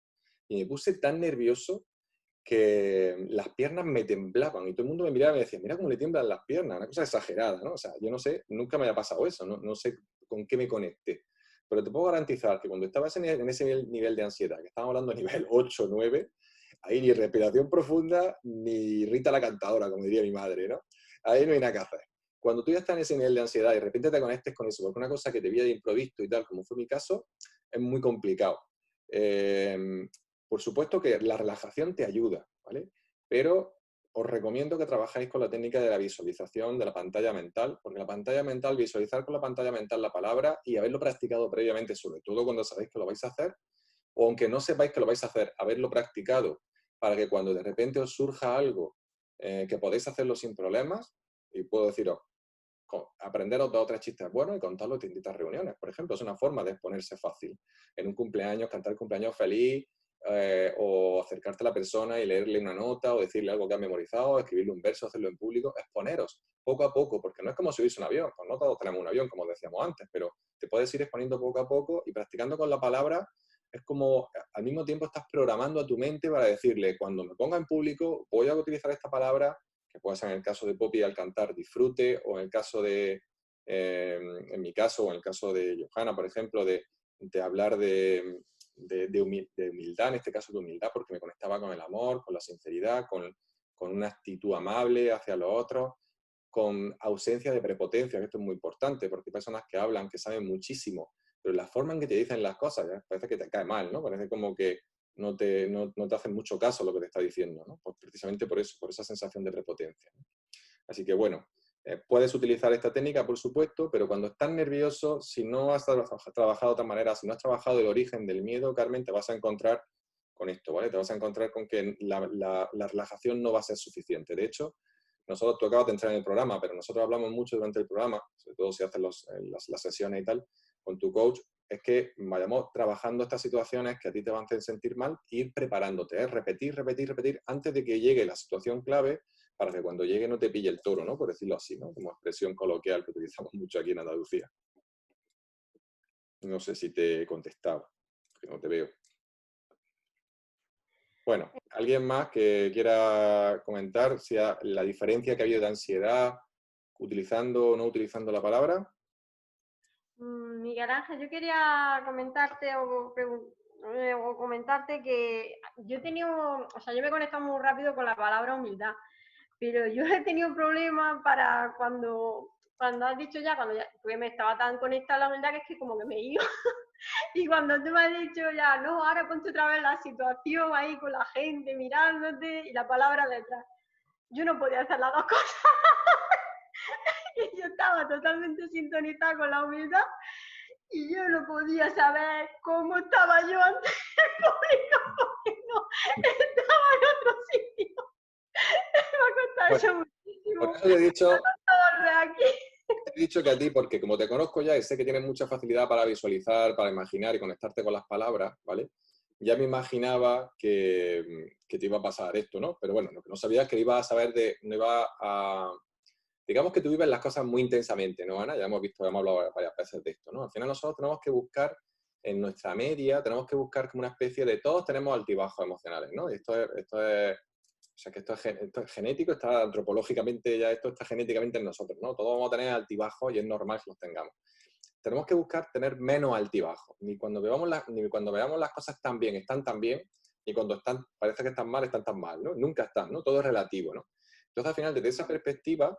Y me puse tan nervioso que las piernas me temblaban y todo el mundo me miraba y me decía, mira cómo le tiemblan las piernas, una cosa exagerada, ¿no? O sea, yo no sé, nunca me había pasado eso, no sé con qué me conecté. Pero te puedo garantizar que cuando estabas en ese nivel de ansiedad, que estábamos hablando de nivel 8 o 9, ahí ni respiración profunda ni Rita la cantadora, como diría mi madre, ¿no? Ahí no hay nada que hacer. Cuando tú ya estás en ese nivel de ansiedad y de repente te conectes con eso, porque una cosa que te viene de improviso y tal, como fue mi caso, es muy complicado. Por supuesto que la relajación te ayuda, ¿vale? Pero os recomiendo que trabajéis con la técnica de la visualización de la pantalla mental, porque la pantalla mental, visualizar con la pantalla mental la palabra y haberlo practicado previamente, sobre todo cuando sabéis que lo vais a hacer, o aunque no sepáis que lo vais a hacer, haberlo practicado para que cuando de repente os surja algo que podéis hacerlo sin problemas, y puedo deciros, aprenderos 2 o 3 chistes buenos y contarlo en distintas reuniones, por ejemplo, es una forma de exponerse fácil. En un cumpleaños, cantar el cumpleaños feliz, o acercarte a la persona y leerle una nota, o decirle algo que ha memorizado, escribirle un verso, hacerlo en público, exponeros poco a poco, porque no es como subirse un avión, pues no todos tenemos un avión, como decíamos antes, pero te puedes ir exponiendo poco a poco y practicando con la palabra. Es como, al mismo tiempo estás programando a tu mente para decirle, cuando me ponga en público, voy a utilizar esta palabra, que puede ser en el caso de Poppy al cantar disfrute, o en el caso en mi caso, o en el caso de Johanna, por ejemplo, de hablar de humildad, en este caso de humildad, porque me conectaba con el amor, con la sinceridad, con una actitud amable hacia los otros, con ausencia de prepotencia, que esto es muy importante, porque hay personas que hablan, que saben muchísimo, pero la forma en que te dicen las cosas, ¿ya? Parece que te cae mal, ¿no? Parece como que no te hacen mucho caso lo que te está diciendo, ¿no? Pues precisamente por eso, por esa sensación de prepotencia, ¿no? Así que bueno, puedes utilizar esta técnica, por supuesto, pero cuando estás nervioso, si no has trabajado de otra manera, si no has trabajado el origen del miedo, Carmen, te vas a encontrar con esto, ¿vale? Te vas a encontrar con que la relajación no va a ser suficiente. De hecho, nosotros, tú acabas de entrar en el programa, pero nosotros hablamos mucho durante el programa, sobre todo si haces las sesiones y tal, con tu coach, es que vayamos trabajando estas situaciones que a ti te van a hacer sentir mal e ir preparándote, repetir, repetir, repetir, antes de que llegue la situación clave, para que cuando llegue no te pille el toro, ¿no? Por decirlo así, ¿no? Como expresión coloquial que utilizamos mucho aquí en Andalucía. No sé si te he contestado, que no te veo. Bueno, ¿alguien más que quiera comentar si la diferencia que ha habido de ansiedad utilizando o no utilizando la palabra? Miguel Ángel, yo quería comentarte o comentarte que yo he tenido, o sea, yo me he conectado muy rápido con la palabra humildad, pero yo he tenido problemas para cuando has dicho cuando ya, porque me estaba tan conectada a la humildad que es que como que me iba. Y cuando tú me has dicho ya, no, ahora ponte otra vez la situación ahí con la gente mirándote y la palabra detrás. Yo no podía hacer las dos cosas. Y yo estaba totalmente sintonizada con la humildad y yo no podía saber cómo estaba yo ante el público porque no estaba en otro sitio. Me ha costado eso muchísimo. Por eso te he dicho que a ti, porque como te conozco ya y sé que tienes mucha facilidad para visualizar, para imaginar y conectarte con las palabras, ¿vale? Ya me imaginaba que te iba a pasar esto, ¿no? Pero bueno, lo que no sabía es que ibas a saber no iba a... Digamos que tú vives las cosas muy intensamente, ¿no, Ana? Ya hemos hablado varias veces de esto, ¿no? Al final nosotros tenemos que buscar en nuestra media, tenemos que buscar como una especie de... Todos tenemos altibajos emocionales, ¿no? Y esto es genético, está antropológicamente, ya esto está genéticamente en nosotros, ¿no? Todos vamos a tener altibajos y es normal que los tengamos. Tenemos que buscar tener menos altibajos. Ni cuando veamos las cosas tan bien, están tan bien, ni cuando parece que están mal, ¿no? Nunca están, ¿no? Todo es relativo, ¿no? Entonces, al final, desde esa perspectiva,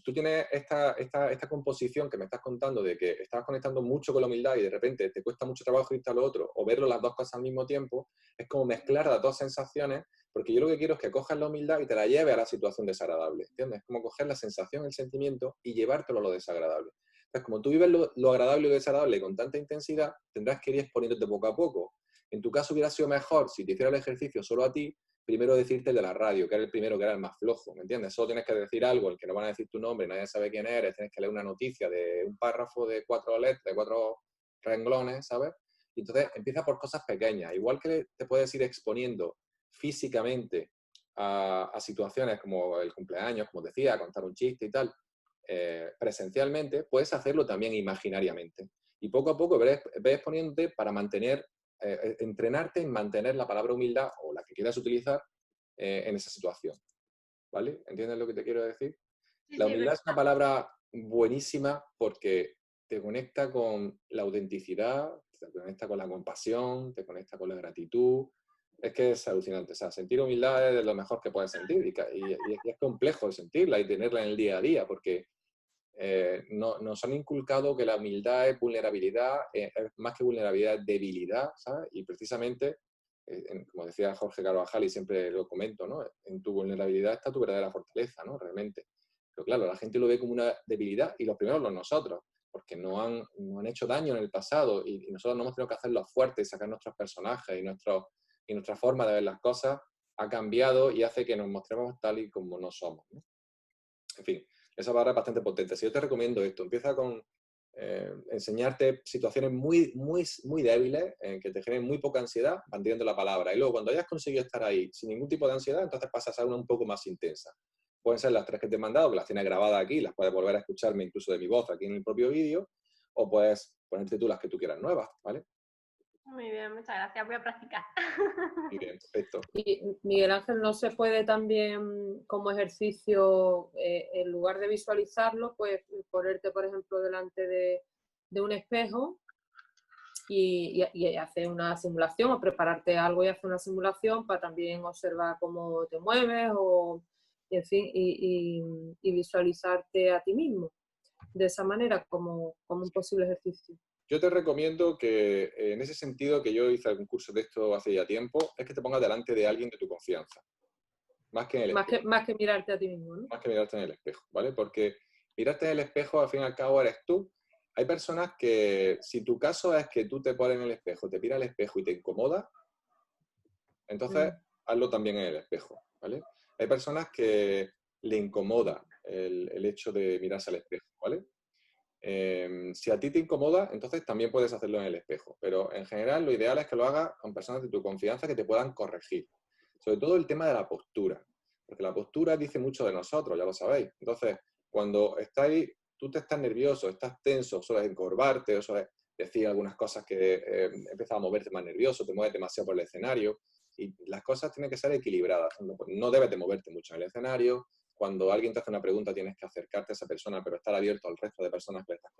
tú tienes esta composición que me estás contando de que estás conectando mucho con la humildad y de repente te cuesta mucho trabajo irte a lo otro o verlo las dos cosas al mismo tiempo, es como mezclar las dos sensaciones, porque yo lo que quiero es que cojas la humildad y te la lleves a la situación desagradable, ¿entiendes? Es como coger la sensación, el sentimiento y llevártelo a lo desagradable. Entonces, como tú vives lo agradable y lo desagradable con tanta intensidad, tendrás que ir exponiéndote poco a poco. En tu caso hubiera sido mejor si te hiciera el ejercicio solo a ti, primero decirte el de la radio, que era el primero, que era el más flojo, ¿me entiendes? Solo tienes que decir algo, el que no van a decir tu nombre, nadie sabe quién eres, tienes que leer una noticia de un párrafo de 4 letras, de 4 renglones, ¿sabes? Y entonces empieza por cosas pequeñas. Igual que te puedes ir exponiendo físicamente a situaciones como el cumpleaños, como decía, contar un chiste y tal, presencialmente, puedes hacerlo también imaginariamente. Y poco a poco ves exponiéndote para entrenarte en mantener la palabra humildad o la que quieras utilizar en esa situación. ¿Vale? ¿Entiendes lo que te quiero decir? Sí, La humildad es una palabra buenísima porque te conecta con la autenticidad, te conecta con la compasión, te conecta con la gratitud. Es que es alucinante. O sea, sentir humildad es de lo mejor que puedes sentir y es complejo sentirla y tenerla en el día a día porque nos han inculcado que la humildad es vulnerabilidad, más que vulnerabilidad es debilidad, ¿sabes? Y precisamente, como decía Jorge Carvajal y siempre lo comento, ¿no? En tu vulnerabilidad está tu verdadera fortaleza, ¿no? Realmente. Pero claro, la gente lo ve como una debilidad y los primeros los nosotros, porque nos han hecho daño en el pasado y nosotros no hemos tenido que hacerlos fuertes, sacar nuestros personajes y nuestra forma de ver las cosas ha cambiado y hace que nos mostremos tal y como no somos, ¿no? En fin, esa barra es bastante potente. Si yo te recomiendo esto, empieza con enseñarte situaciones muy, muy, muy débiles, que te generen muy poca ansiedad, manteniendo la palabra. Y luego, cuando hayas conseguido estar ahí sin ningún tipo de ansiedad, entonces pasas a una un poco más intensa. Pueden ser las 3 que te he mandado, que las tienes grabadas aquí, las puedes volver a escucharme incluso de mi voz aquí en el propio vídeo, o puedes ponerte tú las que tú quieras nuevas, ¿vale? Muy bien, muchas gracias. Voy a practicar. Muy bien, perfecto. Y Miguel Ángel, ¿no se puede también como ejercicio, en lugar de visualizarlo, pues ponerte, por ejemplo, delante de un espejo y hacer una simulación o prepararte algo y hacer una simulación para también observar cómo te mueves o, en fin, y visualizarte a ti mismo de esa manera como un posible ejercicio? Yo te recomiendo que, en ese sentido, que yo hice algún curso de esto hace ya tiempo, es que te pongas delante de alguien de tu confianza. Más que en el espejo. Más que mirarte a ti mismo, ¿no? Más que mirarte en el espejo, ¿vale? Porque mirarte en el espejo, al fin y al cabo, eres tú. Hay personas que, si tu caso es que tú te pones en el espejo, te miras al espejo y te incomoda, entonces hazlo también en el espejo, ¿vale? Hay personas que le incomoda el hecho de mirarse al espejo, ¿vale? Si a ti te incomoda, entonces también puedes hacerlo en el espejo, pero en general lo ideal es que lo hagas con personas de tu confianza que te puedan corregir. Sobre todo el tema de la postura, porque la postura dice mucho de nosotros, ya lo sabéis. Entonces, cuando tú te estás nervioso, estás tenso, sueles encorvarte, o sueles decir algunas cosas que empiezas a moverte más nervioso, te mueves demasiado por el escenario, y las cosas tienen que ser equilibradas. No debes de moverte mucho en el escenario. Cuando alguien te hace una pregunta tienes que acercarte a esa persona, pero estar abierto al resto de personas que le estás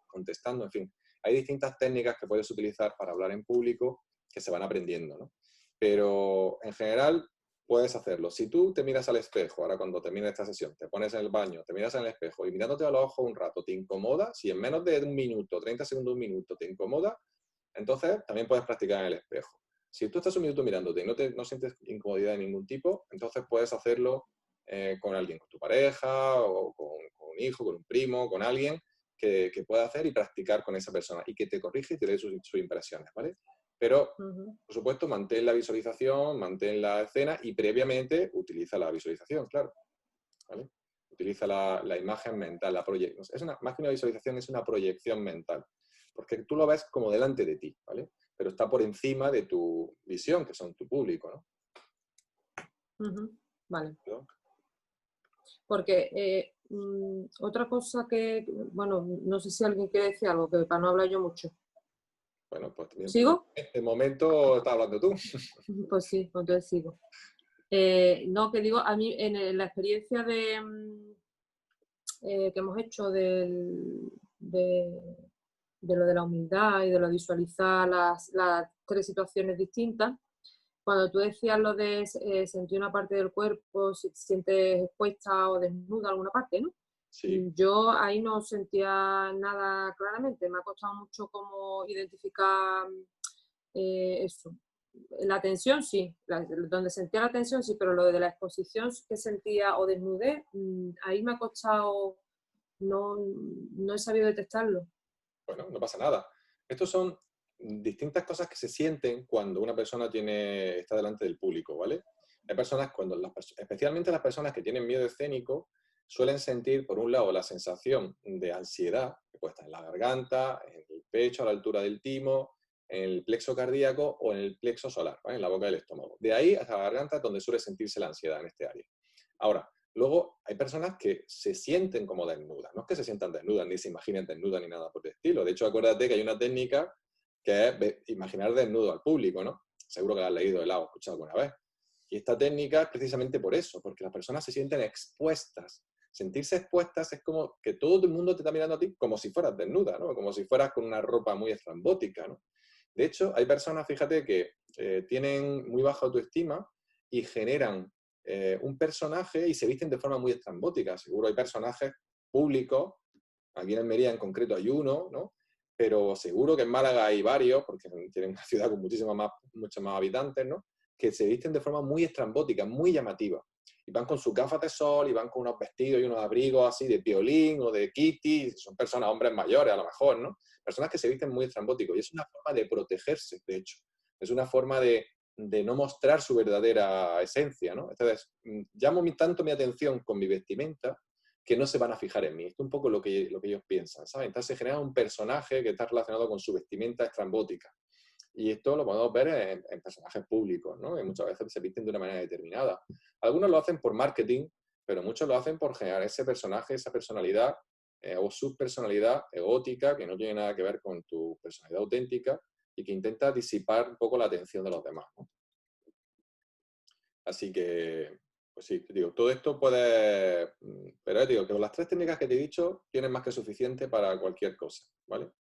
contestando, en fin. Hay distintas técnicas que puedes utilizar para hablar en público que se van aprendiendo, ¿no? Pero en general puedes hacerlo. Si tú te miras al espejo, ahora cuando termine esta sesión, te pones en el baño, te miras en el espejo y mirándote a los ojos un rato te incomoda, si en menos de un minuto, 30 segundos, un minuto te incomoda, entonces también puedes practicar en el espejo. Si tú estás un minuto mirándote y no sientes incomodidad de ningún tipo, entonces puedes hacerlo con alguien, con tu pareja, o con un hijo, con un primo, con alguien que pueda hacer y practicar con esa persona y que te corrige y te dé sus impresiones, ¿vale? Pero, por supuesto, mantén la visualización, mantén la escena y previamente utiliza la visualización, claro, ¿vale? Utiliza la imagen mental, la proyección. Más que una visualización, es una proyección mental, porque tú lo ves como delante de ti, ¿vale? Pero está por encima de tu visión, que son tu público, ¿no? Vale. ¿No? Porque otra cosa que, bueno, no sé si alguien quiere decir algo, que para no hablar yo mucho. Bueno, pues también. ¿Sigo? De momento estás hablando tú. Pues sí, pues entonces sigo. No, que digo, a mí en la experiencia que hemos hecho de lo de la humildad y de lo de visualizar las 3 situaciones distintas, cuando tú decías lo de sentir una parte del cuerpo, si te sientes expuesta o desnuda alguna parte, ¿no? Sí. Yo ahí no sentía nada claramente, me ha costado mucho como identificar eso. La tensión sí, donde sentía la tensión sí, pero lo de la exposición que sentía o desnudez, ahí me ha costado, no he sabido detectarlo. Bueno, no pasa nada. Estos son distintas cosas que se sienten cuando una persona está delante del público, ¿vale? Hay personas, especialmente las personas que tienen miedo escénico, suelen sentir, por un lado, la sensación de ansiedad, que puede estar en la garganta, en el pecho, a la altura del timo, en el plexo cardíaco o en el plexo solar, ¿vale? En la boca del estómago. De ahí hasta la garganta es donde suele sentirse la ansiedad en este área. Ahora, luego hay personas que se sienten como desnudas. No es que se sientan desnudas, ni se imaginen desnudas, ni nada por el estilo. De hecho, acuérdate que hay una técnica que es imaginar desnudo al público, ¿no? Seguro que la has leído o escuchado alguna vez. Y esta técnica es precisamente por eso, porque las personas se sienten expuestas. Sentirse expuestas es como que todo el mundo te está mirando a ti como si fueras desnuda, ¿no? Como si fueras con una ropa muy estrambótica, ¿no? De hecho, hay personas, fíjate, que tienen muy baja autoestima y generan un personaje y se visten de forma muy estrambótica. Seguro hay personajes públicos, aquí en Almería en concreto hay uno, ¿no? Pero seguro que en Málaga hay varios, porque tienen una ciudad con muchos más habitantes, ¿no? Que se visten de forma muy estrambótica, muy llamativa. Y van con sus gafas de sol y van con unos vestidos y unos abrigos así de Piolín o de Kitty. Son personas, hombres mayores a lo mejor, ¿no? Personas que se visten muy estrambóticos. Y es una forma de protegerse, de hecho. Es una forma de no mostrar su verdadera esencia, ¿no? Entonces, llamo tanto mi atención con mi vestimenta que no se van a fijar en mí. Esto es un poco lo que ellos piensan, ¿sabes? Entonces se genera un personaje que está relacionado con su vestimenta estrambótica. Y esto lo podemos ver en personajes públicos, ¿no? Que muchas veces se visten de una manera determinada. Algunos lo hacen por marketing, pero muchos lo hacen por generar ese personaje, esa personalidad o subpersonalidad egótica que no tiene nada que ver con tu personalidad auténtica y que intenta disipar un poco la atención de los demás, ¿no? Así que, pues sí, digo, todo esto puede... Pero digo que con las 3 técnicas que te he dicho tienes más que suficiente para cualquier cosa, ¿vale?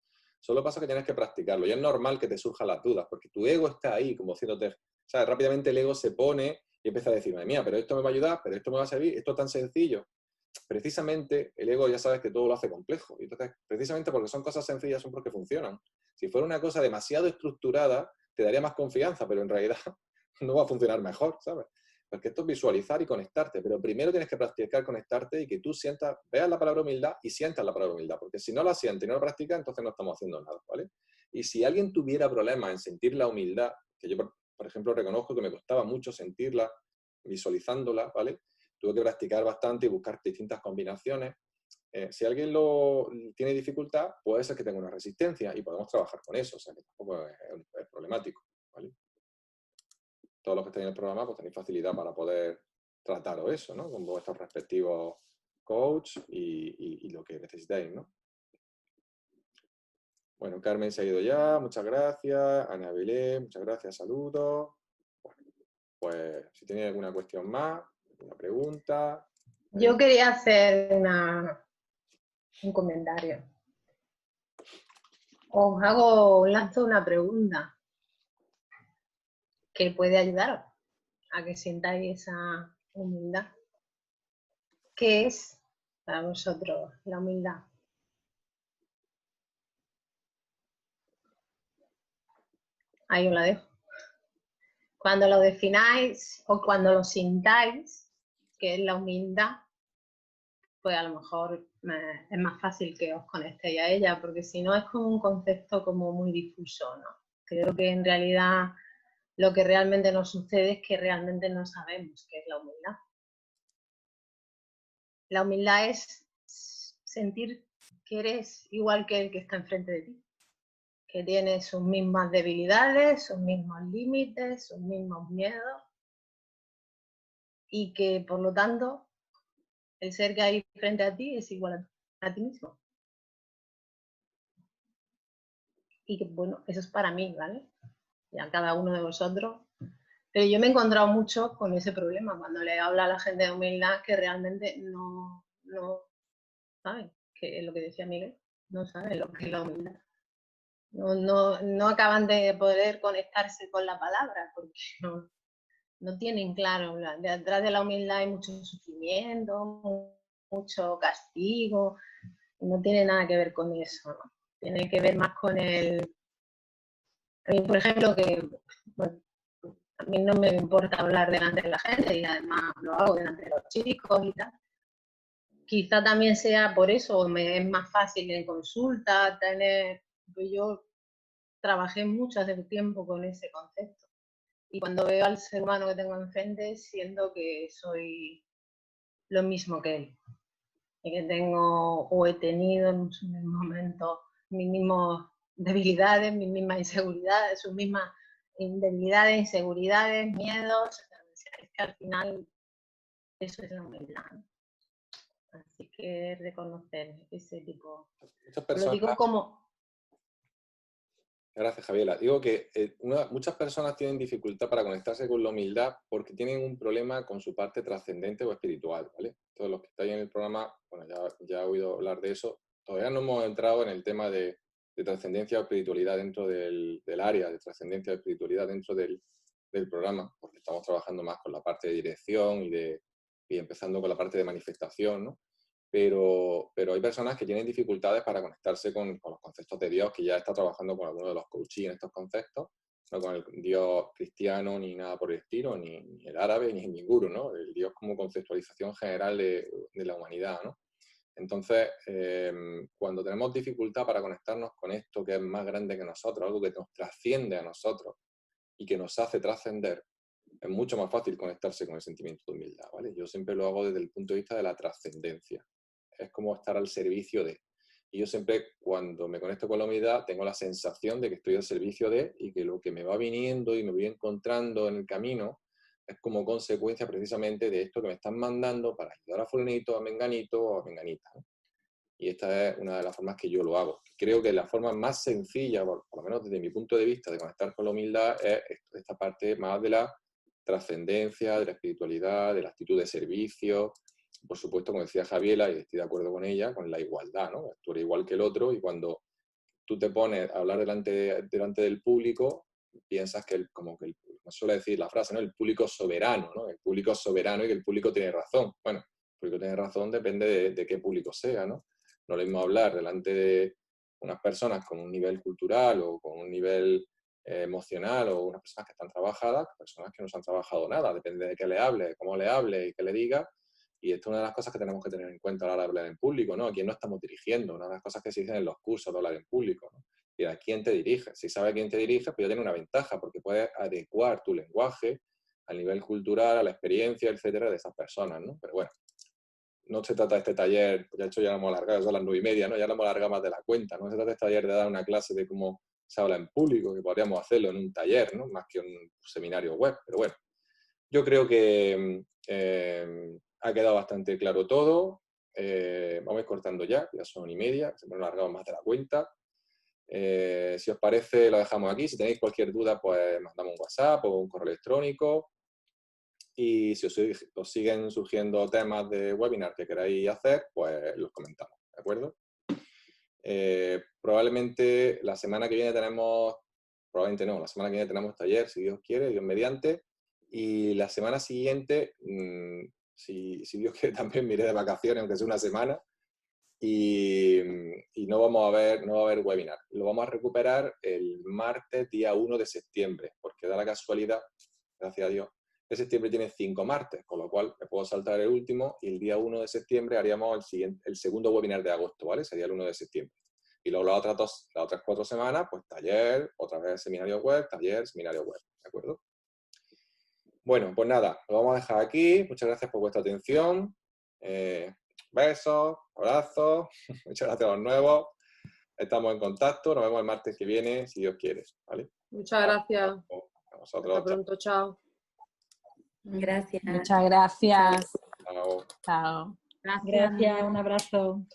Solo pasa que tienes que practicarlo. Y es normal que te surjan las dudas, porque tu ego está ahí, como diciéndote... ¿Sabes? Rápidamente el ego se pone y empieza a decir, madre mía, pero esto me va a ayudar, pero esto me va a servir, esto es tan sencillo. precisamente el ego ya sabes que todo lo hace complejo. Y entonces, precisamente porque son cosas sencillas, son porque funcionan. Si fuera una cosa demasiado estructurada, te daría más confianza, pero en realidad no va a funcionar mejor, ¿sabes? Porque esto es visualizar y conectarte, pero primero tienes que practicar conectarte y que tú sientas, veas la palabra humildad y sientas la palabra humildad, porque si no la sientes y no la practicas, entonces no estamos haciendo nada, ¿vale? Y si alguien tuviera problemas en sentir la humildad, que yo, por ejemplo, reconozco que me costaba mucho sentirla, visualizándola, ¿vale? Tuve que practicar bastante y buscar distintas combinaciones. Si alguien tiene dificultad, puede ser que tenga una resistencia y podemos trabajar con eso, o sea que tampoco es problemático, ¿vale? Todos los que estáis en el programa pues tenéis facilidad para poder trataros eso, ¿no? Con vuestros respectivos coach y lo que necesitáis, ¿no? Bueno, Carmen se ha ido ya, muchas gracias. Ana Belén, muchas gracias, saludos. Bueno, pues si tenéis alguna cuestión más, una pregunta. Yo quería hacer un comentario. Lanzo una pregunta que puede ayudaros a que sintáis esa humildad. ¿Qué es para vosotros la humildad? Ahí os la dejo. Cuando lo defináis o cuando lo sintáis, que es la humildad, pues a lo mejor es más fácil que os conectéis a ella, porque si no es como un concepto como muy difuso, ¿no? Creo que en realidad lo que realmente nos sucede es que realmente no sabemos qué es la humildad. La humildad es sentir que eres igual que el que está enfrente de ti, que tiene sus mismas debilidades, sus mismos límites, sus mismos miedos, y que por lo tanto el ser que hay frente a ti es igual a ti mismo. Y que bueno, eso es para mí, ¿vale? Ya cada uno de vosotros. Pero yo me he encontrado mucho con ese problema cuando le habla a la gente de humildad que realmente no saben, que es lo que decía Miguel, no saben lo que es la humildad. No acaban de poder conectarse con la palabra porque no tienen claro. Detrás de la humildad hay mucho sufrimiento, mucho castigo, no tiene nada que ver con eso, ¿no? Tiene que ver más con el... A mí, por ejemplo, que bueno, a mí no me importa hablar delante de la gente y además lo hago delante de los chicos y tal. Quizá también sea por eso, me es más fácil en consulta tener... Yo trabajé mucho hace tiempo con ese concepto. Y cuando veo al ser humano que tengo enfrente, siento que soy lo mismo que él. Y que tengo o he tenido en sus momentos mis mismas debilidades, mis mismas inseguridades, sus mismas debilidades, inseguridades, miedos. Es que al final eso es la humildad, ¿no? Así que reconocer ese tipo. Muchas personas... Lo digo como... Gracias, Javiera. Digo que muchas personas tienen dificultad para conectarse con la humildad porque tienen un problema con su parte trascendente o espiritual, ¿vale? Todos los que estáis en el programa, bueno, ya he oído hablar de eso. Todavía no hemos entrado en el tema de trascendencia o espiritualidad dentro del área de trascendencia o espiritualidad dentro del programa, porque estamos trabajando más con la parte de dirección y empezando con la parte de manifestación, ¿no? Pero hay personas que tienen dificultades para conectarse con los conceptos de Dios, que ya está trabajando con alguno de los coaching en estos conceptos, no con el Dios cristiano ni nada por el estilo, ni el árabe, ni el ninguno, ¿no? El Dios como conceptualización general de la humanidad, ¿no? Entonces, cuando tenemos dificultad para conectarnos con esto que es más grande que nosotros, algo que nos trasciende a nosotros y que nos hace trascender, es mucho más fácil conectarse con el sentimiento de humildad, ¿vale? Yo siempre lo hago desde el punto de vista de la trascendencia. Es como estar al servicio de. Y yo siempre, cuando me conecto con la humildad, tengo la sensación de que estoy al servicio de y que lo que me va viniendo y me voy encontrando en el camino es como consecuencia precisamente de esto que me están mandando para ayudar a fulanito, a menganito o a menganita, ¿no? Y esta es una de las formas que yo lo hago. Creo que la forma más sencilla, por lo menos desde mi punto de vista, de conectar con la humildad es esta parte más de la trascendencia, de la espiritualidad, de la actitud de servicio. Por supuesto, como decía Javiera, y estoy de acuerdo con ella, con la igualdad, ¿no? Tú eres igual que el otro y cuando tú te pones a hablar delante del público, piensas que como suele decir la frase, ¿no? El público es soberano, ¿no? El público es soberano y que el público tiene razón. Bueno, público tiene razón depende de qué público sea, ¿no? No es lo mismo hablar delante de unas personas con un nivel cultural o con un nivel emocional o unas personas que están trabajadas, personas que no se han trabajado nada, depende de qué le hable, cómo le hable y qué le diga. Y esto es una de las cosas que tenemos que tener en cuenta a la hora de hablar en público, ¿no? A quién no estamos dirigiendo, una de las cosas que se dicen en los cursos de hablar en público, ¿no? Y a quién te diriges. Si sabes a quién te diriges, pues ya tiene una ventaja, porque puedes adecuar tu lenguaje al nivel cultural, a la experiencia, etcétera, de esas personas, ¿no? Pero bueno, no se trata de este taller, ya hecho ya lo hemos alargado, son las 9:30, ¿no? Ya lo hemos alargado más de la cuenta, no se trata de este taller de dar una clase de cómo se habla en público, que podríamos hacerlo en un taller, ¿no? Más que un seminario web, pero bueno. Yo creo que ha quedado bastante claro todo. Vamos a ir cortando ya son 1:30, se me han alargado más de la cuenta. Si os parece, lo dejamos aquí. Si tenéis cualquier duda, pues mandamos un WhatsApp o un correo electrónico. Y si os siguen surgiendo temas de webinar que queráis hacer, pues los comentamos, ¿de acuerdo? Probablemente la semana que viene tenemos, la semana que viene tenemos taller, si Dios quiere, Dios mediante. Y la semana siguiente, si Dios quiere, también me iré de vacaciones, aunque sea una semana. Y no va a haber webinar. Lo vamos a recuperar el martes, día 1 de septiembre, porque da la casualidad, gracias a Dios, que septiembre tiene 5 martes, con lo cual me puedo saltar el último y el día 1 de septiembre haríamos el segundo webinar de agosto, ¿vale? Sería el 1 de septiembre. Y luego las otras 4 semanas, pues taller, otra vez seminario web, taller, seminario web, ¿de acuerdo? Bueno, pues nada, lo vamos a dejar aquí. Muchas gracias por vuestra atención. Besos, abrazos, muchas gracias a los nuevos. Estamos en contacto, nos vemos el martes que viene, si Dios quiere, ¿vale? Muchas gracias. A vosotros. Hasta pronto, chao. Gracias. Muchas gracias. Chao. Chao. Gracias. Gracias, un abrazo.